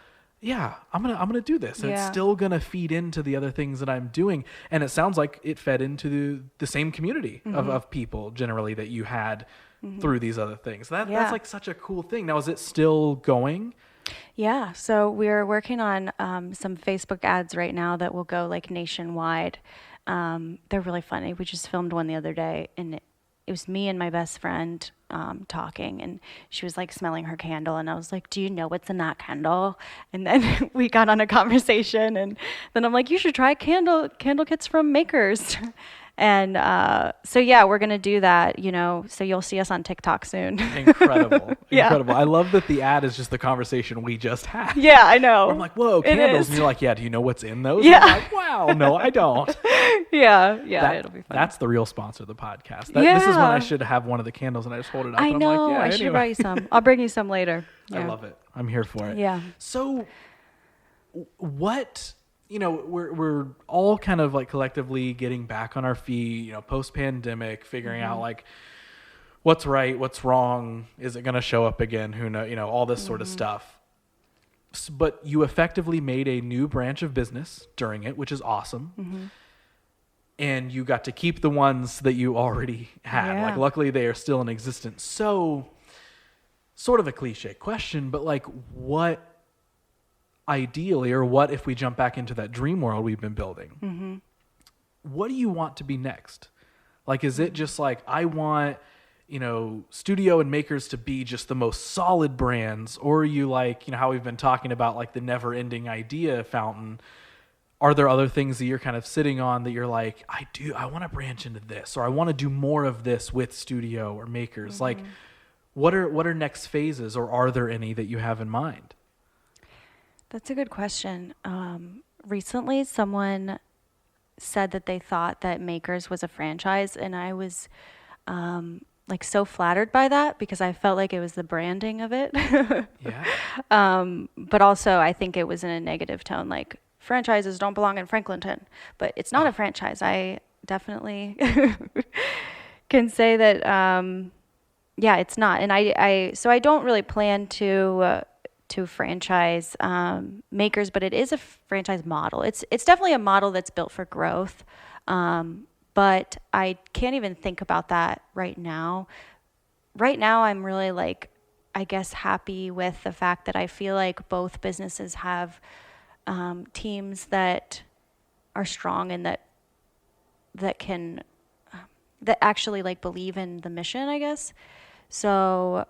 yeah, I'm gonna do this. And it's still gonna feed into the other things that I'm doing. And it sounds like it fed into the same community of people generally that you had through these other things. That's like such a cool thing. Now, is it still going? Yeah. So we're working on some Facebook ads right now that will go like nationwide. They're really funny. We just filmed one the other day, and it was me and my best friend talking, and she was like smelling her candle, and I was like, do you know what's in that candle? And then we got on a conversation, and then I'm like, you should try candle kits from Makers. And so yeah, we're gonna do that, so you'll see us on TikTok soon. Incredible. Incredible. I love that the ad is just the conversation we just had. Yeah, I know. I'm like, whoa, candles. And you're like, yeah, do you know what's in those? Yeah. I'm like, wow, no, I don't. Yeah, it'll be fun. That's the real sponsor of the podcast. This is when I should have one of the candles and I just hold it up. I and know. I'm like, I should have brought you some. I'll bring you some later. Yeah. I love it. I'm here for it. Yeah. So what, we're all kind of like collectively getting back on our feet, post pandemic, figuring out like what's right, what's wrong, is it going to show up again? Who knows? All this sort of stuff. But you effectively made a new branch of business during it, which is awesome. And you got to keep the ones that you already had. Yeah. Like, luckily they are still in existence. So, sort of a cliche question, but like, what ideally, or what if we jump back into that dream world we've been building? What do you want to be next? Like, is it just like, I want, Studio and Makers to be just the most solid brands? Or are you like, how we've been talking about like the never ending idea fountain? Are there other things that you're kind of sitting on that you're like, I want to branch into this, or I want to do more of this with Studio or Makers? Like, what are next phases, or are there any that you have in mind? That's a good question. Recently, someone said that they thought that Makers was a franchise, and I was like so flattered by that because I felt like it was the branding of it. Yeah. But also, I think it was in a negative tone, like franchises don't belong in Franklinton. But it's not a franchise. I definitely can say that. Yeah, it's not, and so I don't really plan to franchise Makers, but it is a franchise model. It's definitely a model that's built for growth, but I can't even think about that right now. Right now, I'm really like, I guess, happy with the fact that I feel like both businesses have teams that are strong and that can that actually like believe in the mission, I guess. So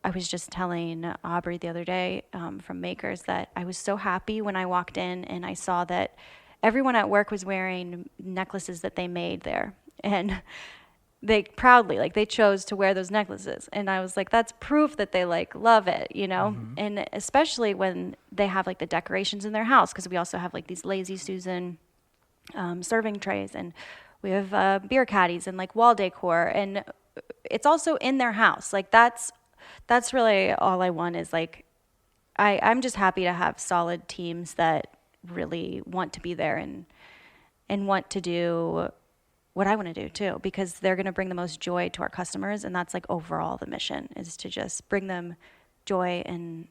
I was just telling Aubrey the other day from Makers that I was so happy when I walked in and I saw that everyone at work was wearing necklaces that they made there. And they proudly, like, they chose to wear those necklaces. And I was like, that's proof that they like love it, And especially when they have like the decorations in their house, because we also have like these Lazy Susan serving trays, and we have beer caddies and like wall decor, and it's also in their house. Like that's really all I want, is like, I'm just happy to have solid teams that really want to be there and want to do what I want to do too, because they're going to bring the most joy to our customers. And that's like overall the mission, is to just bring them joy and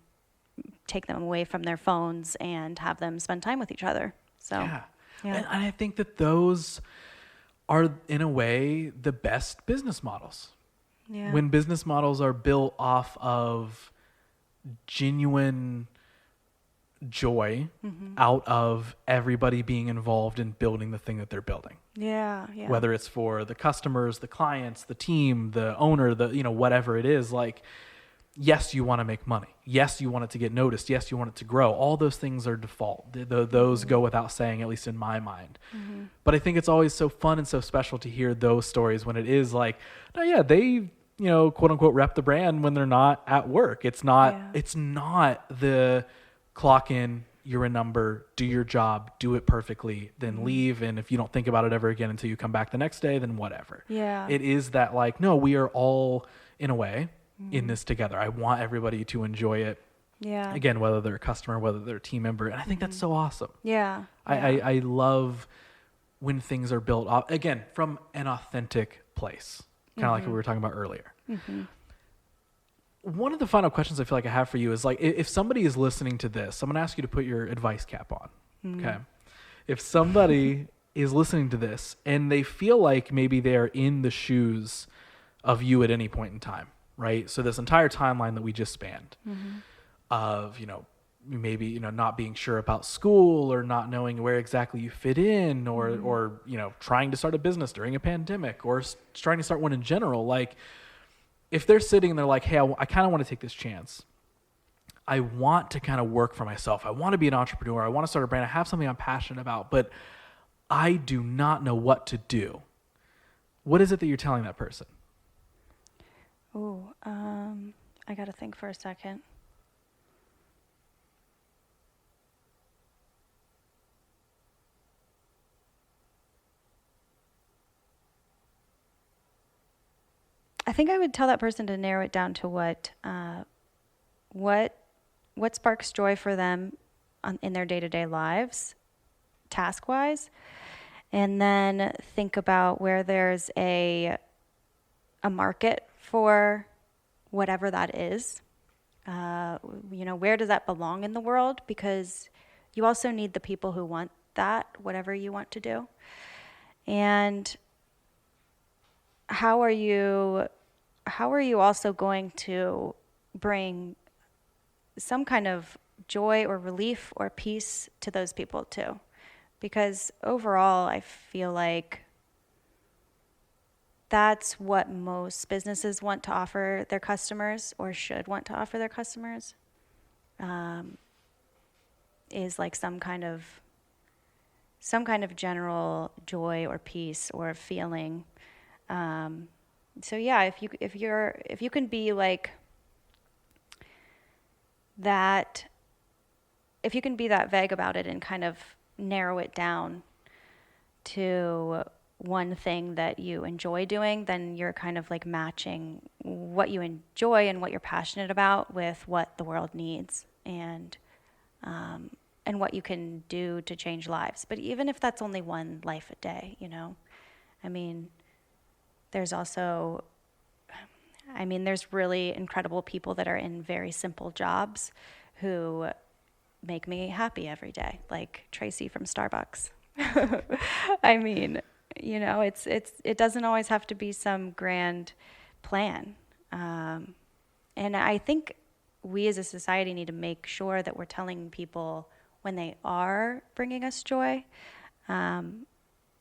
take them away from their phones and have them spend time with each other. So, yeah. And I think that those are in a way the best business models. Yeah. When business models are built off of genuine joy out of everybody being involved in building the thing that they're building. Yeah. Whether it's for the customers, the clients, the team, the owner, whatever it is, like, yes, you want to make money. Yes, you want it to get noticed. Yes, you want it to grow. All those things are default. Those go without saying, at least in my mind. But I think it's always so fun and so special to hear those stories when it is like, no, yeah, they, quote unquote, rep the brand when they're not at work. It's not the clock in, you're a number, do your job, do it perfectly, then leave. And if you don't think about it ever again until you come back the next day, then whatever. Yeah. It is that like, no, we are all in a way in this together. I want everybody to enjoy it. Yeah. Again, whether they're a customer, whether they're a team member. And I think that's so awesome. Yeah. I love when things are built up, again, from an authentic place, kind of like what we were talking about earlier. One of the final questions I feel like I have for you is like, if somebody is listening to this, I'm going to ask you to put your advice cap on. Okay. If somebody is listening to this and they feel like maybe they are in the shoes of you at any point in time, right? So this entire timeline that we just spanned of, maybe, not being sure about school, or not knowing where exactly you fit in, or trying to start a business during a pandemic, or trying to start one in general. Like, if they're sitting and they're like, hey, I kind of want to take this chance. I want to kind of work for myself. I want to be an entrepreneur. I want to start a brand. I have something I'm passionate about, but I do not know what to do. What is it that you're telling that person? Oh, I got to think for a second. I think I would tell that person to narrow it down to what sparks joy for them in their day-to-day lives, task-wise, and then think about where there's a market for whatever that is. Where does that belong in the world? Because you also need the people who want that, whatever you want to do. And how are you also going to bring some kind of joy or relief or peace to those people too? Because overall, I feel like that's what most businesses want to offer their customers, or should want to offer their customers, is like some kind of general joy or peace or feeling. So yeah, if you can be like that, if you can be that vague about it and kind of narrow it down to one thing that you enjoy doing, then you're kind of like matching what you enjoy and what you're passionate about with what the world needs, and what you can do to change lives. But even if that's only one life a day, I mean, there's really incredible people that are in very simple jobs who make me happy every day, like Tracy from Starbucks. I mean, it doesn't always have to be some grand plan. And I think we as a society need to make sure that we're telling people when they are bringing us joy,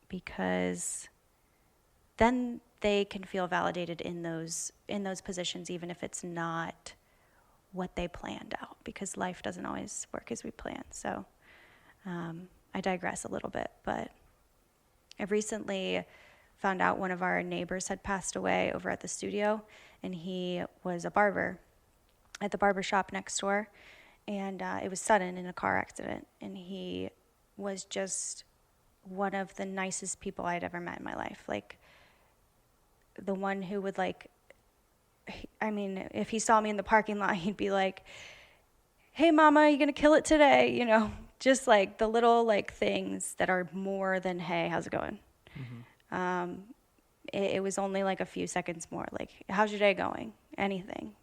because then they can feel validated in those positions, even if it's not what they planned out, because life doesn't always work as we plan. So I digress a little bit, but I've recently found out one of our neighbors had passed away over at the studio, and he was a barber at the barber shop next door, and it was sudden, in a car accident, and he was just one of the nicest people I'd ever met in my life. Like, the one who would if he saw me in the parking lot, he'd be like, "Hey mama, you gonna kill it today?" Just like the little like things that are more than, "Hey, how's it going?" Mm-hmm. It was only like a few seconds more, like, "How's your day going?" Anything.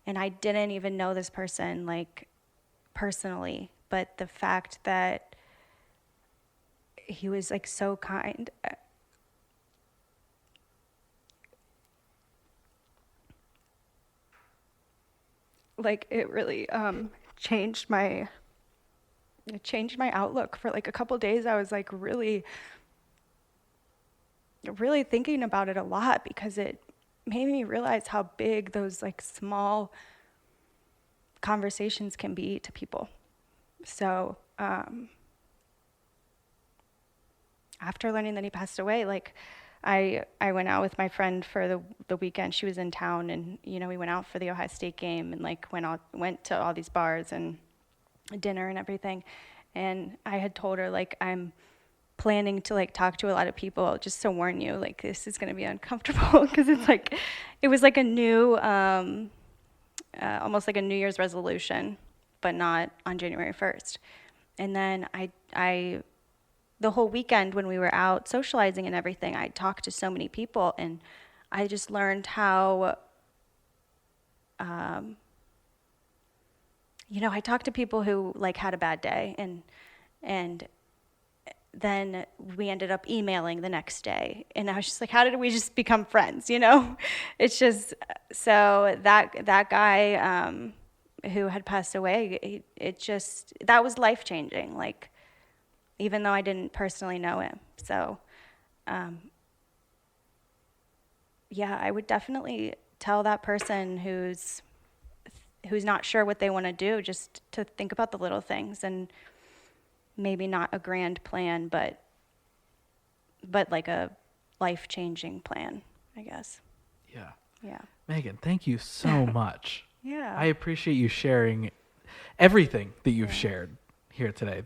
And I didn't even know this person like personally, but the fact that he was like so kind, like, it really changed my outlook for like a couple days. I was like really thinking about it a lot, because it made me realize how big those like small conversations can be to people. So after learning that he passed away, like I went out with my friend for the weekend. She was in town, and we went out for the Ohio State game, and like went to all these bars and dinner and everything. And I had told her, like, I'm planning to like talk to a lot of people, just to warn you, like, this is going to be uncomfortable, because it was like a new almost like a New Year's resolution, but not on January 1st. And then I the whole weekend when we were out socializing and everything, I talked to so many people, and I just learned how I talked to people who like had a bad day, and then we ended up emailing the next day, and I was just like, how did we just become friends? It's just, so that guy who had passed away, that was life-changing, like, even though I didn't personally know him. So yeah, I would definitely tell that person who's not sure what they want to do, just to think about the little things, and maybe not a grand plan, but like a life-changing plan, I guess. Yeah. Megan, thank you so much. Yeah. I appreciate you sharing everything that you've shared here today.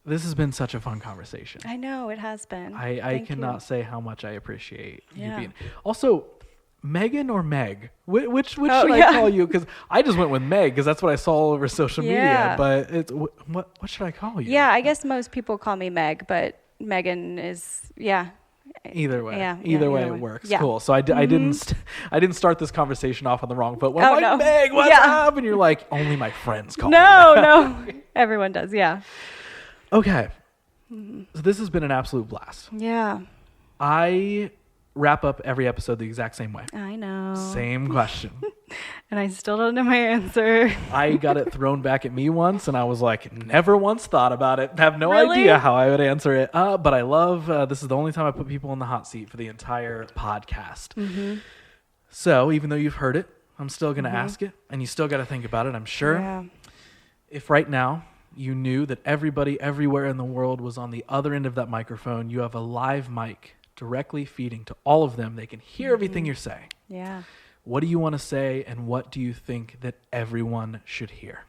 This has been such a fun conversation. I know, it has been. I cannot say how much I appreciate you being. Yeah. Also, Megan or Meg? Which should Oh, I yeah. call you? Because I just went with Meg because that's what I saw all over social media. Yeah. But it's what should I call you? Yeah, I guess most people call me Meg, but Megan is, Either way, Yeah, either way either it way. works. Yeah. Cool. So I didn't start this conversation off on the wrong foot. When Oh, I'm like, no. Meg, what's Yeah. up? And you're like, only my friends call me that. No. Everyone does, yeah. Okay. So this has been an absolute blast. Yeah, I wrap up every episode the exact same way. I know. Same question. And I still don't know my answer. I got it thrown back at me once, and I was like, never once thought about it. Have no Really? idea how I would answer it. But I love, this is the only time I put people in the hot seat for the entire podcast. Mm-hmm. So even though you've heard it, I'm still going to ask it, and you still got to think about it, I'm sure. Yeah. If right now you knew that everybody everywhere in the world was on the other end of that microphone, you have a live mic directly feeding to all of them. They can hear everything you're saying. Yeah. What do you want to say, and what do you think that everyone should hear?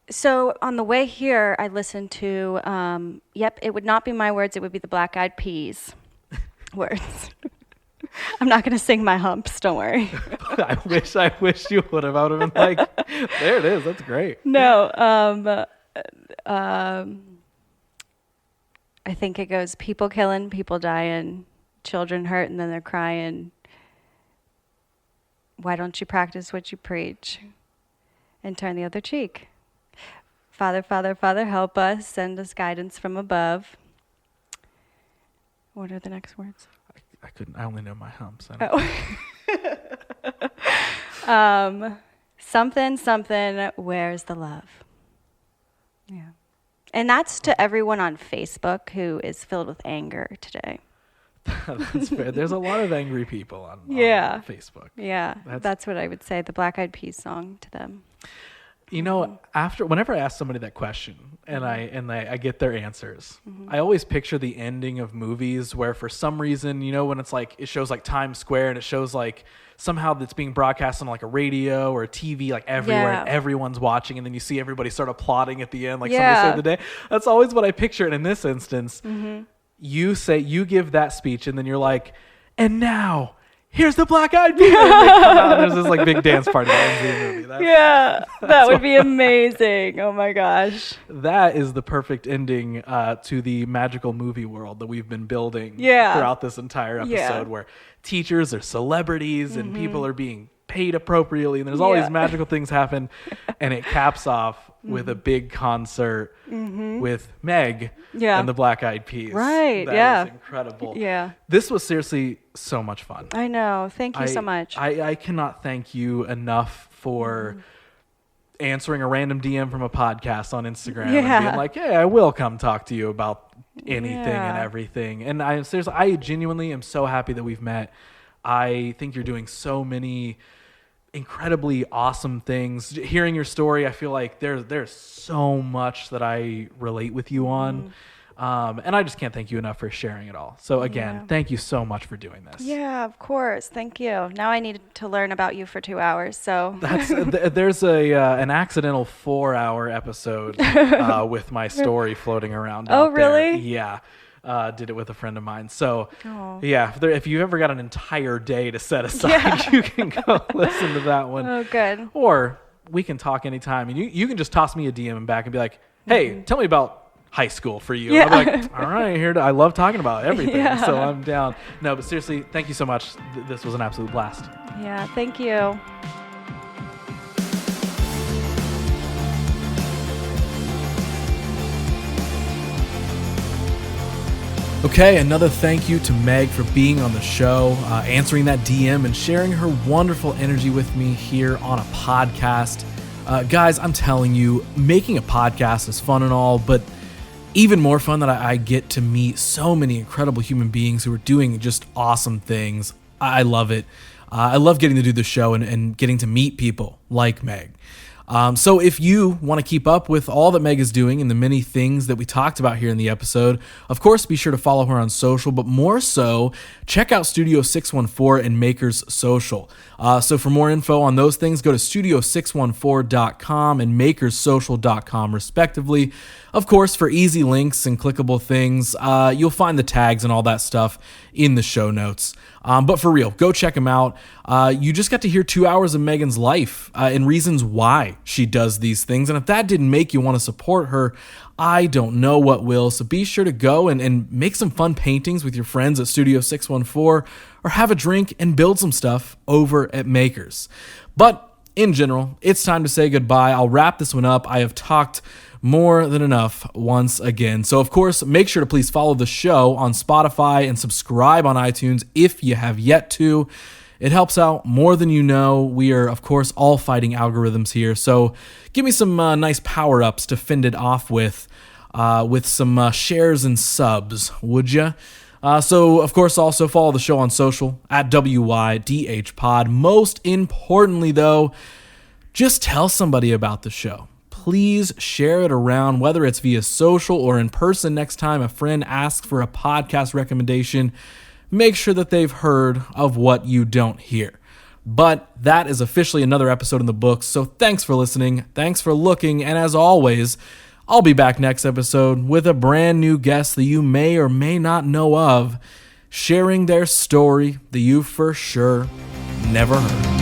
So on the way here, I listened to, it would not be my words. It would be the Black Eyed Peas words. I'm not going to sing my humps. Don't worry. I wish you would have. I would have been like, there it is. That's great. No. I think it goes people killing, people dying, children hurt, and then they're crying. Why don't you practice what you preach and turn the other cheek? Father, Father, Father, help us. Send us guidance from above. What are the next words? I only know my humps. Something, where's the love? Yeah. And that's to everyone on Facebook who is filled with anger today. That's fair. There's a lot of angry people on Facebook. Yeah, that's what I would say, the Black Eyed Peas song to them. You know, whenever I ask somebody that question and I get their answers, I always picture the ending of movies where for some reason, you know, when it's like it shows like Times Square and it shows like somehow that's being broadcast on like a radio or a TV like everywhere and everyone's watching, and then you see everybody start applauding at the end like somebody saved the day. That's always what I picture. And in this instance, you give that speech and then you're like, and now here's the Black Eyed Peas. And they come out and there's this like big dance party that ends the movie. That would be amazing. Oh my gosh. That is the perfect ending to the magical movie world that we've been building Yeah. throughout this entire episode, where teachers are celebrities and people are being paid appropriately, and there's all these magical things happen, and it caps off with a big concert with Meg and the Black Eyed Peas. Right, That is incredible. Yeah. This was seriously so much fun. I know. Thank you so much. I cannot thank you enough for answering a random DM from a podcast on Instagram and being like, hey, I will come talk to you about anything and everything. And I genuinely am so happy that we've met. I think you're doing so many incredibly awesome things. Hearing your story, I feel like there's so much that I relate with you on. And I just can't thank you enough for sharing it all. So again, thank you so much for doing this. Yeah, of course. Thank you. Now I need to learn about you for 2 hours. So There's an accidental 4-hour episode with my story floating around. Oh, out there. really? Yeah. Did it with a friend of mine. So if you ever got an entire day to set aside, you can go listen to that one. Oh, good. Or we can talk anytime, and you can just toss me a DM back and be like, hey, tell me about high school for you. Yeah. I'll be like, all right, I love talking about everything. So I'm down. No, but seriously, thank you so much. This was an absolute blast. Yeah, thank you. Okay, another thank you to Meg for being on the show, answering that DM and sharing her wonderful energy with me here on a podcast. Guys, I'm telling you, making a podcast is fun and all, but even more fun that I get to meet so many incredible human beings who are doing just awesome things. I love it. I love getting to do the show and getting to meet people like Meg. So if you want to keep up with all that Meg is doing and the many things that we talked about here in the episode, of course, be sure to follow her on social, but more so, check out Studio614 and Maker's social. So for more info on those things, go to Studio614.com and makerssocial.com respectively. Of course, for easy links and clickable things, you'll find the tags and all that stuff in the show notes. But for real, go check them out. You just got to hear 2 hours of Megan's life and reasons why she does these things. And if that didn't make you want to support her, I don't know what will. So be sure to go and make some fun paintings with your friends at Studio614 or have a drink and build some stuff over at Makers. But in general, it's time to say goodbye. I'll wrap this one up. I have talked more than enough once again. So, of course, make sure to please follow the show on Spotify and subscribe on iTunes if you have yet to. It helps out more than you know. We are, of course, all fighting algorithms here. So give me some nice power-ups to fend it off with some shares and subs, would you? So, of course, also follow the show on social at WYDHpod. Most importantly, though, just tell somebody about the show. Please share it around, whether it's via social or in person next time a friend asks for a podcast recommendation. Make sure that they've heard of What You Don't Hear. But that is officially another episode in the books, so thanks for listening, thanks for looking, and as always, I'll be back next episode with a brand new guest that you may or may not know of, sharing their story that you for sure never heard.